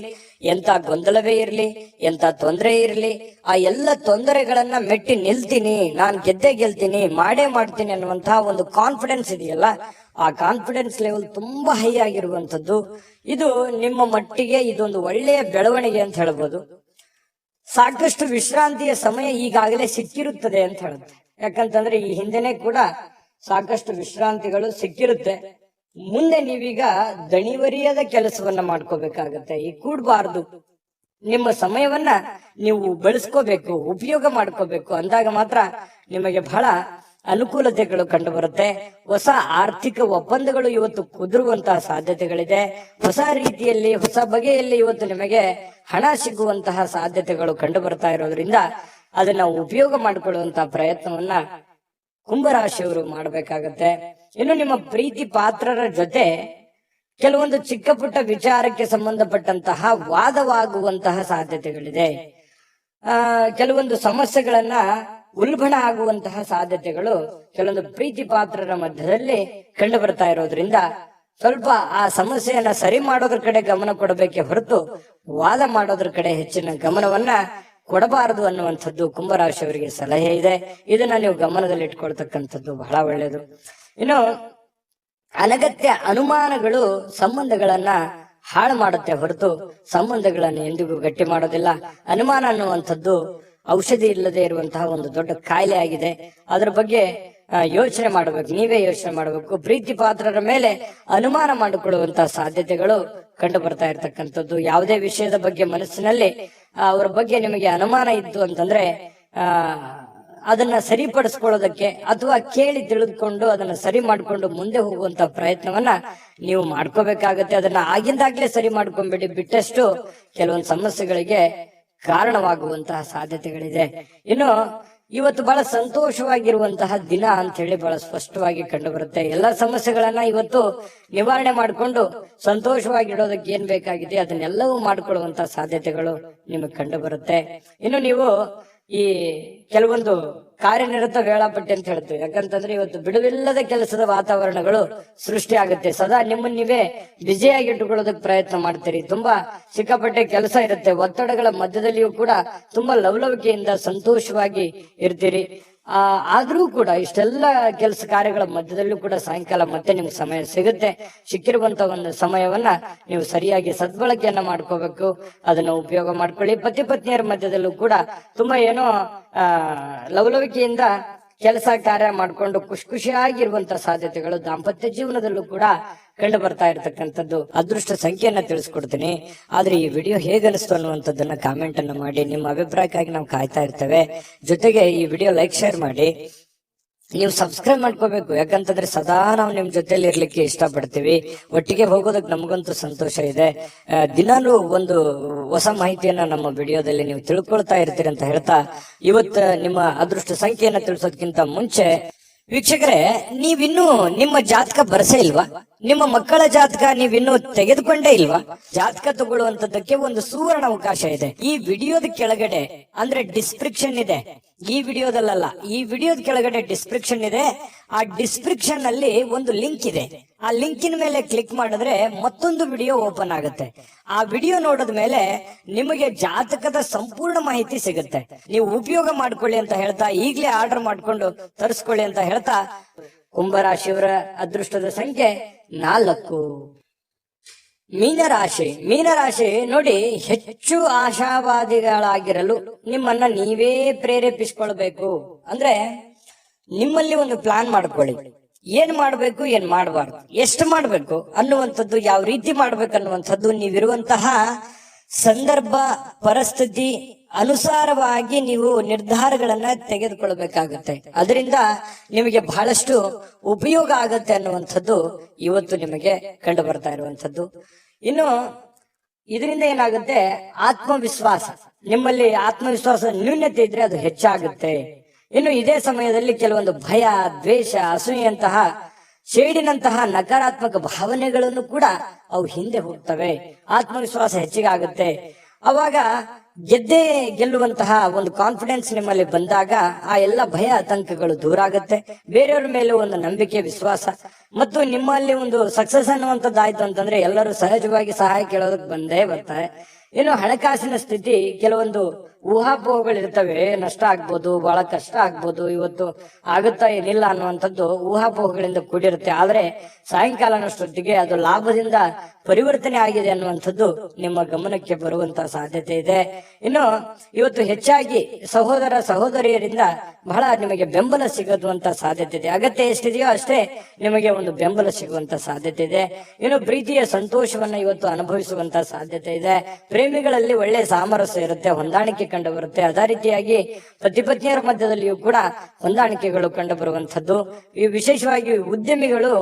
ಎಂಥ ಗೊಂದಲವೇ ಇರಲಿ, ಎಂಥ ತೊಂದರೆ ಇರಲಿ, ಆ ಎಲ್ಲ ತೊಂದರೆಗಳನ್ನ ಮೆಟ್ಟಿ ನಿಲ್ತೀನಿ, ನಾನು ಗೆದ್ದೇ ಗೆಲ್ತೀನಿ, ಮಾಡೇ ಮಾಡ್ತೀನಿ ಅನ್ನುವಂತಹ ಒಂದು ಕಾನ್ಫಿಡೆನ್ಸ್ ಇದೆಯಲ್ಲ, ಆ ಕಾನ್ಫಿಡೆನ್ಸ್ ಲೆವೆಲ್ ತುಂಬಾ ಹೈ ಆಗಿರುವಂತದ್ದು. ಇದು ನಿಮ್ಮ ಮಟ್ಟಿಗೆ ಇದೊಂದು ಒಳ್ಳೆಯ ಬೆಳವಣಿಗೆ ಅಂತ ಹೇಳ್ಬೋದು. ಸಾಕಷ್ಟು ವಿಶ್ರಾಂತಿಯ ಸಮಯ ಈಗಾಗಲೇ ಸಿಕ್ಕಿರುತ್ತದೆ ಅಂತ ಹೇಳುತ್ತೆ. ಯಾಕಂತಂದ್ರೆ ಈ ಹಿಂದೆನೆ ಕೂಡ ಸಾಕಷ್ಟು ವಿಶ್ರಾಂತಿಗಳು ಸಿಕ್ಕಿರುತ್ತೆ. ಮುಂದೆ ನೀವೀಗ ದಣಿವರಿಯದ ಕೆಲಸವನ್ನ ಮಾಡ್ಕೋಬೇಕಾಗತ್ತೆ. ಈ ಕೂಡಬಾರ್ದು. ನಿಮ್ಮ ಸಮಯವನ್ನ ನೀವು ಬಳಸ್ಕೋಬೇಕು, ಉಪಯೋಗ ಮಾಡ್ಕೋಬೇಕು. ಅಂದಾಗ ಮಾತ್ರ ನಿಮಗೆ ಬಹಳ ಅನುಕೂಲತೆಗಳು ಕಂಡು ಬರುತ್ತೆ. ಹೊಸ ಆರ್ಥಿಕ ಒಪ್ಪಂದಗಳು ಇವತ್ತು ಕುದುರುವಂತಹ ಸಾಧ್ಯತೆಗಳಿದೆ. ಹೊಸ ರೀತಿಯಲ್ಲಿ, ಹೊಸ ಬಗೆಯಲ್ಲಿ ಇವತ್ತು ನಿಮಗೆ ಹಣ ಸಿಗುವಂತಹ ಸಾಧ್ಯತೆಗಳು ಕಂಡು ಬರ್ತಾ ಇರೋದ್ರಿಂದ ಅದನ್ನ ಉಪಯೋಗ ಮಾಡಿಕೊಳ್ಳುವಂತಹ ಪ್ರಯತ್ನವನ್ನ ಕುಂಭರಾಶಿಯವರು ಮಾಡಬೇಕಾಗತ್ತೆ. ಇನ್ನು ನಿಮ್ಮ ಪ್ರೀತಿ ಪಾತ್ರರ ಜೊತೆ ಕೆಲವೊಂದು ಚಿಕ್ಕ ಪುಟ್ಟ ವಿಚಾರಕ್ಕೆ ಸಂಬಂಧಪಟ್ಟಂತಹ ವಾದವಾಗುವಂತಹ ಸಾಧ್ಯತೆಗಳಿದೆ. ಕೆಲವೊಂದು ಸಮಸ್ಯೆಗಳನ್ನ ಉಲ್ಬಣ ಆಗುವಂತಹ ಸಾಧ್ಯತೆಗಳು ಕೆಲವೊಂದು ಪ್ರೀತಿ ಪಾತ್ರರ ಮಧ್ಯದಲ್ಲಿ ಕಂಡು ಬರ್ತಾ ಇರೋದ್ರಿಂದ ಸ್ವಲ್ಪ ಆ ಸಮಸ್ಯೆಯನ್ನ ಸರಿ ಮಾಡೋದ್ರ ಕಡೆ ಗಮನ ಕೊಡಬೇಕೆ ಹೊರತು ವಾದ ಮಾಡೋದ್ರ ಕಡೆ ಹೆಚ್ಚಿನ ಗಮನವನ್ನ ಕೊಡಬಾರದು ಅನ್ನುವಂಥದ್ದು ಕುಂಭರಾಶಿಯವರಿಗೆ ಸಲಹೆ ಇದೆ. ಇದನ್ನ ನೀವು ಗಮನದಲ್ಲಿ ಇಟ್ಕೊಳ್ತಕ್ಕಂಥದ್ದು ಬಹಳ ಒಳ್ಳೆಯದು. ಇನ್ನು ಅನಗತ್ಯ ಅನುಮಾನಗಳು ಸಂಬಂಧಗಳನ್ನ ಹಾಳು ಮಾಡುತ್ತೆ ಹೊರತು ಸಂಬಂಧಗಳನ್ನು ಎಂದಿಗೂ ಗಟ್ಟಿ ಮಾಡೋದಿಲ್ಲ. ಅನುಮಾನ ಅನ್ನುವಂಥದ್ದು ಔಷಧಿ ಇಲ್ಲದೆ ಇರುವಂತಹ ಒಂದು ದೊಡ್ಡ ಕಾಯಿಲೆ ಆಗಿದೆ. ಅದರ ಬಗ್ಗೆ ಯೋಚನೆ ಮಾಡಬೇಕು, ನೀವೇ ಯೋಚನೆ ಮಾಡಬೇಕು. ಪ್ರೀತಿ ಪಾತ್ರರ ಮೇಲೆ ಅನುಮಾನ ಮಾಡಿಕೊಳ್ಳುವಂತಹ ಸಾಧ್ಯತೆಗಳು ಕಂಡು ಬರ್ತಾ ಇರ್ತಕ್ಕಂಥದ್ದು. ಯಾವುದೇ ವಿಷಯದ ಬಗ್ಗೆ ಮನಸ್ಸಿನಲ್ಲಿ ಅವರ ಬಗ್ಗೆ ನಿಮಗೆ ಅನುಮಾನ ಇತ್ತು ಅಂತಂದ್ರೆ ಅದನ್ನ ಸರಿಪಡಿಸ್ಕೊಳ್ಳೋದಕ್ಕೆ ಅಥವಾ ಕೇಳಿ ತಿಳಿದುಕೊಂಡು ಅದನ್ನ ಸರಿ ಮಾಡ್ಕೊಂಡು ಮುಂದೆ ಹೋಗುವಂತ ಪ್ರಯತ್ನವನ್ನ ನೀವು ಮಾಡ್ಕೋಬೇಕಾಗತ್ತೆ. ಅದನ್ನ ಆಗಿಂದಾಗ್ಲೇ ಸರಿ ಮಾಡ್ಕೊಂಡ್ಬಿಡಿ. ಬಿಟ್ಟಷ್ಟು ಕೆಲವೊಂದು ಸಮಸ್ಯೆಗಳಿಗೆ ಕಾರಣವಾಗುವಂತಹ ಸಾಧ್ಯತೆಗಳಿದೆ. ಇನ್ನು ಇವತ್ತು ಬಹಳ ಸಂತೋಷವಾಗಿರುವಂತಹ ದಿನ ಅಂತ ಹೇಳಿ ಬಹಳ ಸ್ಪಷ್ಟವಾಗಿ ಕಂಡು ಬರುತ್ತೆ. ಎಲ್ಲಾ ಸಮಸ್ಯೆಗಳನ್ನ ಇವತ್ತು ನಿವಾರಣೆ ಮಾಡಿಕೊಂಡು ಸಂತೋಷವಾಗಿಡೋದಕ್ಕೆ ಏನ್ ಬೇಕಾಗಿದೆ ಅದನ್ನೆಲ್ಲವೂ ಮಾಡ್ಕೊಳ್ಳುವಂತಹ ಸಾಧ್ಯತೆಗಳು ನಿಮಗೆ ಕಂಡು ಬರುತ್ತೆ. ಇನ್ನು ನೀವು ಈ ಕೆಲವೊಂದು ಕಾರ್ಯನಿರತ ವೇಳಾಪಟ್ಟಿ ಅಂತ ಹೇಳ್ತೀವಿ. ಯಾಕಂತಂದ್ರೆ ಇವತ್ತು ಬಿಡುವಿಲ್ಲದ ಕೆಲಸದ ವಾತಾವರಣಗಳು ಸೃಷ್ಟಿ ಆಗುತ್ತೆ. ಸದಾ ನಿಮ್ಮನ್ನ ನೀವೇ ಬ್ಯುಸಿಯಾಗಿ ಇಟ್ಟುಕೊಳ್ಳೋದಕ್ಕೆ ಪ್ರಯತ್ನ ಮಾಡ್ತೀರಿ. ತುಂಬಾ ಸಿಕ್ಕಾಪಟ್ಟೆ ಕೆಲಸ ಇರುತ್ತೆ. ಒತ್ತಡಗಳ ಮಧ್ಯದಲ್ಲಿಯೂ ಕೂಡ ತುಂಬಾ ಲವಲವಿಕೆಯಿಂದ ಸಂತೋಷವಾಗಿ ಇರ್ತೀರಿ. ಆದ್ರೂ ಕೂಡ ಇಷ್ಟೆಲ್ಲ ಕೆಲಸ ಕಾರ್ಯಗಳ ಮಧ್ಯದಲ್ಲೂ ಕೂಡ ಸಾಯಂಕಾಲ ಮತ್ತೆ ನಿಮ್ಗೆ ಸಮಯ ಸಿಗುತ್ತೆ. ಸಿಕ್ಕಿರುವಂತ ಒಂದು ಸಮಯವನ್ನ ನೀವು ಸರಿಯಾಗಿ ಸದ್ಬಳಕೆಯನ್ನ ಮಾಡ್ಕೋಬೇಕು, ಅದನ್ನ ಉಪಯೋಗ ಮಾಡ್ಕೊಳ್ಳಿ. ಪತಿ ಪತ್ನಿಯರ ಮಧ್ಯದಲ್ಲೂ ಕೂಡ ತುಂಬಾ ಏನೋ ಲವಲವಿಕೆಯಿಂದ ಕೆಲಸ ಕಾರ್ಯ ಮಾಡ್ಕೊಂಡು ಖುಷಿಯಾಗಿರುವಂತ ಸಾಧ್ಯತೆಗಳು ದಾಂಪತ್ಯ ಜೀವನದಲ್ಲೂ ಕೂಡ ಕಂಡು ಬರ್ತಾ ಇರತಕ್ಕಂಥದ್ದು. ಅದೃಷ್ಟ ಸಂಖ್ಯೆಯನ್ನ ತಿಳಿಸ್ಕೊಡ್ತೀನಿ. ಆದ್ರೆ ಈ ವಿಡಿಯೋ ಹೇಗನಿಸ್ತು ಅನ್ನುವಂಥದ್ದನ್ನ ಕಾಮೆಂಟ್ ಅನ್ನ ಮಾಡಿ. ನಿಮ್ಮ ಅಭಿಪ್ರಾಯಕ್ಕಾಗಿ ನಾವು ಕಾಯ್ತಾ ಇರ್ತೇವೆ. ಜೊತೆಗೆ ಈ ವಿಡಿಯೋ ಲೈಕ್ ಶೇರ್ ಮಾಡಿ. ನೀವು ಸಬ್ಸ್ಕ್ರೈಬ್ ಮಾಡ್ಕೋಬೇಕು, ಯಾಕಂತಂದ್ರೆ ಸದಾ ನಾವು ನಿಮ್ ಜೊತೆಲಿ ಇರ್ಲಿಕ್ಕೆ ಇಷ್ಟಪಡ್ತೀವಿ. ಒಟ್ಟಿಗೆ ಹೋಗೋದಕ್ಕೆ ನಮಗಂತೂ ಸಂತೋಷ ಇದೆ. ದಿನಾಲೂ ಒಂದು ಹೊಸ ಮಾಹಿತಿಯನ್ನ ನಮ್ಮ ವಿಡಿಯೋದಲ್ಲಿ ನೀವು ತಿಳ್ಕೊಳ್ತಾ ಇರ್ತೀರಿ ಅಂತ ಹೇಳ್ತಾ, ಇವತ್ತು ನಿಮ್ಮ ಅದೃಷ್ಟ ಸಂಖ್ಯೆಯನ್ನ ತಿಳಿಸೋದಕ್ಕಿಂತ ಮುಂಚೆ ವೀಕ್ಷಕರೇ, ನೀವಿನ್ನೂ ನಿಮ್ಮ ಜಾತಕ ಬರಸೇ ಇಲ್ವಾ? ನಿಮ್ಮ ಮಕ್ಕಳ ಜಾತಕ ನೀವಿನ್ನೂ ತೆಗೆದುಕೊಂಡೇ ಇಲ್ವಾ? ಜಾತಕ ತಗೊಳ್ಳುವಂತದ್ದಕ್ಕೆ ಒಂದು ಸುವರ್ಣ ಅವಕಾಶ ಇದೆ. ಈ ವಿಡಿಯೋದ ಕೆಳಗಡೆ ಅಂದ್ರೆ ಡಿಸ್ಕ್ರಿಪ್ಷನ್ ಇದೆ. ಈ ವಿಡಿಯೋದಲ್ಲ, ಈ ವಿಡಿಯೋದ ಕೆಳಗಡೆ ಡಿಸ್ಕ್ರಿಪ್ಷನ್ ಇದೆ. ಆ ಡಿಸ್ಕ್ರಿಪ್ಷನ್ ಅಲ್ಲಿ ಒಂದು ಲಿಂಕ್ ಇದೆ. ಆ ಲಿಂಕಿನ ಮೇಲೆ ಕ್ಲಿಕ್ ಮಾಡಿದ್ರೆ ಮತ್ತೊಂದು ವಿಡಿಯೋ ಓಪನ್ ಆಗುತ್ತೆ. ಆ ವಿಡಿಯೋ ನೋಡಿದ ಮೇಲೆ ನಿಮಗೆ ಜಾತಕದ ಸಂಪೂರ್ಣ ಮಾಹಿತಿ ಸಿಗುತ್ತೆ. ನೀವು ಉಪಯೋಗ ಮಾಡ್ಕೊಳ್ಳಿ ಅಂತ ಹೇಳ್ತಾ, ಈಗಲೇ ಆರ್ಡರ್ ಮಾಡ್ಕೊಂಡು ತರಿಸ್ಕೊಳ್ಳಿ ಅಂತ ಹೇಳ್ತಾ, ಕುಂಭರಾಶಿಯವರ ಅದೃಷ್ಟದ ಸಂಖ್ಯೆ 4. ಮೀನರಾಶಿ ನೋಡಿ, ಹೆಚ್ಚು ಆಶಾವಾದಿಗಳಾಗಿರಲು ನಿಮ್ಮನ್ನ ನೀವೇ ಪ್ರೇರೇಪಿಸಿಕೊಳ್ಬೇಕು. ಅಂದ್ರೆ ನಿಮ್ಮಲ್ಲಿ ಒಂದು ಪ್ಲಾನ್ ಮಾಡ್ಕೊಳ್ಳಿ. ಏನ್ ಮಾಡ್ಬೇಕು, ಏನ್ ಮಾಡಬಾರ್ದು, ಎಷ್ಟು ಮಾಡ್ಬೇಕು ಅನ್ನುವಂಥದ್ದು, ಯಾವ ರೀತಿ ಮಾಡ್ಬೇಕು ಅನ್ನುವಂಥದ್ದು ನೀವಿರುವಂತಹ ಸಂದರ್ಭ ಪರಿಸ್ಥಿತಿ ಅನುಸಾರವಾಗಿ ನೀವು ನಿರ್ಧಾರಗಳನ್ನ ತೆಗೆದುಕೊಳ್ಬೇಕಾಗುತ್ತೆ. ಅದರಿಂದ ನಿಮಗೆ ಬಹಳಷ್ಟು ಉಪಯೋಗ ಆಗತ್ತೆ ಅನ್ನುವಂಥದ್ದು ಇವತ್ತು ನಿಮಗೆ ಕಂಡು ಬರ್ತಾ ಇರುವಂಥದ್ದು. ಇನ್ನು ಇದರಿಂದ ಏನಾಗುತ್ತೆ, ಆತ್ಮವಿಶ್ವಾಸ, ನಿಮ್ಮಲ್ಲಿ ಆತ್ಮವಿಶ್ವಾಸ ನ್ಯೂನ್ಯತೆ ಇದ್ರೆ ಅದು ಹೆಚ್ಚಾಗುತ್ತೆ. ಇನ್ನು ಇದೇ ಸಮಯದಲ್ಲಿ ಕೆಲವೊಂದು ಭಯ, ದ್ವೇಷ, ಅಸೂಯೆಯಂತಹ ಸೇಡಿನಂತಹ ನಕಾರಾತ್ಮಕ ಭಾವನೆಗಳನ್ನು ಕೂಡ ಅವು ಹಿಂದೆ ಹೋಗ್ತವೆ. ಆತ್ಮವಿಶ್ವಾಸ ಹೆಚ್ಚಿಗೆ ಆಗುತ್ತೆ. ಅವಾಗ ಗೆಲ್ಲುವಂತಹ ಒಂದು ಕಾನ್ಫಿಡೆನ್ಸ್ ನಿಮ್ಮಲ್ಲಿ ಬಂದಾಗ ಆ ಎಲ್ಲ ಭಯ ಆತಂಕಗಳು ದೂರ ಆಗುತ್ತೆ. ಬೇರೆಯವ್ರ ಮೇಲೆ ಒಂದು ನಂಬಿಕೆ, ವಿಶ್ವಾಸ ಮತ್ತು ನಿಮ್ಮಲ್ಲಿ ಒಂದು ಸಕ್ಸಸ್ ಅನ್ನುವಂಥದ್ದು ಆಯ್ತು ಅಂತಂದ್ರೆ ಎಲ್ಲರೂ ಸಹಜವಾಗಿ ಸಹಾಯ ಕೇಳೋದಕ್ಕೆ ಬಂದೇ ಬರ್ತಾರೆ. ಇನ್ನು ಹಣಕಾಸಿನ ಸ್ಥಿತಿ, ಕೆಲವೊಂದು ಊಹಾಪೋಹಗಳಿರ್ತವೆ. ನಷ್ಟ ಆಗ್ಬೋದು, ಬಹಳ ಕಷ್ಟ ಆಗ್ಬೋದು, ಇವತ್ತು ಆಗುತ್ತಾ ಏನಿಲ್ಲ ಅನ್ನುವಂಥದ್ದು ಊಹಾಪೋಹಗಳಿಂದ ಕೂಡಿರುತ್ತೆ. ಆದ್ರೆ ಸಾಯಂಕಾಲನಷ್ಟೊತ್ತಿಗೆ ಅದು ಲಾಭದಿಂದ ಪರಿವರ್ತನೆ ಆಗಿದೆ ಅನ್ನುವಂಥದ್ದು ನಿಮ್ಮ ಗಮನಕ್ಕೆ ಬರುವಂತಹ ಸಾಧ್ಯತೆ ಇದೆ. ಇನ್ನು ಇವತ್ತು ಹೆಚ್ಚಾಗಿ ಸಹೋದರ ಸಹೋದರಿಯರಿಂದ ಬಹಳ ನಿಮಗೆ ಬೆಂಬಲ ಸಿಗುವಂತ ಸಾಧ್ಯತೆ ಇದೆ. ಅಗತ್ಯ ಎಷ್ಟಿದೆಯೋ ಅಷ್ಟೇ ನಿಮಗೆ ಒಂದು ಬೆಂಬಲ ಸಿಗುವಂತ ಸಾಧ್ಯತೆ ಇದೆ. ಇನ್ನು ಪ್ರೀತಿಯ ಸಂತೋಷವನ್ನ ಇವತ್ತು ಅನುಭವಿಸುವಂತ ಸಾಧ್ಯತೆ ಇದೆ. ಪ್ರೇಮಿಗಳಲ್ಲಿ ಒಳ್ಳೆ ಸಾಮರಸ್ಯ ಇರುತ್ತೆ, ಹೊಂದಾಣಿಕೆ ಕಂಡು ಬರುತ್ತೆ. ಅದೇ ರೀತಿಯಾಗಿ ಪತಿ ಪತ್ನಿಯರ ಮಧ್ಯದಲ್ಲಿಯೂ ಕೂಡ ಹೊಂದಾಣಿಕೆಗಳು ಕಂಡು ಬರುವಂತದ್ದು. ಈ ವಿಶೇಷವಾಗಿ ಉದ್ಯಮಿಗಳು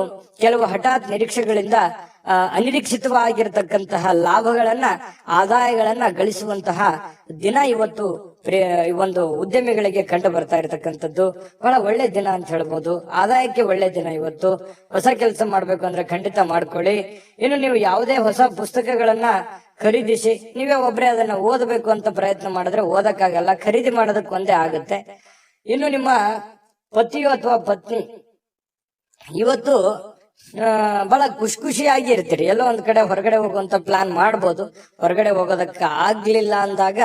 ಕೆಲವು ಹಠಾತ್ ನಿರೀಕ್ಷೆಗಳಿಂದ ಅನಿರೀಕ್ಷಿತವಾಗಿರತಕ್ಕಂತಹ ಲಾಭಗಳನ್ನ, ಆದಾಯಗಳನ್ನ ಗಳಿಸುವಂತಹ ದಿನ ಇವತ್ತು ಒಂದು ಉದ್ಯಮಿಗಳಿಗೆ ಕಂಡು ಬರ್ತಾ ಇರತಕ್ಕಂಥದ್ದು. ಬಹಳ ಒಳ್ಳೆ ದಿನ ಅಂತ ಹೇಳ್ಬೋದು. ಆದಾಯಕ್ಕೆ ಒಳ್ಳೆ ದಿನ ಇವತ್ತು. ಹೊಸ ಕೆಲಸ ಮಾಡ್ಬೇಕು ಅಂದ್ರೆ ಖಂಡಿತ ಮಾಡ್ಕೊಳ್ಳಿ. ಇನ್ನು ನೀವು ಯಾವುದೇ ಹೊಸ ಪುಸ್ತಕಗಳನ್ನ ಖರೀದಿಸಿ ನೀವೇ ಒಬ್ಬರೇ ಅದನ್ನ ಓದಬೇಕು ಅಂತ ಪ್ರಯತ್ನ ಮಾಡಿದ್ರೆ ಓದಕ್ಕಾಗಲ್ಲ, ಖರೀದಿ ಮಾಡೋದಕ್ಕೆ ಒಂದೇ ಆಗುತ್ತೆ. ಇನ್ನು ನಿಮ್ಮ ಪತಿಯು ಅಥವಾ ಪತ್ನಿ ಇವತ್ತು ಬಹಳ ಖುಷಿಯಾಗಿ ಇರ್ತೀರಿ. ಎಲ್ಲೋ ಒಂದ್ ಕಡೆ ಹೊರಗಡೆ ಹೋಗುವಂತ ಪ್ಲಾನ್ ಮಾಡ್ಬೋದು. ಹೊರಗಡೆ ಹೋಗೋದಕ್ಕೆ ಆಗ್ಲಿಲ್ಲ ಅಂದಾಗ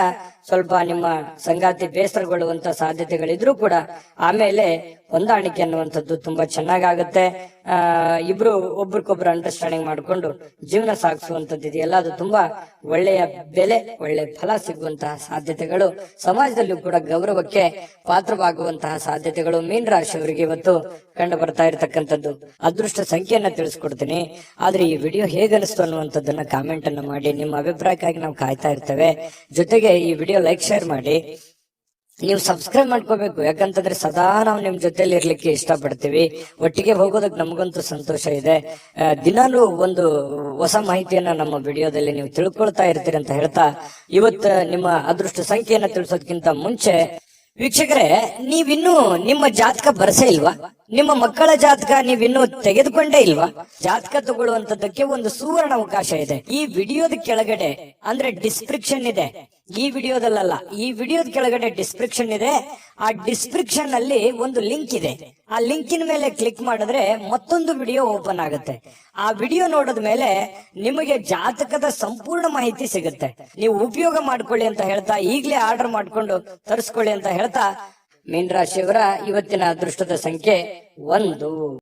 ಸ್ವಲ್ಪ ನಿಮ್ಮ ಸಂಗಾತಿ ಬೇಸರಗೊಳ್ಳುವಂತ ಸಾಧ್ಯತೆಗಳಿದ್ರು ಕೂಡ ಆಮೇಲೆ ಹೊಂದಾಣಿಕೆ ಅನ್ನುವಂಥದ್ದು ತುಂಬಾ ಚೆನ್ನಾಗಾಗುತ್ತೆ. ಇಬ್ರು ಒಬ್ರಿಗೊಬ್ರು ಅಂಡರ್ಸ್ಟ್ಯಾಂಡಿಂಗ್ ಮಾಡ್ಕೊಂಡು ಜೀವನ ಸಾಗಿಸುವಂತದ್ದು ಇದೆಯಲ್ಲ, ಅದು ತುಂಬಾ ಒಳ್ಳೆಯ ಬೆಲೆ, ಒಳ್ಳೆ ಫಲ ಸಿಗುವಂತಹ ಸಾಧ್ಯತೆಗಳು, ಸಮಾಜದಲ್ಲೂ ಕೂಡ ಗೌರವಕ್ಕೆ ಪಾತ್ರವಾಗುವಂತಹ ಸಾಧ್ಯತೆಗಳು ಮೀನ ರಾಶಿಯವರಿಗೆ ಇವತ್ತು ಕಂಡು ಬರ್ತಾ ಇರತಕ್ಕಂಥದ್ದು. ಅದೃಷ್ಟ ಸಂಖ್ಯೆಯನ್ನ ತಿಳಿಸ್ಕೊಡ್ತೀನಿ. ಆದ್ರೆ ಈ ವಿಡಿಯೋ ಹೇಗನಿಸ್ತು ಅನ್ನುವಂಥದ್ದನ್ನ ಕಾಮೆಂಟ್ ಅನ್ನ ಮಾಡಿ. ನಿಮ್ಮ ಅಭಿಪ್ರಾಯಕ್ಕಾಗಿ ನಾವು ಕಾಯ್ತಾ ಇರ್ತೇವೆ. ಜೊತೆಗೆ ಈ ವಿಡಿಯೋ ಲೈಕ್ ಶೇರ್ ಮಾಡಿ. ನೀವು ಸಬ್ಸ್ಕ್ರೈಬ್ ಮಾಡ್ಕೋಬೇಕು, ಯಾಕಂತಂದ್ರೆ ಸದಾ ನಾವು ನಿಮ್ ಜೊತೆಲಿ ಇರ್ಲಿಕ್ಕೆ ಇಷ್ಟಪಡ್ತೀವಿ. ಒಟ್ಟಿಗೆ ಹೋಗೋದಕ್ಕೆ ನಮಗಂತೂ ಸಂತೋಷ ಇದೆ. ದಿನಾಲೂ ಒಂದು ಹೊಸ ಮಾಹಿತಿಯನ್ನ ನಮ್ಮ ವಿಡಿಯೋದಲ್ಲಿ ನೀವು ತಿಳ್ಕೊಳ್ತಾ ಇರ್ತೀರಿ ಅಂತ ಹೇಳ್ತಾ, ಇವತ್ತು ನಿಮ್ಮ ಅದೃಷ್ಟ ಸಂಖ್ಯೆಯನ್ನ ತಿಳಿಸೋದಕ್ಕಿಂತ ಮುಂಚೆ ವೀಕ್ಷಕರೇ, ನೀವಿನ್ನೂ ನಿಮ್ಮ ಜಾತಕ ಬರಸೇ ಇಲ್ವಾ? ನಿಮ್ಮ ಮಕ್ಕಳ ಜಾತಕ ನೀವಿನ್ನೂ ತೆಗೆದುಕೊಂಡೇ ಇಲ್ವಾ? ಜಾತಕ ತಗೊಳ್ಳುವಂತದ್ದಕ್ಕೆ ಒಂದು ಸುವರ್ಣ ಅವಕಾಶ ಇದೆ. ಈ ವಿಡಿಯೋದ ಕೆಳಗಡೆ ಅಂದ್ರೆ ಡಿಸ್ಕ್ರಿಪ್ಷನ್ ಇದೆ. ಈ ವಿಡಿಯೋದಲ್ಲ, ಈ ವಿಡಿಯೋದ ಕೆಳಗಡೆ ಡಿಸ್ಕ್ರಿಪ್ಷನ್ ಇದೆ. ಆ ಡಿಸ್ಕ್ರಿಪ್ಷನ್ ಅಲ್ಲಿ ಒಂದು ಲಿಂಕ್ ಇದೆ. ಆ ಲಿಂಕಿನ ಮೇಲೆ ಕ್ಲಿಕ್ ಮಾಡಿದ್ರೆ ಮತ್ತೊಂದು ವಿಡಿಯೋ ಓಪನ್ ಆಗುತ್ತೆ. ಆ ವಿಡಿಯೋ ನೋಡಿದ ಮೇಲೆ ನಿಮಗೆ ಜಾತಕದ ಸಂಪೂರ್ಣ ಮಾಹಿತಿ ಸಿಗುತ್ತೆ. ನೀವು ಉಪಯೋಗ ಮಾಡ್ಕೊಳ್ಳಿ ಅಂತ ಹೇಳ್ತಾ, ಈಗಲೇ ಆರ್ಡರ್ ಮಾಡ್ಕೊಂಡು ತರಿಸ್ಕೊಳ್ಳಿ ಅಂತ ಹೇಳ್ತಾ, ಮೀನ ರಾಶಿಯವರ ಇವತ್ತಿನ ಅದೃಷ್ಟದ ಸಂಖ್ಯೆ 1.